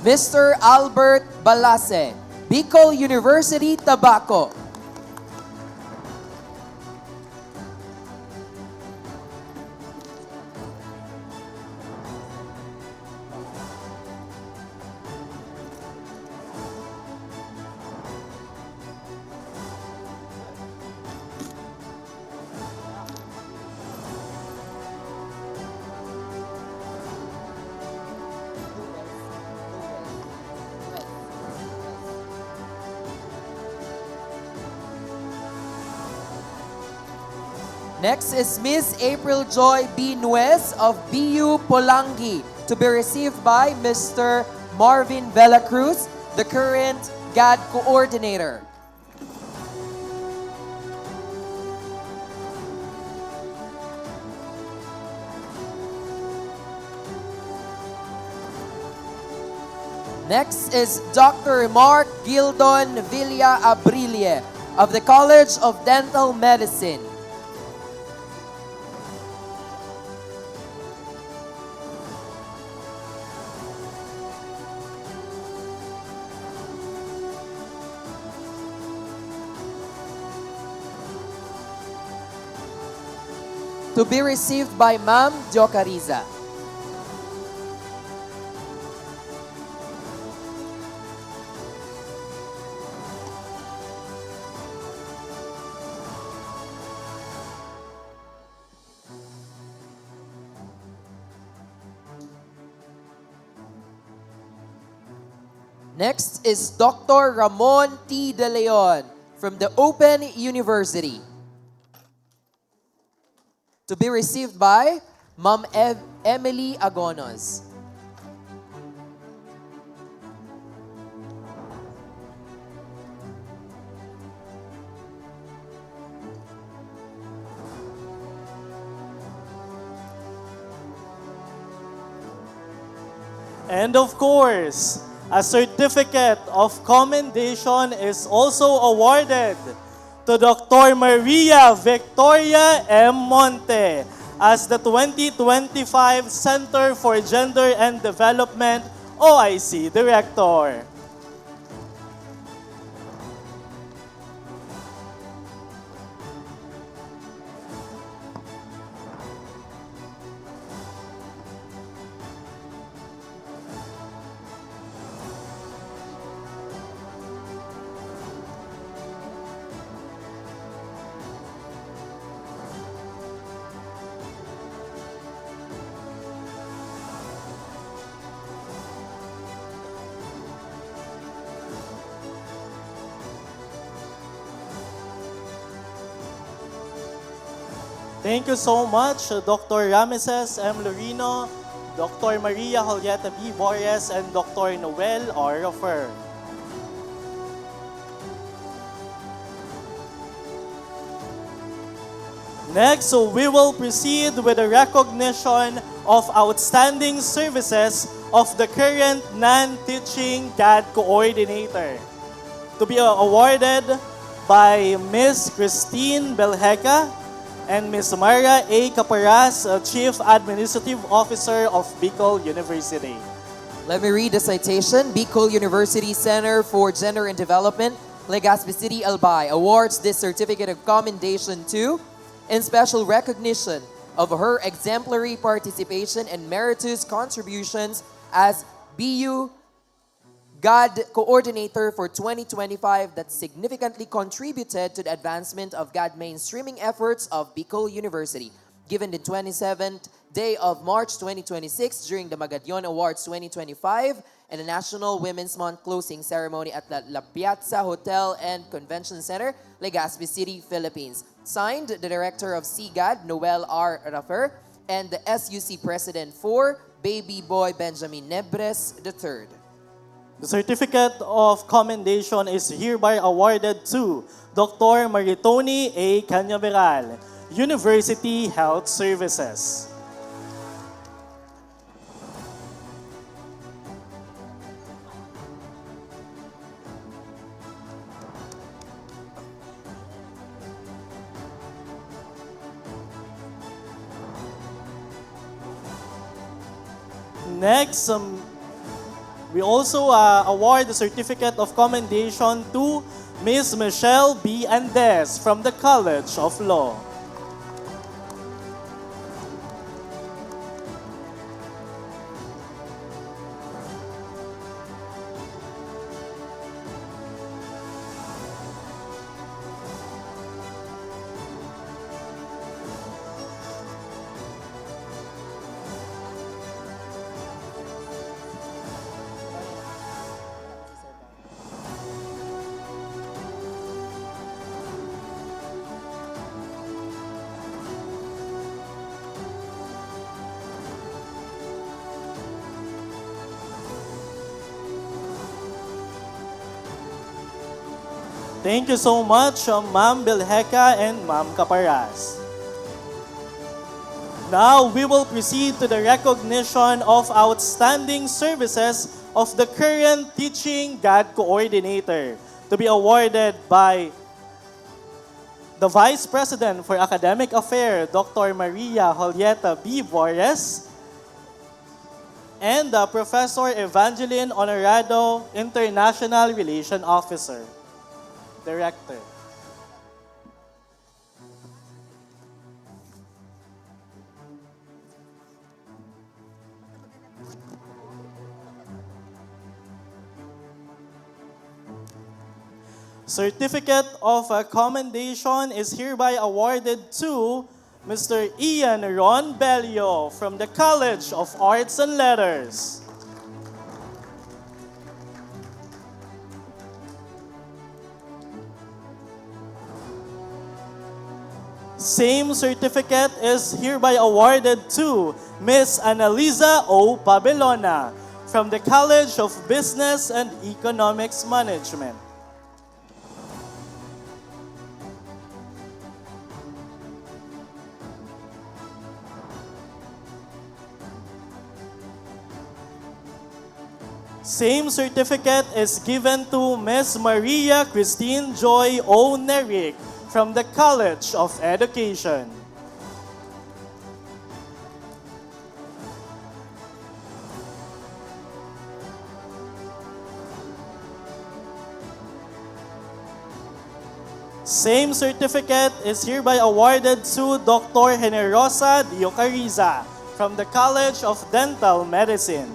Mr. Albert Balase, Bicol University, Tabaco. Next is Miss April Joy B. Nuez of BU Polangi, to be received by Mr. Marvin Velacruz, the current GAD coordinator. Next is Dr. Mark Gildon Villa Abrilie of the College of Dental Medicine. To be received by Ma'am Diocariza. Next is Dr. Ramon T. De Leon from the Open University. to be received by Ma'am Emily Agonos. And of course, a certificate of commendation is also awarded to Dr. Maria Victoria M. Monte as the 2025 Center for Gender and Development OIC Director. Thank you so much, Dr. Rameses M. Lorino, Dr. Maria Julieta B. Borges, and Dr. Noel R. Rofer. Next, we will proceed with the recognition of outstanding services of the current non-teaching GAD coordinator, to be awarded by Ms. Christine Belheca and Ms. Mara A. Caparas, Chief Administrative Officer of Bicol University. Let me read the citation. Bicol University Center for Gender and Development, Legazpi City, Albay, awards this certificate of commendation to, in special recognition of her exemplary participation and meritorious contributions as BU GAD Coordinator for 2025 that significantly contributed to the advancement of GAD mainstreaming efforts of Bicol University. Given the 27th day of March 2026 during the Magadion Awards 2025 and the National Women's Month closing ceremony at the La Piazza Hotel and Convention Center, Legazpi City, Philippines. Signed, the Director of CGAD, Noel R. Rafer, and the SUC President for Baby Boy Benjamin Nebres III. The certificate of commendation is hereby awarded to Dr. Maritoni A. Cañaveral, University Health Services. Next, we also award the certificate of commendation to Ms. Michelle B. Andes from the College of Law. Thank you so much, Ma'am Belheca and Ma'am Caparas. Now, we will proceed to the recognition of outstanding services of the current teaching GAD coordinator, to be awarded by the Vice President for Academic Affairs, Dr. Maria Julieta B. Borges, and Professor Evangeline Honorado, International Relation Officer. Director. Certificate of commendation is hereby awarded to Mr. Ian Ron Bellio from the College of Arts and Letters. Same certificate is hereby awarded to Miss Analiza O. Pabelona from the College of Business and Economics Management. Same certificate is given to Miss Maria Christine Joy O. Nerick from the College of Education. Same certificate is hereby awarded to Dr. Generosa Diocariza from the College of Dental Medicine.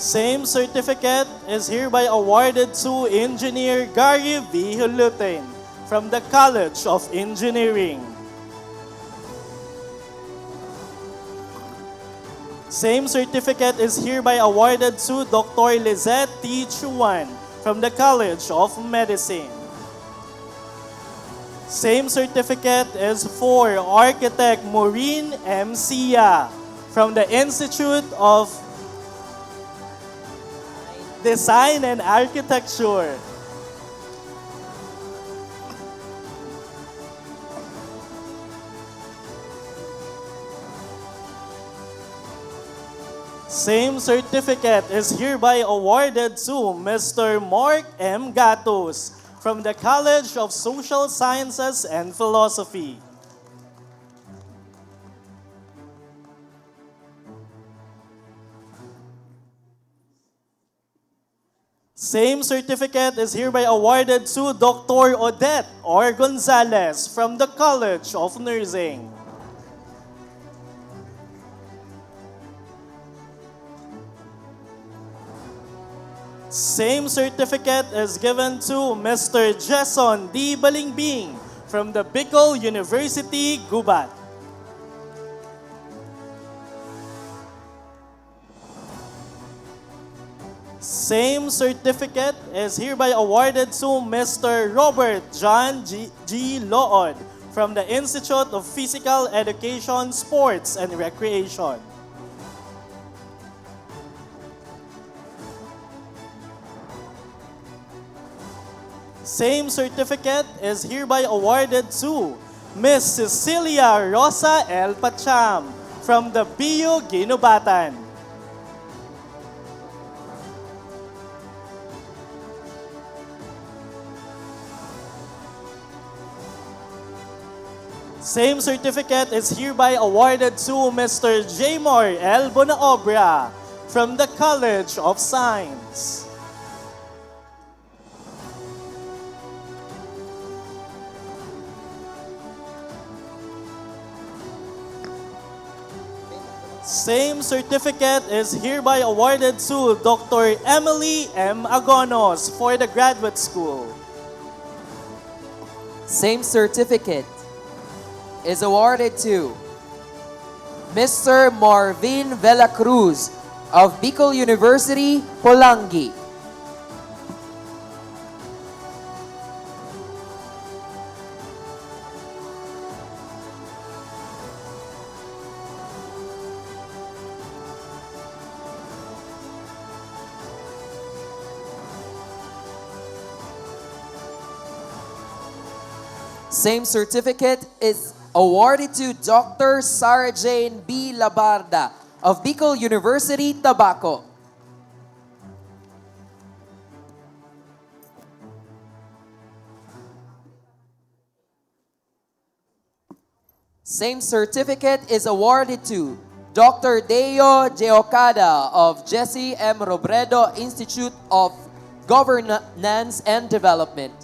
Same certificate is hereby awarded to Engineer Gary V. Hulutin from the College of Engineering. Same certificate is hereby awarded to Dr. Lizette T. Chuan from the College of Medicine. Same certificate is for Architect Maureen M. Sia from the Institute of Design and Architecture. Same certificate is hereby awarded to Mr. Mark M. Gatos from the College of Social Sciences and Philosophy. Same certificate is hereby awarded to Dr. Odette R. Gonzalez from the College of Nursing. Same certificate is given to Mr. Jason D. Balingbing from the Bicol University, Gubat. Same certificate is hereby awarded to Mr. Robert John G. Lood from the Institute of Physical Education, Sports, and Recreation. Same certificate is hereby awarded to Miss Cecilia Rosa L. Pacham from the BU Ginubatan. Same certificate is hereby awarded to Mr. Jaymor L. Bonaobra from the College of Science. Same certificate is hereby awarded to Dr. Emily M. Agonos for the graduate school. Same certificate is awarded to Mr. Marvin Velacruz of Bicol University, Polangi. Same certificate is awarded to Dr. Sarah Jane B. Labarda of Bicol University, Tabaco. Same certificate is awarded to Dr. Deo Geocada of Jesse M. Robredo Institute of Governance and Development.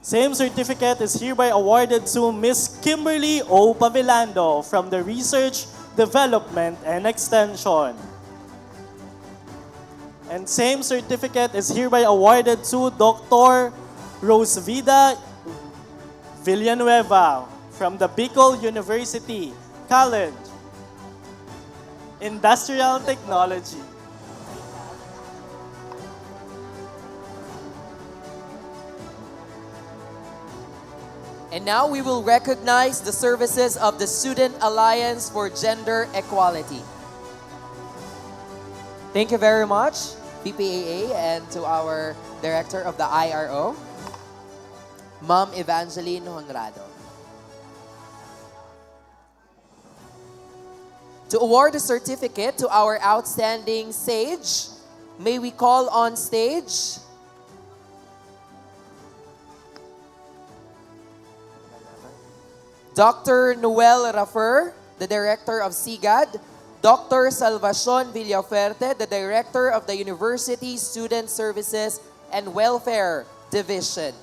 Same certificate is hereby awarded to Miss Kimberly O. Pavilando from the Research Development and Extension. And same certificate is hereby awarded to Dr. Rosevida Villanueva from the Bicol University College, Industrial Technology. And now we will recognize the services of the Student Alliance for Gender Equality. Thank you very much, BPAA, and to our Director of the IRO, Ma'am Evangeline Honrado. To award the certificate to our outstanding sage, may we call on stage Dr. Noel Rafer, the Director of SIGAD, Dr. Salvacion Villafuerte, the Director of the University Student Services and Welfare Division.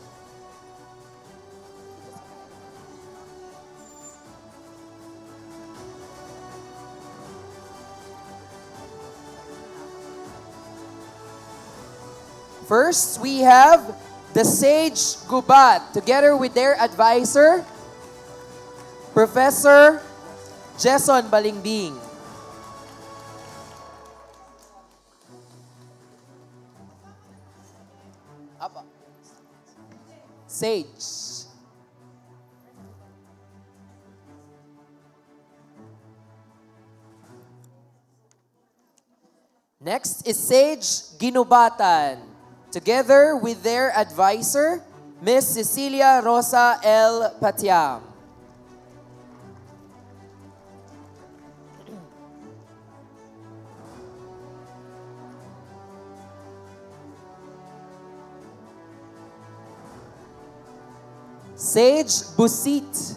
First, we have the Sage Gubat, together with their advisor, Professor Jason Balingbing. Sage. Next is Sage Ginubatan, together with their advisor, Miss Cecilia Rosa L. Patiam. Sage Busit.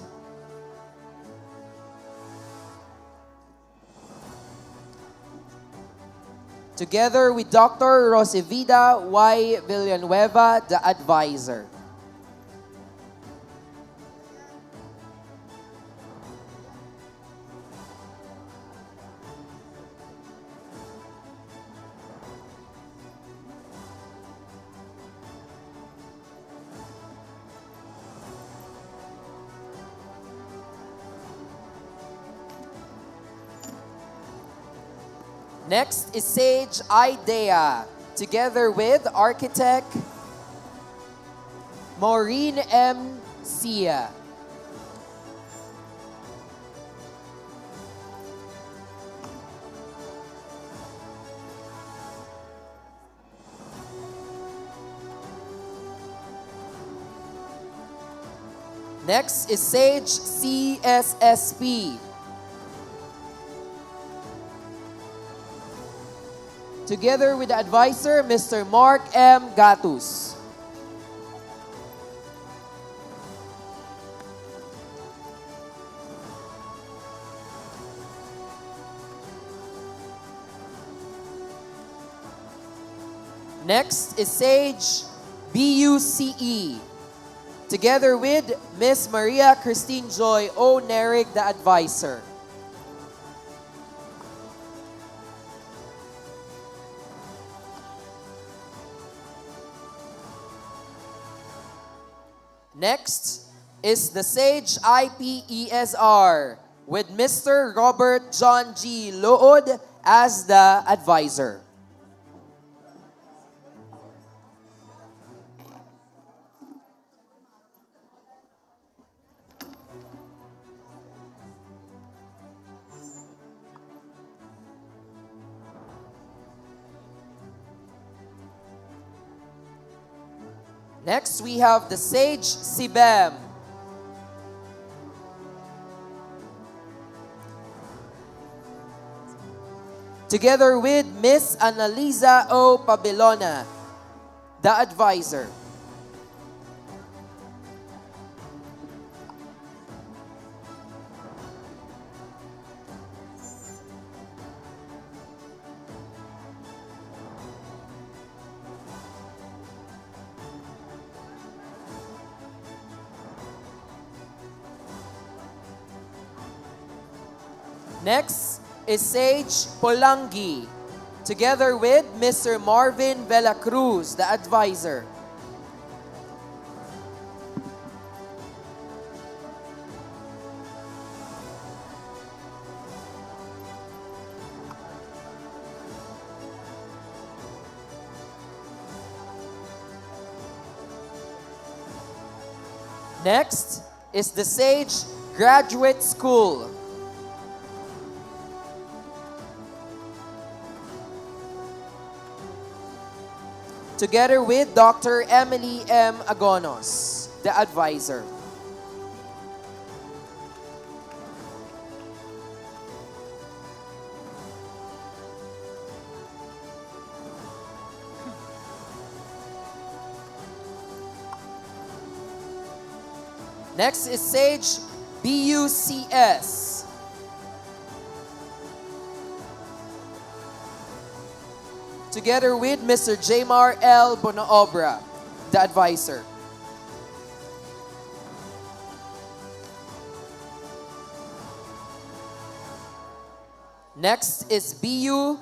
Together with Dr. Rosevida Y. Villanueva, the advisor. Next is Sage Idea, together with architect Maureen M. Sia. Next is Sage CSSP, together with the advisor, Mr. Mark M. Gatus. Next is Sage BUCE, together with Miss Maria Christine Joy O. Nerig, the advisor. Next is the Sage IPESR with Mr. Robert John G. Lood as the advisor. Next, we have the Sage Sibem, together with Miss Annalisa O. Pabelona, the advisor. Next is Sage Polangi, together with Mr. Marvin Velacruz, the advisor. Next is the Sage Graduate School. Together with Dr. Emily M. Agonos, the advisor. Next is Sage BUCS. Together with Mr. Jamar L. Bonaobra, the advisor. Next is BU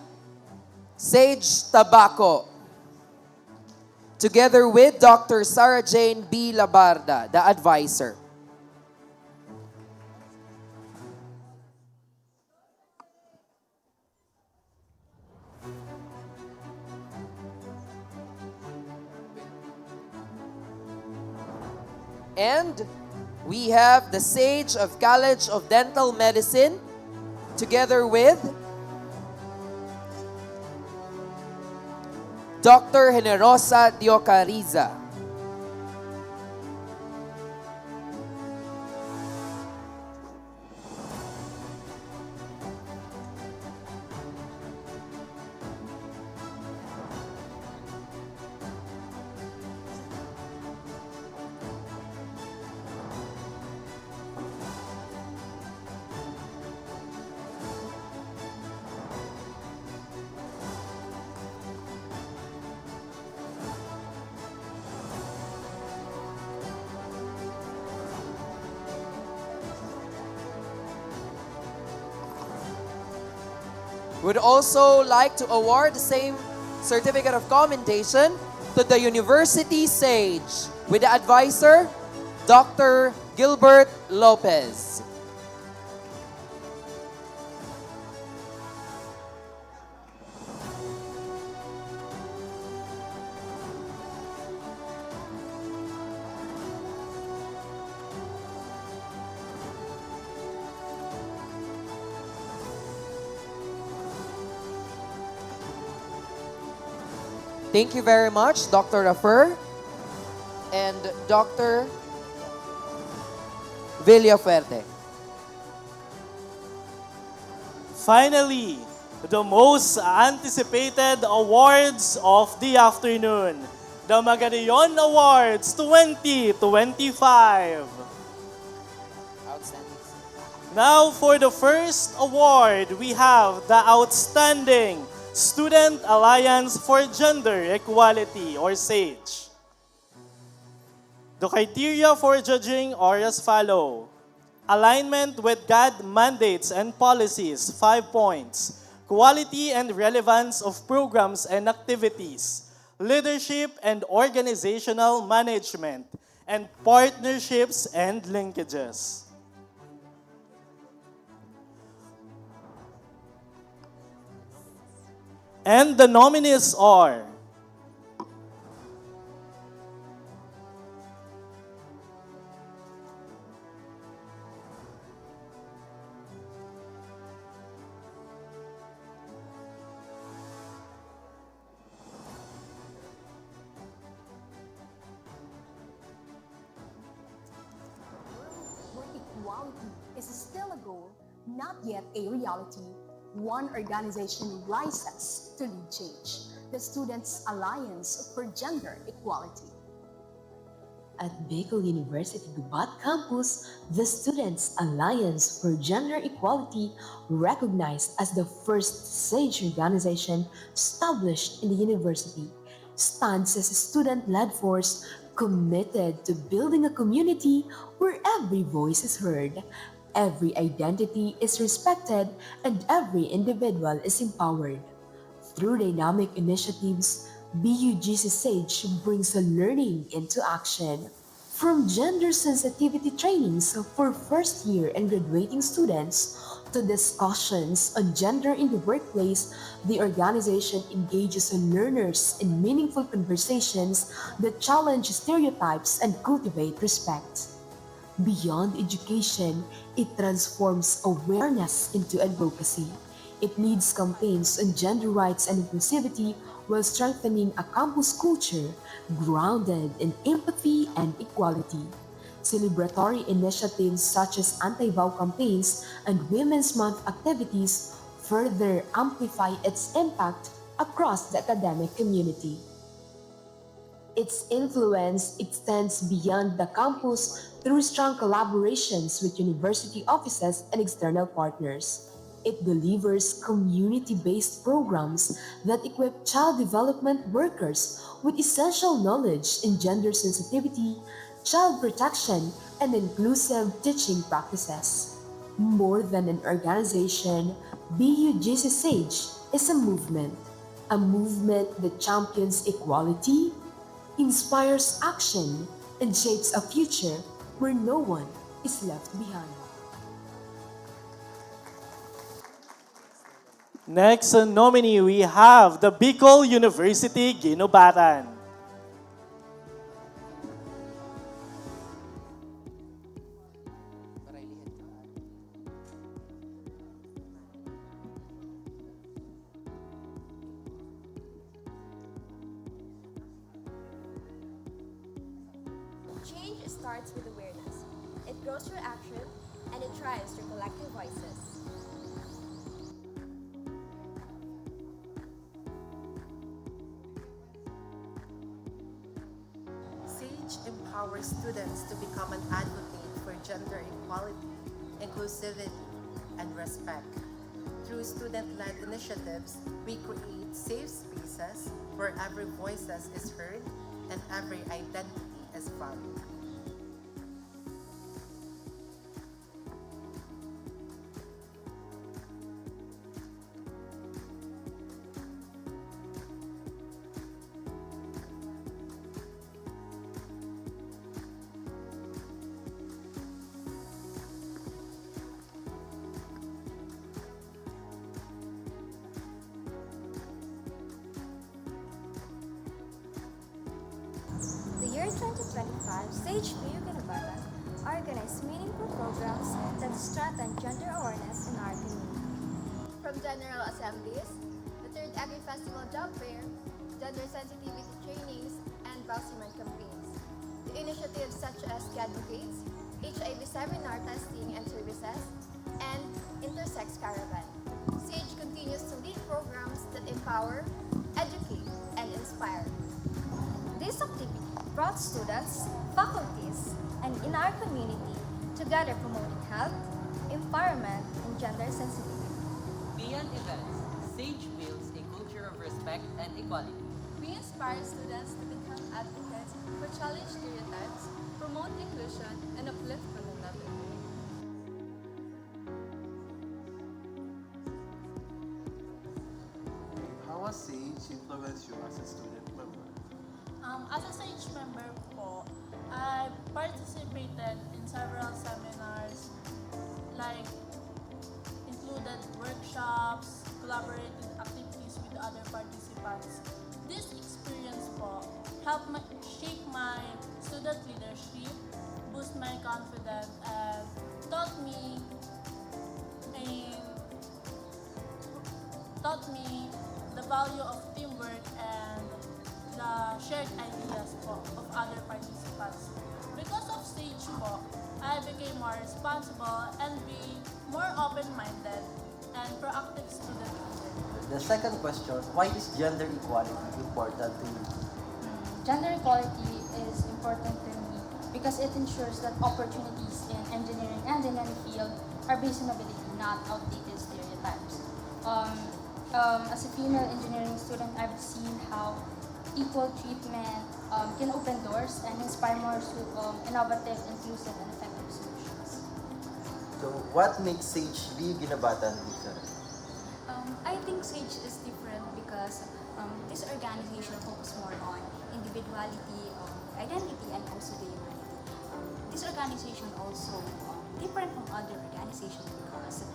Sage Tabaco. Together with Dr. Sarah Jane B. Labarda, the advisor. And we have the Sage of College of Dental Medicine, together with Dr. Generosa Diocariza. Would also like to award the same certificate of commendation to the University Sage with the advisor, Dr. Gilbert Lopez. Thank you very much, Dr. Rafer and Dr. Villafuerte. Finally, the most anticipated awards of the afternoon, the Magallaon Awards 2025. Outstanding. Now for the first award, we have the Outstanding Student Alliance for Gender Equality, or SAGE. The criteria for judging are as follow. Alignment with God mandates and policies, 5 points. Quality and relevance of programs and activities. Leadership and organizational management. And partnerships and linkages. And the nominees are where equality is still a goal, not yet a reality, one organization rises to lead change, the Students' Alliance for Gender Equality. At Bicol University Gubat Campus, the Students' Alliance for Gender Equality, recognized as the first SAGE organization established in the university, stands as a student-led force committed to building a community where every voice is heard, Every identity is respected and every individual is empowered. Through dynamic initiatives, BUGC SAGE brings learning into action. From gender sensitivity trainings for first year and graduating students to discussions on gender in the workplace, the organization engages learners in meaningful conversations that challenge stereotypes and cultivate respect. Beyond education, it transforms awareness into advocacy. It leads campaigns on gender rights and inclusivity while strengthening a campus culture grounded in empathy and equality. Celebratory initiatives such as anti-vow campaigns and Women's Month activities further amplify its impact across the academic community. Its influence extends beyond the campus through strong collaborations with university offices and external partners. It delivers community-based programs that equip child development workers with essential knowledge in gender sensitivity, child protection, and inclusive teaching practices. More than an organization, BUGC SAGE is a movement that champions equality, inspires action, and shapes a future where no one is left behind. Next nominee, we have the Bicol University Ginubatan. Change starts with awareness. It grows through action, and it thrives through collective voices. SAGE empowers students to become an advocate for gender equality, inclusivity, and respect. Through student-led initiatives, we create safe spaces where every voice is heard and every identity is valued. The year 2025, SAGE BU Ginubatan organized meaningful programs that strengthen gender awareness in our community. From general assemblies, the third Agri-Festival Job Fair, gender sensitivity trainings, and Bausiman campaigns, to initiatives such as Advocates, HIV seminar testing and services, and Intersex Caravan. SAGE continues to lead programs that empower, educate, and inspire. This activity brought students, faculties, and in our community together promoting health, empowerment, and gender sensitivity. Beyond events, SAGE builds a culture of respect and equality. We inspire students to become advocates who challenge stereotypes, promote inclusion, and uplift one another. How has SAGE influenced you as a student member? As a SAGE member po, I participated in several seminars like included workshops, collaborated activities with other participants. This experience po helped shape my student leadership, boost my confidence, and taught me the value of teamwork and the shared ideas po of other participants. Because of SAGE po, I became more responsible and be more open-minded and proactive student leader. The second question, why is gender equality important to you? Gender equality is important to me because it ensures that opportunities in engineering and in any field are based on ability, not outdated stereotypes. As a female engineering student, I've seen how equal treatment can open doors and inspire more innovative, inclusive, and effective solutions. So, what makes Sage Liu Ginabatan different? I think SAGE is different because this organization focuses more on individuality, identity, and also the humanity. This organization also different from other organizations because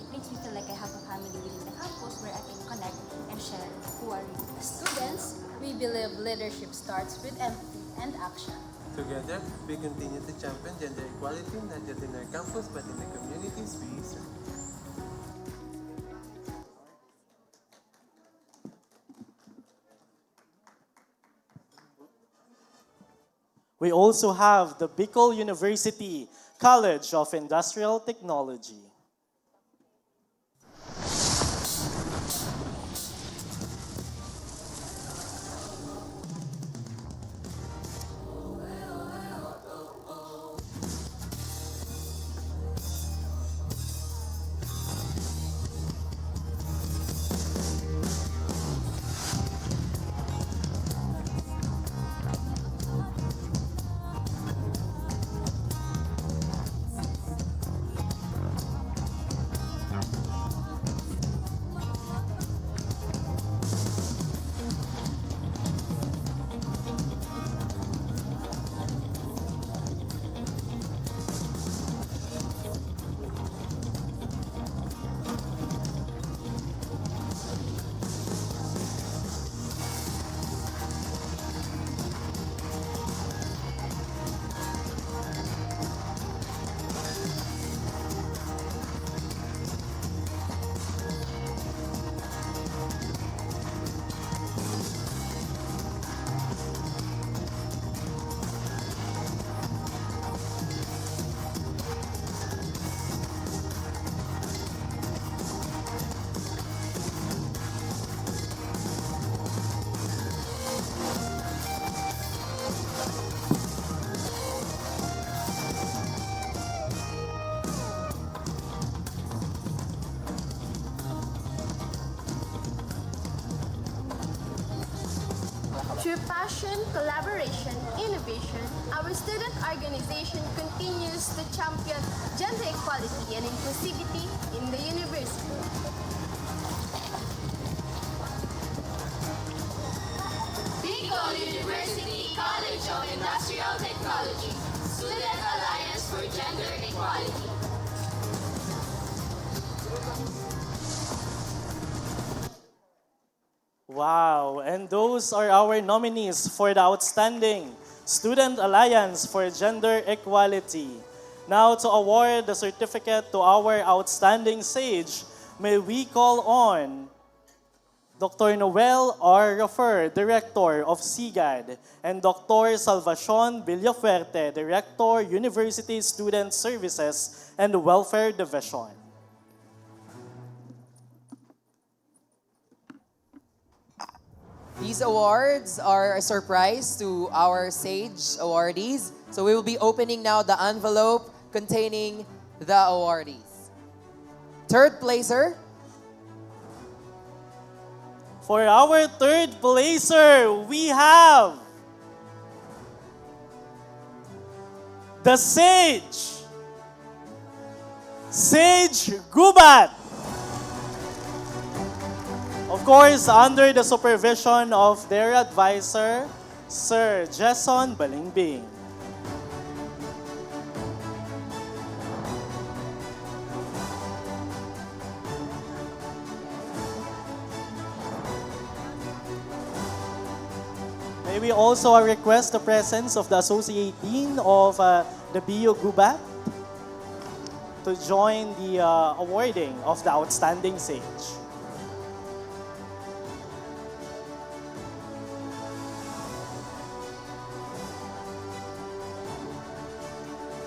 it makes me feel like I have a family within the campus where I can connect and share who are you. Students, we believe leadership starts with empathy and action. Together, we continue to champion gender equality not just in our campus but in the communities we serve. We also have the Bicol University College of Industrial Technology. Through passion, collaboration, innovation, our student organization continues to champion gender equality and inclusivity in the university. Bicol University College of Industrial Technology, Student Alliance for Gender Equality. Wow, and those are our nominees for the Outstanding Student Alliance for Gender Equality. Now to award the certificate to our outstanding sage, may we call on Dr. Noel R. Rafer, Director of SIGAD, and Dr. Salvacion Villafuerte, Director, University Student Services and Welfare Division. These awards are a surprise to our SAGE awardees. So we will be opening now the envelope containing the awardees. Third placer. For our third placer, we have the Sage, Sage Gubat. Of course, under the supervision of their advisor, Sir Jason Balingbing. May we also request the presence of the Associate Dean of the BU Gubat to join the awarding of the Outstanding Sage.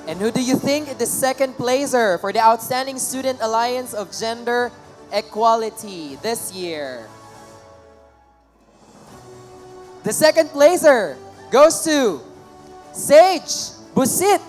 And who do you think is the second placer for the Outstanding Student Alliance of Gender Equality this year? The second placer goes to Sage Busit.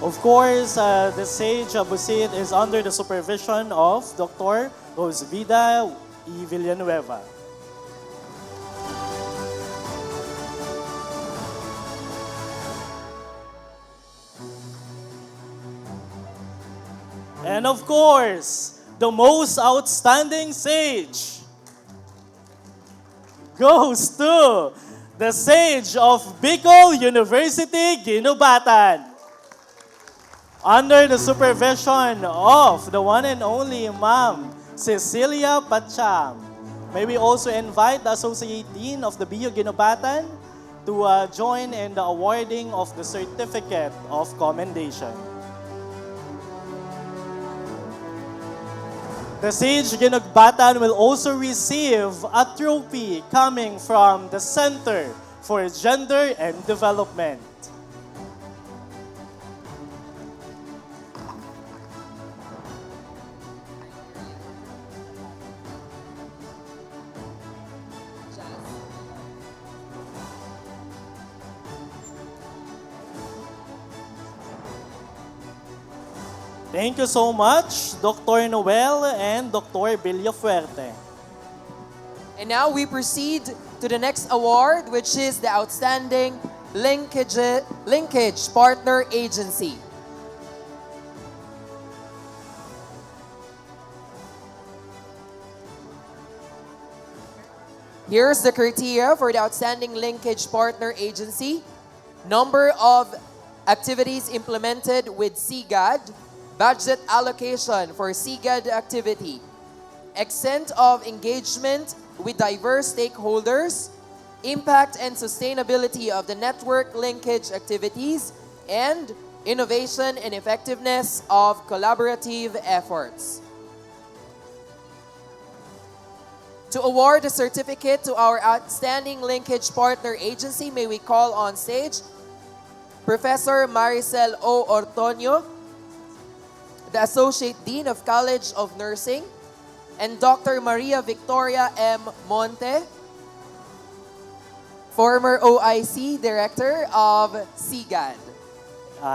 Of course, the Sage Busit is under the supervision of Dr. Rosvida E. Villanueva. And of course, the most outstanding sage goes to the Sage of Bicol University, Ginubatan. Under the supervision of the one and only Ma'am Cecilia Pacham. May we also invite the Associate Dean of the BU Ginubatan to join in the awarding of the Certificate of Commendation. The Sage Ginubatan will also receive a trophy coming from the Center for Gender and Development. Thank you so much, Dr. Noel and Dr. Villafuerte. And now we proceed to the next award, which is the Outstanding Linkage Partner Agency. Here's the criteria for the Outstanding Linkage Partner Agency. Number of activities implemented with CGAD, budget allocation for CGAD activity, extent of engagement with diverse stakeholders, impact and sustainability of the network linkage activities, and innovation and effectiveness of collaborative efforts. To award a certificate to our Outstanding Linkage Partner Agency, may we call on stage Professor Maricel O. Ortonio, the Associate Dean of College of Nursing, and Dr. Maria Victoria M. Monte, former OIC Director of CGAD.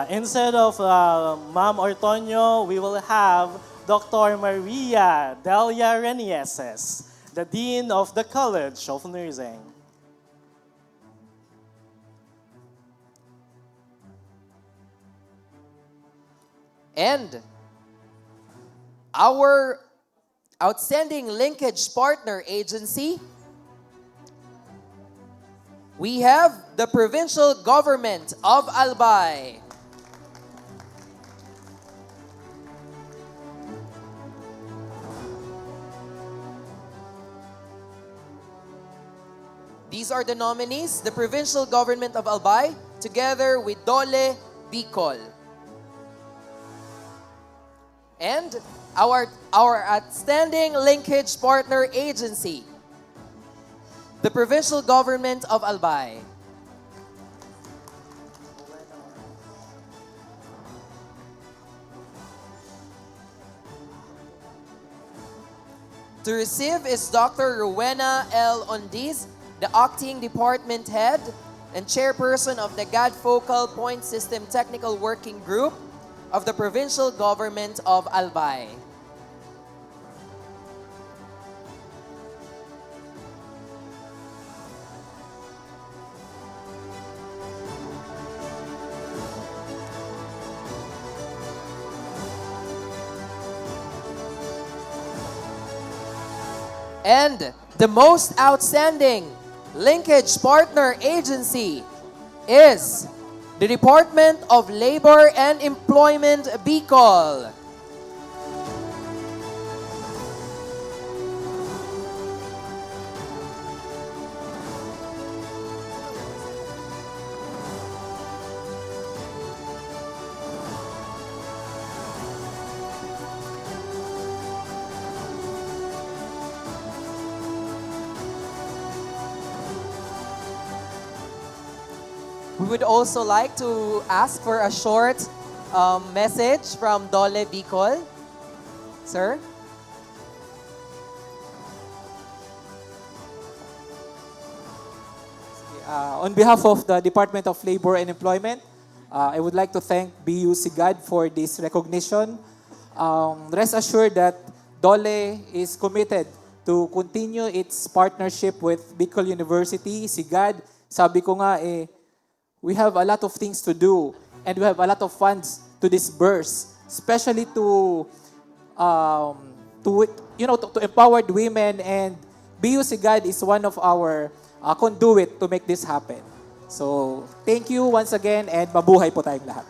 Instead of Ma'am Ortonio, we will have Dr. Maria Delia Renieses, the Dean of the College of Nursing. And our Outstanding Linkage Partner Agency, we have the Provincial Government of Albay. These are the nominees, the Provincial Government of Albay, together with Dole Bicol. And our Outstanding Linkage Partner Agency, the Provincial Government of Albay. To receive is Dr. Rowena L. Ondiz, the Acting Department Head and Chairperson of the GAD Focal Point System Technical Working Group of the Provincial Government of Albay. And the most outstanding linkage partner agency is the Department of Labor and Employment, Bicol. We would also like to ask for a short message from Dole Bicol. Sir? On behalf of the Department of Labor and Employment, I would like to thank BU Sigad for this recognition. Rest assured that DOLE is committed to continue its partnership with Bicol University. Sigad, sabi ko nga we have a lot of things to do and we have a lot of funds to disburse, especially to empower women, and BU Sigad is one of our conduit to make this happen. So, thank you once again and mabuhay po tayong lahat.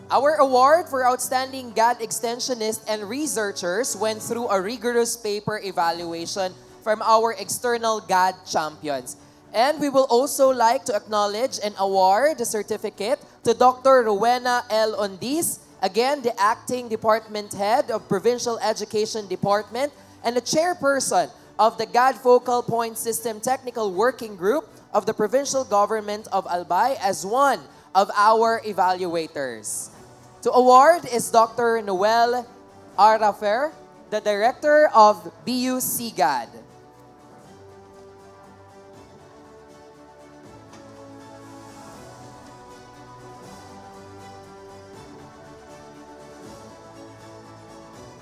Our award for Outstanding GAD Extensionists and Researchers went through a rigorous paper evaluation from our external GAD champions. And we will also like to acknowledge and award the certificate to Dr. Rowena L. Ondiz, again, the Acting Department Head of Provincial Education Department and the Chairperson of the GAD Focal Point System Technical Working Group of the Provincial Government of Albay as one of our evaluators. To award is Dr. Noel Arafer, the Director of BU Sigad.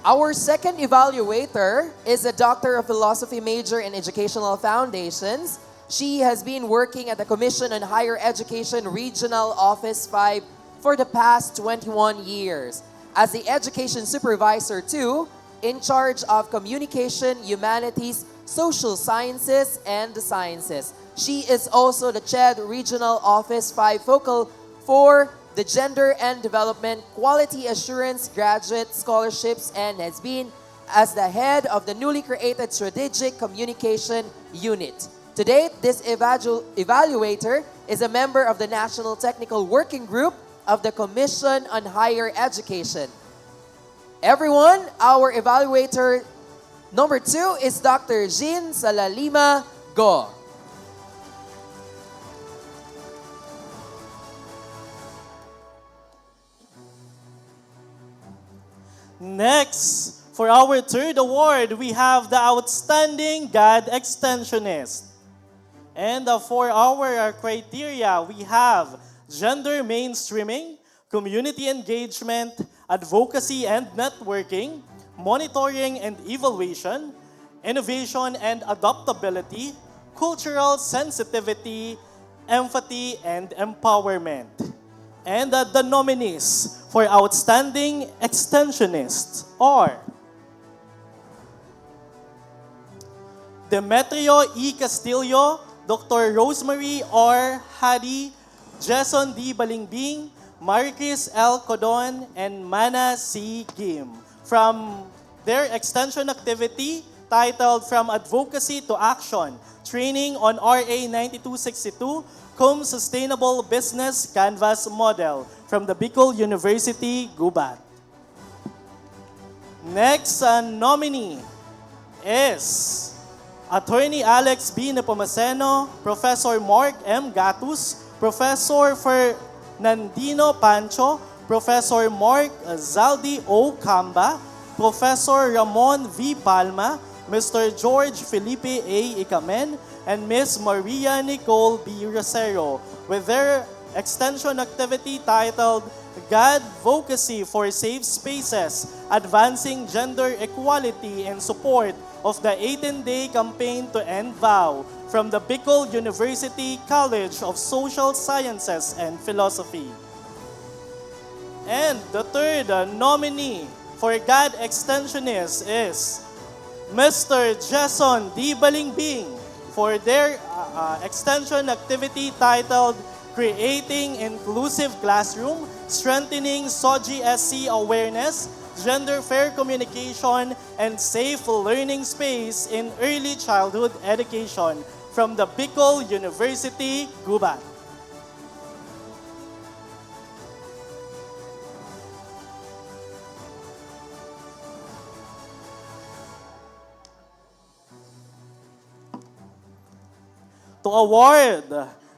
Our second evaluator is a Doctor of Philosophy major in Educational Foundations. She has been working at the Commission on Higher Education Regional Office 5 for the past 21 years. As the Education Supervisor too, in charge of Communication, Humanities, Social Sciences, and the Sciences. She is also the CHED Regional Office 5 Focal for the Gender and Development Quality Assurance Graduate Scholarships and has been as the head of the newly created Strategic Communication Unit. To date, this evaluator is a member of the National Technical Working Group of the Commission on Higher Education. Everyone, our evaluator number 2 is Dr. Jean Salalima Go. Next, for our third award, we have the Outstanding GAD Extensionist. And for our criteria, we have gender mainstreaming, community engagement, advocacy and networking, monitoring and evaluation, innovation and adaptability, cultural sensitivity, empathy, and empowerment. And the nominees for Outstanding Extensionists are Demetrio E. Castillo, Dr. Rosemary R. Hadi, Jason D. Balingbing, Maricris L. Codon, and Mana C. Kim from their extension activity titled From Advocacy to Action, Training on RA 9262, Com Sustainable Business Canvas Model from the Bicol University, Gubat. Next nominee is Attorney Alex B. Nepomuceno, Professor Mark M. Gatus, Professor Fernandino Pancho, Professor Mark Zaldi O. Camba, Professor Ramon V. Palma, Mr. George Felipe A. Icamen, and Ms. Maria Nicole B. Rosero with their extension activity titled GAD Advocacy for Safe Spaces, Advancing Gender Equality in Support of the 18-day campaign to end VOW from the Bicol University College of Social Sciences and Philosophy. And the third nominee for GAD Extensionist is Mr. Jason D. Balingbing for their extension activity titled Creating Inclusive Classroom, Strengthening SOGI-SC Awareness, Gender Fair Communication, and Safe Learning Space in Early Childhood Education from the Bicol University, Gubat. To award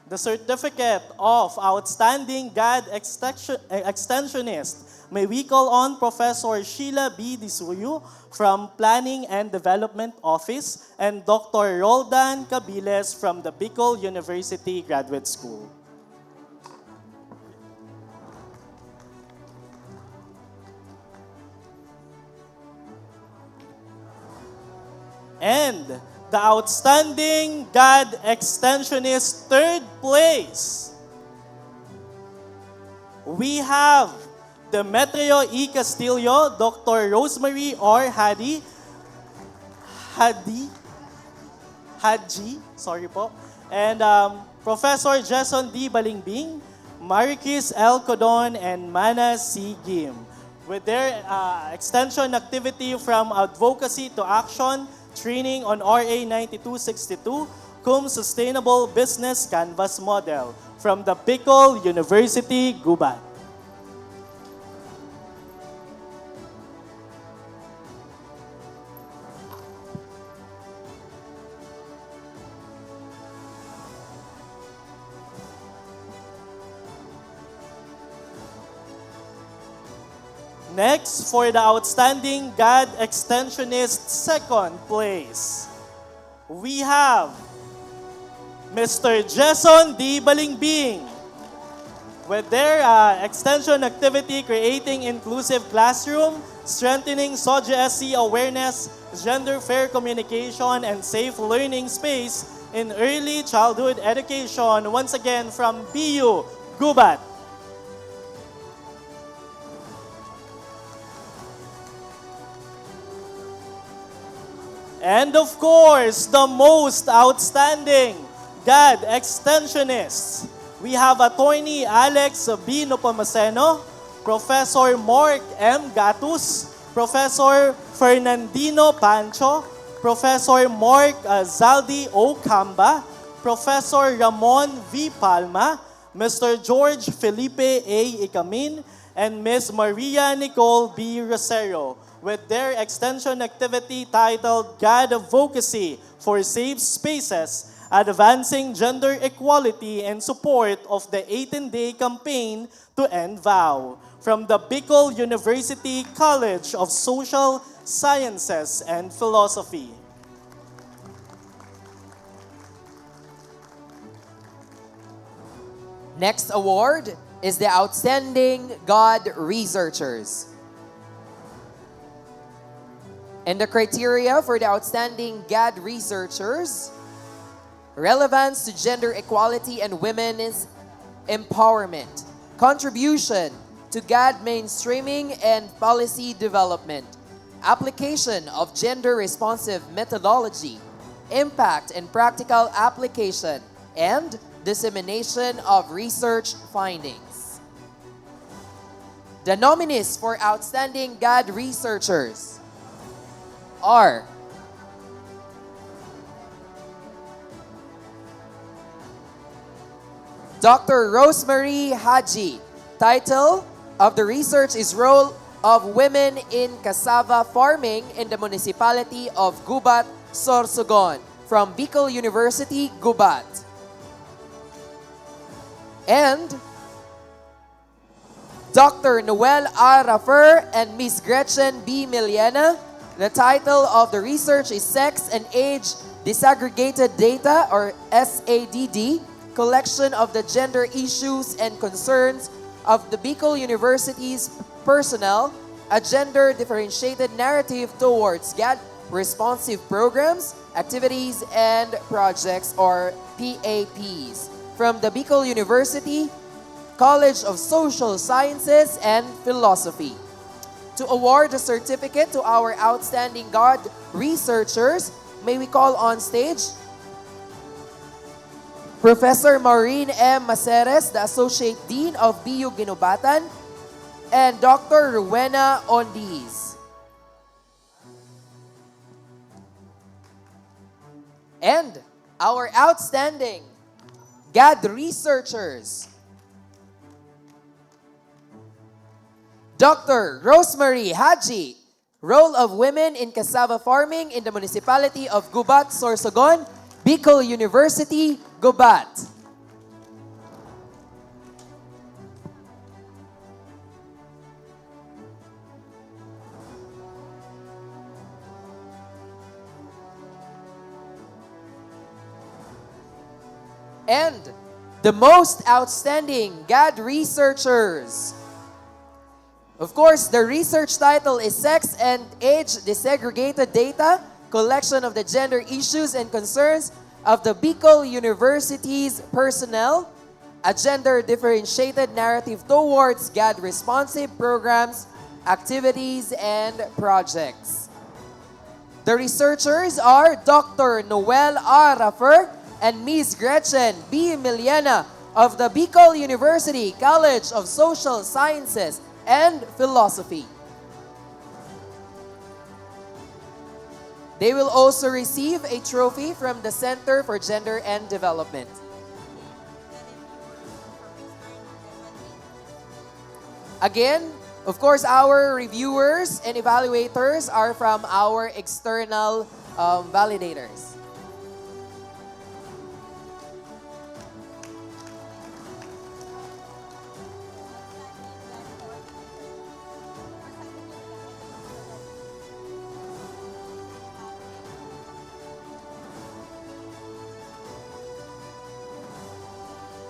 the Certificate of Outstanding GAD Extensionist, may we call on Professor Sheila B. Disuyo from Planning and Development Office and Dr. Roldan Cabiles from the Bicol University Graduate School. And the outstanding God Extensionist third place, we have Demetrio E. Castillo, Dr. Rosemary R. Hadji, sorry po, and Professor Jason D. Balingbing, Marikis L. Codon, and Mana C. Gim. With their extension activity from advocacy to action, training on RA 9262, cum Sustainable Business Canvas Model from the Bicol University, Gubat. Next, for the outstanding God Extensionist second place, we have Mr. Jason D. Balingbing with their extension activity creating inclusive classroom, strengthening SOGSC awareness, gender fair communication, and safe learning space in early childhood education. Once again from BU, Gubat. And of course, the most outstanding God Extensionists. We have Attorney Alex B. Nopamaceno, Professor Mark M. Gatus, Professor Fernandino Pancho, Professor Mark Zaldi O. Camba, Professor Ramon V. Palma, Mr. George Felipe A. Icamin, and Ms. Maria Nicole B. Rosero, with their extension activity titled God Advocacy for Safe Spaces, Advancing Gender Equality and Support of the 18-day campaign to end VOW, from the Bicol University College of Social Sciences and Philosophy. Next award is the Outstanding God Researchers. And the criteria for the Outstanding God Researchers: relevance to gender equality and women's empowerment, contribution to God mainstreaming and policy development, application of gender-responsive methodology, impact and practical application, and dissemination of research findings. The nominees for Outstanding God Researchers are Dr. Rosemary Hadji. Title of the research is Role of Women in Cassava Farming in the Municipality of Gubat, Sorsogon, from Bicol University, Gubat. And Dr. Noel A. Raffer and Ms. Gretchen B. Miliana. The title of the research is Sex and Age Disaggregated Data, or SADD, Collection of the Gender Issues and Concerns of the Bicol University's Personnel, a Gender Differentiated Narrative Towards God Responsive Programs, Activities, and Projects, or PAPs, from the Bicol University College of Social Sciences and Philosophy. To award a certificate to our outstanding God researchers, may we call on stage Professor Maureen M. Maceres, the Associate Dean of BU Ginubatan, and Dr. Rowena Ondiz. And our outstanding God researchers, Dr. Rosemary Hadji, Role of Women in Cassava Farming in the Municipality of Gubat, Sorsogon, Bicol University, Gubat. And the most outstanding GAD researchers. Of course, the research title is Sex and Age Desegregated Data, Collection of the Gender Issues and Concerns of the Bicol University's Personnel, a Gender Differentiated Narrative Towards GAD Responsive Programs, Activities, and Projects. The researchers are Dr. Noel R. Raffer and Ms. Gretchen B. Miliana of the Bicol University College of Social Sciences and Philosophy. They will also receive a trophy from the Center for Gender and Development. Again, of course, our reviewers and evaluators are from our external validators.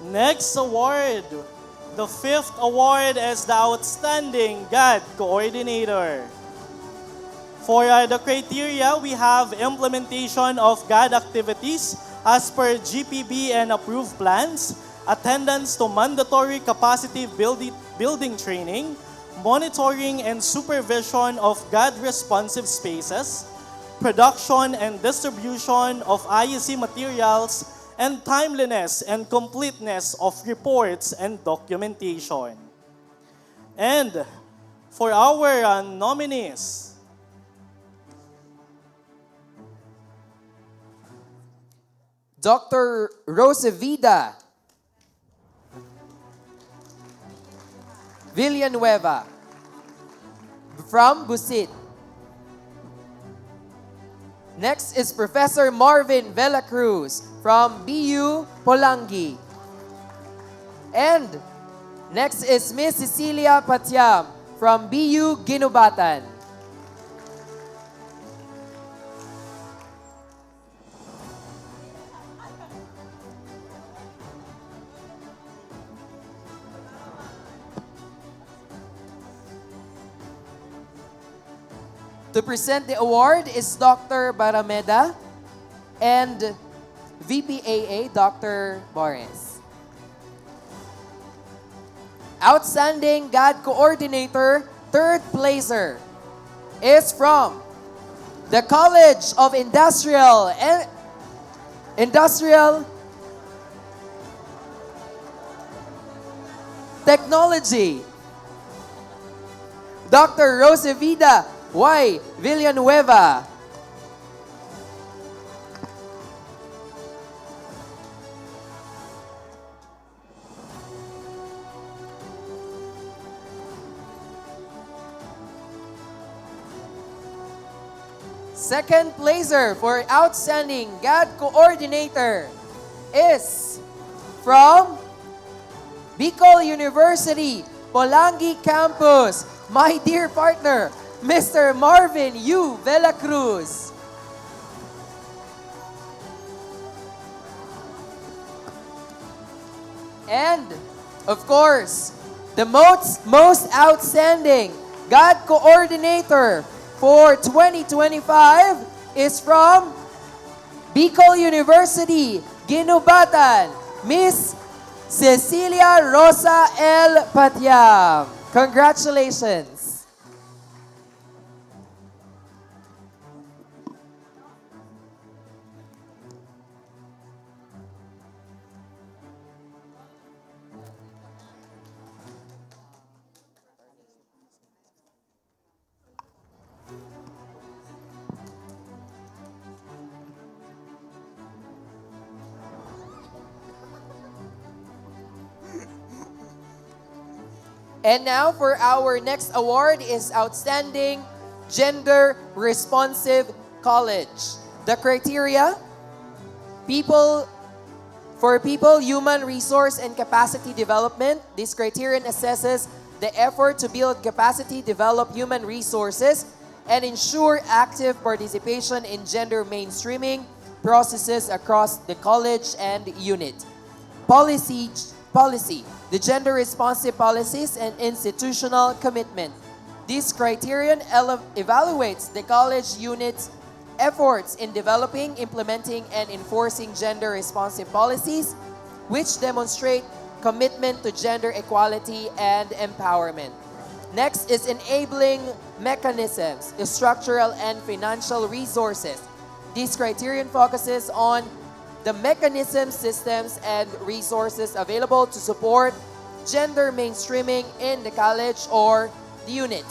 Next award. The fifth award is the Outstanding GAD Coordinator. For the criteria, we have implementation of GAD activities as per GPB and approved plans, attendance to mandatory capacity building training, monitoring and supervision of GAD responsive spaces, production and distribution of IEC materials, and timeliness and completeness of reports and documentation. And for our nominees, Dr. Rosevida Villanueva from Busit. Next is Professor Marvin Velacruz from BU Polangi. And next is Miss Cecilia Patiam from BU Ginubatan. To present the award is Dr. Barameda and VPAA Dr. Boris. Outstanding GAD Coordinator, third placer, is from the College of Industrial Technology, Dr. Rosevida Y. Villanueva. Second placer for Outstanding GAD Coordinator is from Bicol University, Polangi Campus, my dear partner, Mr. Marvin U. Velacruz. And, of course, the most outstanding GAD Coordinator for 2025 is from Bicol University, Ginubatan, Miss Cecilia Rosa L. Patiam. Congratulations. And now for our next award is Outstanding Gender Responsive College. The criteria, people, human resource and capacity development. This criterion assesses the effort to build capacity, develop human resources, and ensure active participation in gender mainstreaming processes across the college and unit. policy, the gender responsive policies and institutional commitment. This criterion evaluates the college unit's efforts in developing, implementing, and enforcing gender responsive policies, which demonstrate commitment to gender equality and empowerment. Next is enabling mechanisms, structural and financial resources. This criterion focuses on the mechanisms, systems, and resources available to support gender mainstreaming in the college or the unit,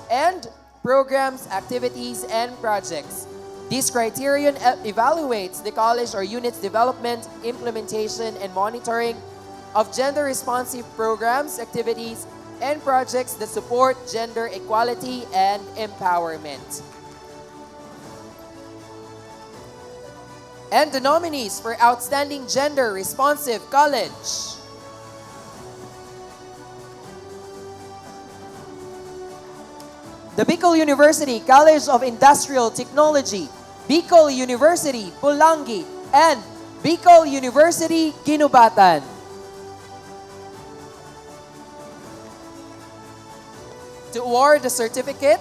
and programs, activities, and projects. This criterion evaluates the college or unit's development, implementation, and monitoring of gender-responsive programs, activities, and projects that support gender equality and empowerment. And the nominees for Outstanding Gender Responsive College. The Bicol University College of Industrial Technology, Bicol University Pulangi, and Bicol University Ginubatan. To award the certificate,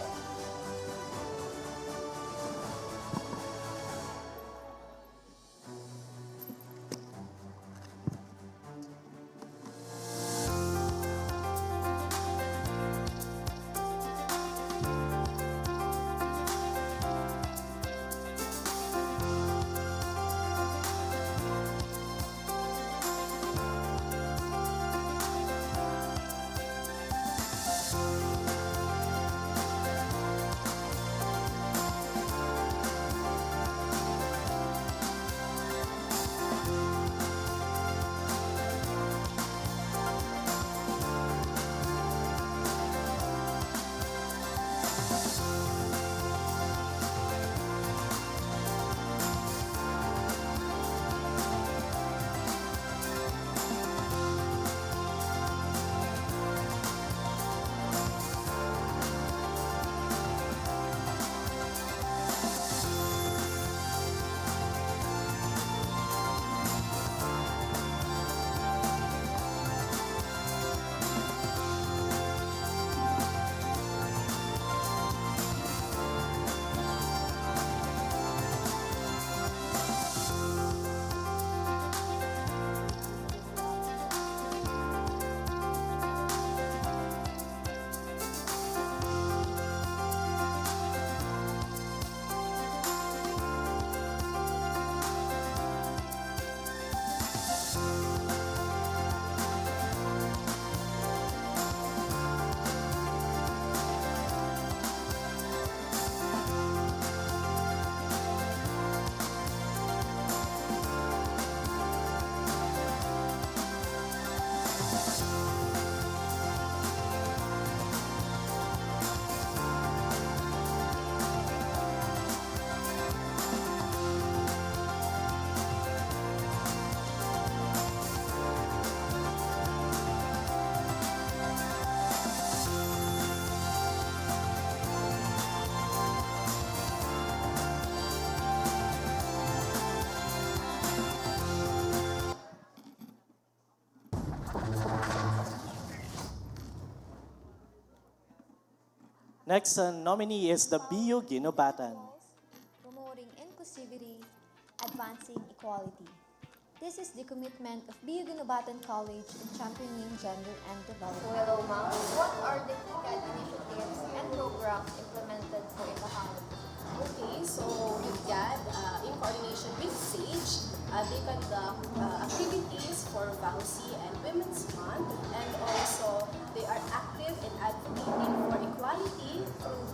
Next nominee is the BU Ginubatan. Promoting inclusivity, advancing equality. This is the commitment of BU Ginubatan College in championing gender and development. Hello, ma'am. What are the key initiatives and programs implemented for the college? Okay, so with that, in coordination with SAGE, they conduct activities for VAUSI and Women's Month, and also they are active in advocating for equality through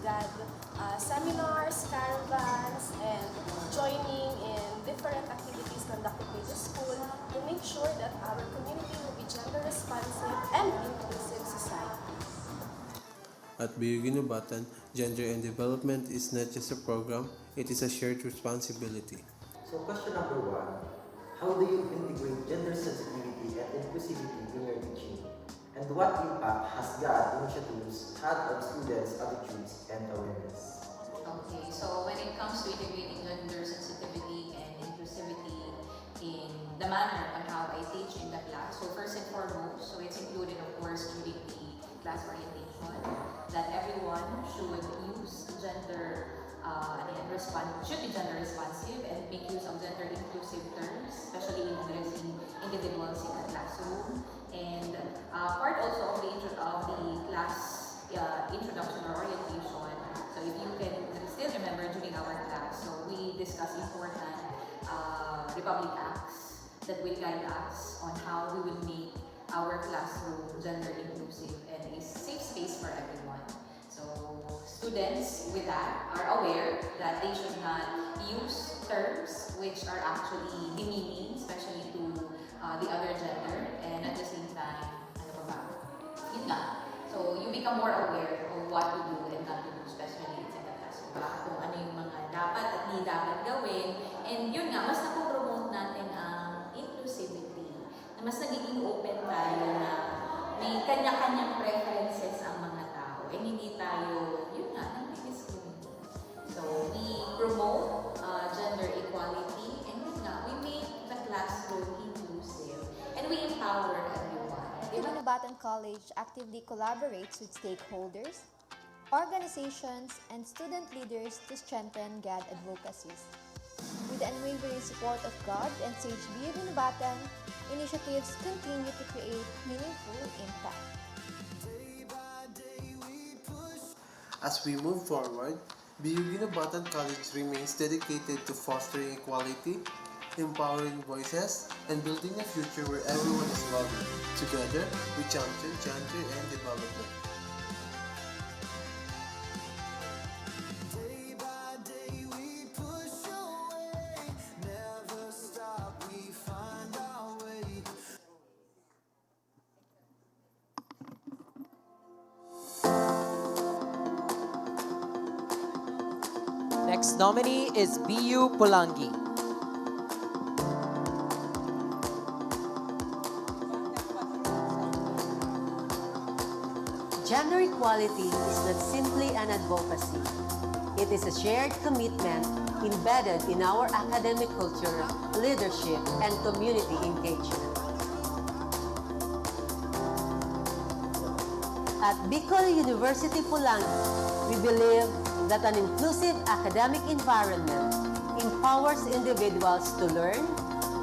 seminars, caravans, and joining in different activities conducted by the school to make sure that our community will be gender responsive and inclusive society. At BU Ginubatan, gender and development is not just a program, it is a shared responsibility. So question number 1, how do you integrate gender sensitivity and inclusivity in your teaching? And what impact has GAD initiatives had on students' attitudes and awareness? Okay, so when it comes to integrating gender sensitivity and inclusivity in the manner on how I teach in the class. So first and foremost, so it's included of course during the class orientation that everyone should use gender should be gender responsive and make use of gender inclusive terms, especially in addressing individuals in the classroom. And part also of the class introduction or orientation. So if you can still remember during our class, so we discussed important Republic Acts that will guide us on how we will make our classroom gender inclusive and a safe space for everyone. So students with that are aware that they should not use terms which are actually demeaning, especially to the other gender, and at the same time, ano pa ba? Yun nga. So you become more aware of what to do and not to do, especially in the classroom. Kung ano yung mga dapat at di dapat gawin. And yun nga, mas napopromote natin ang inclusivity. Na mas nagiging open tayo na may kanya-kanyang preferences ang mga tao. And hindi tayo, yun nga, nag-discriminate. So we promote gender equality, and yun nga, we make the classroom inclusive. And we empower everyone. Binabatan College actively collaborates with stakeholders, organizations, and student leaders to strengthen GAD advocacies. With the unwavering support of GOD and Sage BU Binabatan, initiatives continue to create meaningful impact. As we move forward, BU Binabatan College remains dedicated to fostering equality, empowering voices, and building a future where everyone is valued. Together, we champion gender and development. Next nominee is BU Pulangi. Gender equality is not simply an advocacy. It is a shared commitment embedded in our academic culture, leadership, and community engagement. At Bicol University Pulangi, we believe that an inclusive academic environment empowers individuals to learn,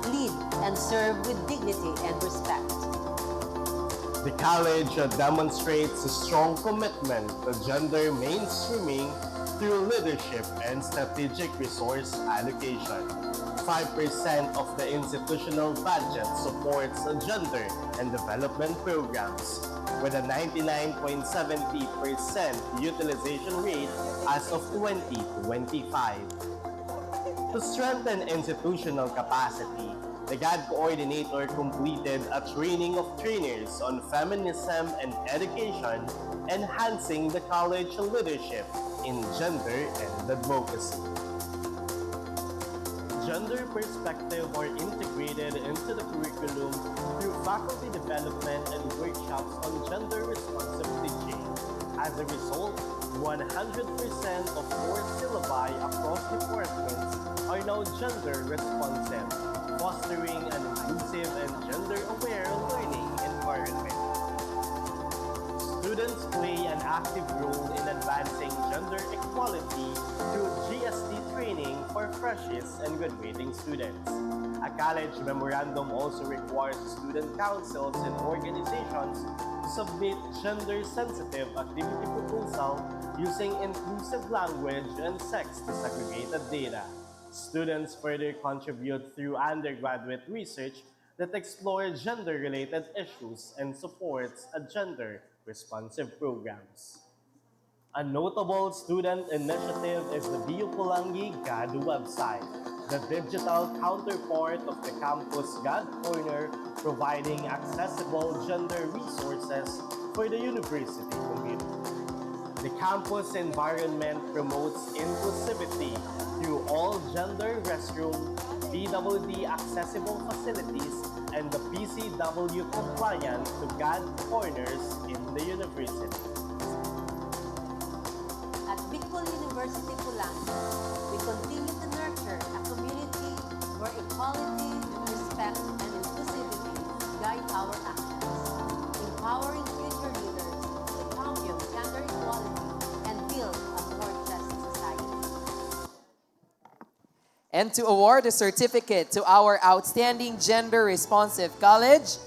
lead, and serve with dignity and respect. The college demonstrates a strong commitment to gender mainstreaming through leadership and strategic resource allocation. 5% of the institutional budget supports gender and development programs, with a 99.70% utilization rate as of 2025. To strengthen institutional capacity, the GAD coordinator completed a training of trainers on feminism and education, enhancing the college leadership in gender and advocacy. Gender perspective are integrated into the curriculum through faculty development and workshops on gender-responsive teaching. As a result, 100% of core syllabi across departments are now gender-responsive, fostering an inclusive and gender-aware learning environment. Students play an active role in advancing gender equality through GST training for freshies and graduating students. A college memorandum also requires student councils and organizations to submit gender-sensitive activity proposal using inclusive language and sex-desegregated data. Students further contribute through undergraduate research that explores gender-related issues and supports a gender-responsive programs. A notable student initiative is the BU Pulangi GAD website, the digital counterpart of the campus GAD Corner, providing accessible gender resources for the university community. The campus environment promotes inclusivity through all gender restroom, PWD accessible facilities, and the PCW compliant to GAD corners in the university. At Bicol University Pulangi, we continue to nurture a community where equality, respect, and inclusivity guide our actions, empowering future leaders to champion gender equality and build a more just society. And to award a certificate to our outstanding gender-responsive college,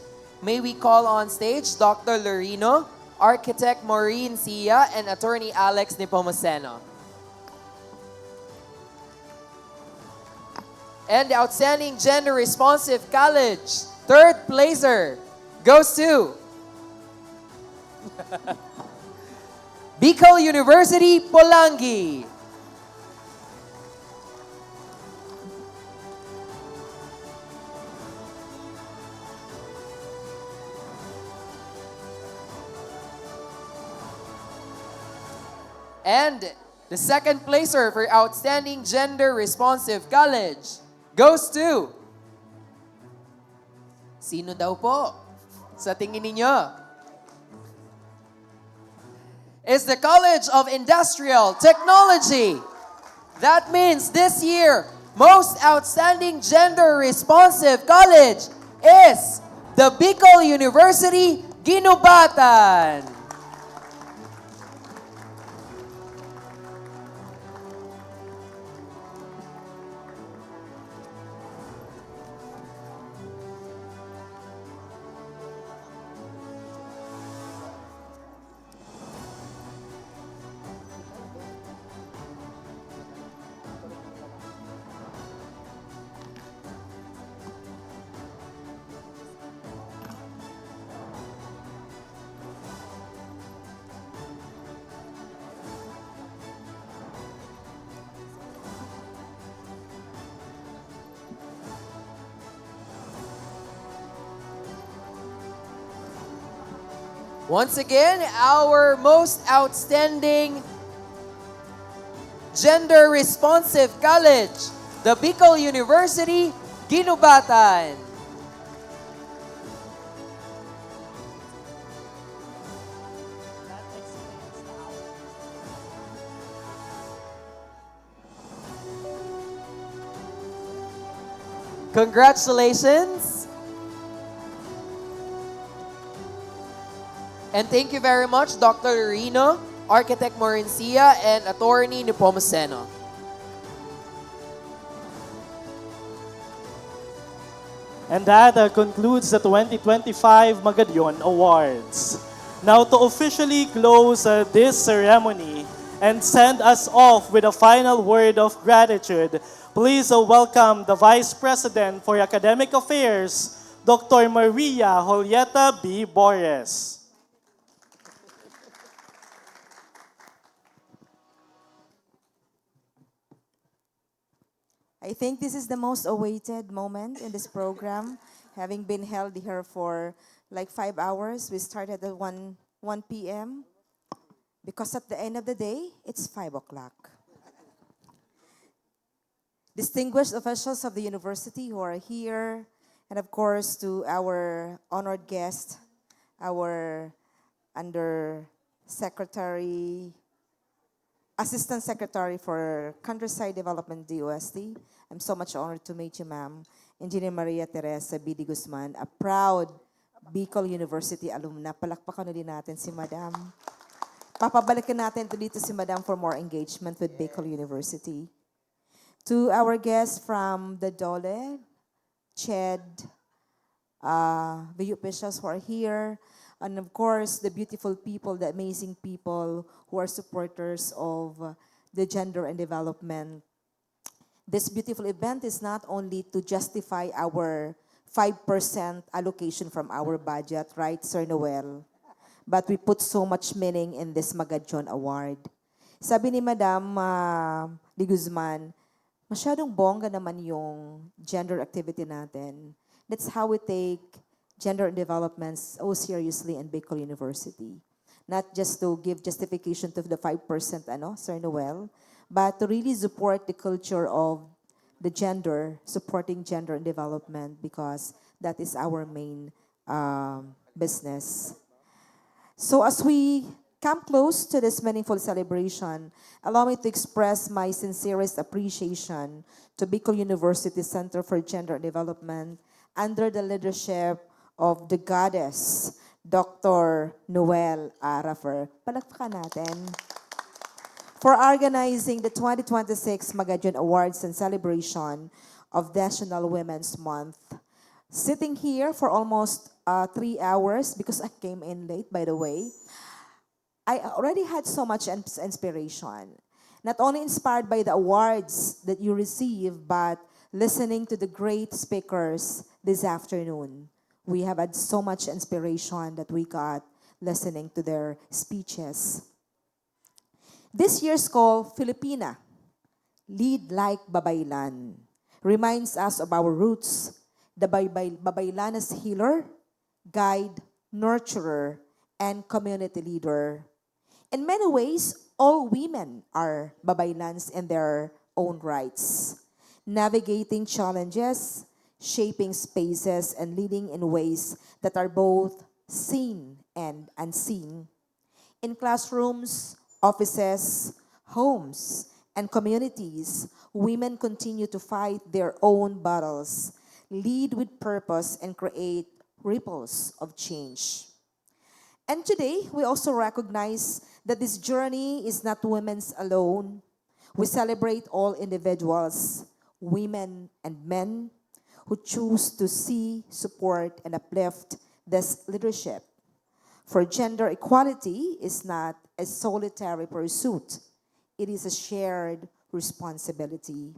may we call on stage Dr. Lorino, Architect Maureen Sia, and Attorney Alex Nepomuceno. And the outstanding gender-responsive college, third placer, goes to Bicol University, Polangi. And the second placer for outstanding gender-responsive college goes to... Sino daw po? Sa tingin ninyo? Is the College of Industrial Technology. That means this year, most outstanding gender-responsive college is the Bicol University, Ginubatan. Once again, our most outstanding gender-responsive college, the Bicol University, Ginubatan. Congratulations. And thank you very much, Dr. Lorino, Architect Morencia, and Attorney Nepomuceno. And that concludes the 2025 Magadion Awards. Now to officially close this ceremony and send us off with a final word of gratitude, please welcome the Vice President for Academic Affairs, Dr. Maria Julieta B. Borges. I think this is the most awaited moment in this program, having been held here for like 5 hours. We started at 1 p.m. because at the end of the day, it's 5 o'clock. Distinguished officials of the university who are here, and of course to our honored guest, our Undersecretary, Assistant Secretary for Countryside Development, DOST. I'm so much honored to meet you, ma'am. Engineer Maria Teresa B. D. Guzman, a proud Bicol University alumna. Palakpakan ulit natin si madam. Papabalikan natin dito si madam for more engagement with Bicol University. To our guests from the DOLE, CHED, the officials who are here, and of course, the beautiful people, the amazing people who are supporters of the gender and development. This beautiful event is not only to justify our 5% allocation from our budget, right, Sir Noel? But we put so much meaning in this Magadion Award. Sabi ni Madam Di Guzman, masyadong bongga naman yung gender activity natin. That's how we take gender and development so seriously in Bicol University. Not just to give justification to the 5%, Sir Noel, but to really support the culture of the gender, supporting gender and development, because that is our main business. So as we come close to this meaningful celebration, allow me to express my sincerest appreciation to Bicol University Center for Gender and Development, under the leadership of the goddess, Dr. Noel Arafer. Palakpakan natin. For organizing the 2026 Magajon Awards and celebration of National Women's Month. Sitting here for almost 3 hours because I came in late, by the way. I already had so much inspiration. Not only inspired by the awards that you receive, but listening to the great speakers this afternoon. We have had so much inspiration that we got listening to their speeches. This year's call, Filipina, Lead Like Babaylan, reminds us of our roots, the Babaylan as healer, guide, nurturer, and community leader. In many ways, all women are babaylans in their own rights, navigating challenges, shaping spaces, and leading in ways that are both seen and unseen. In classrooms, offices, homes, and communities, women continue to fight their own battles, lead with purpose, and create ripples of change. And today, we also recognize that this journey is not women's alone. We celebrate all individuals, women and men, who choose to see, support, and uplift this leadership. For gender equality is not a solitary pursuit. It is a shared responsibility.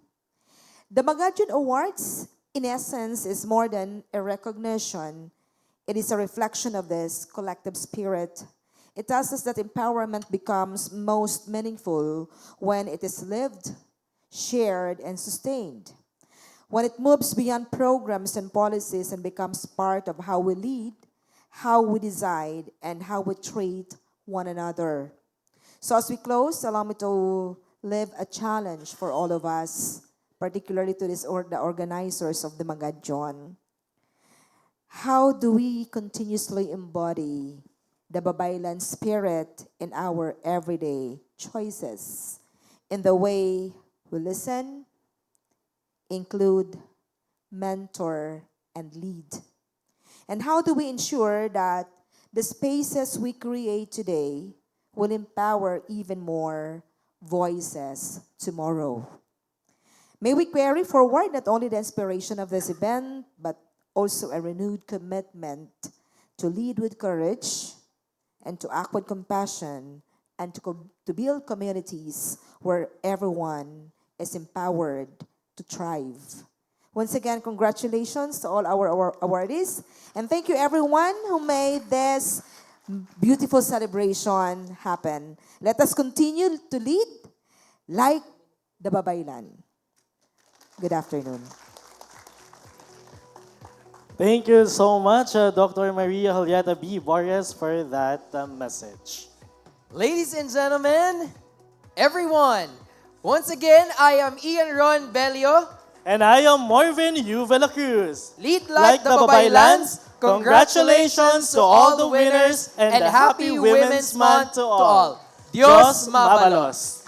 The Magajon Awards, in essence, is more than a recognition. It is a reflection of this collective spirit. It tells us that empowerment becomes most meaningful when it is lived, shared, and sustained. When it moves beyond programs and policies and becomes part of how we lead, how we decide, and how we treat one another. So as we close, allow me to leave a challenge for all of us, particularly to the organizers of the Magajon. How do we continuously embody the Babaylan spirit in our everyday choices, in the way we listen, include, mentor, and lead? And how do we ensure that the spaces we create today will empower even more voices tomorrow? May we carry forward not only the inspiration of this event, but also a renewed commitment to lead with courage and to act with compassion and to build communities where everyone is empowered to thrive. Once again, congratulations to all our awardees. And thank you everyone who made this beautiful celebration happen. Let us continue to lead like the Babaylan. Good afternoon. Thank you so much, Dr. Maria Julieta B. Borges, for that message. Ladies and gentlemen, everyone, once again, I am Ian Ron Belio. And I am Marvin U. Vela Cruz. Lead like the Babaylans. Congratulations to all the winners and happy Women's Month to all. Dios mabalos.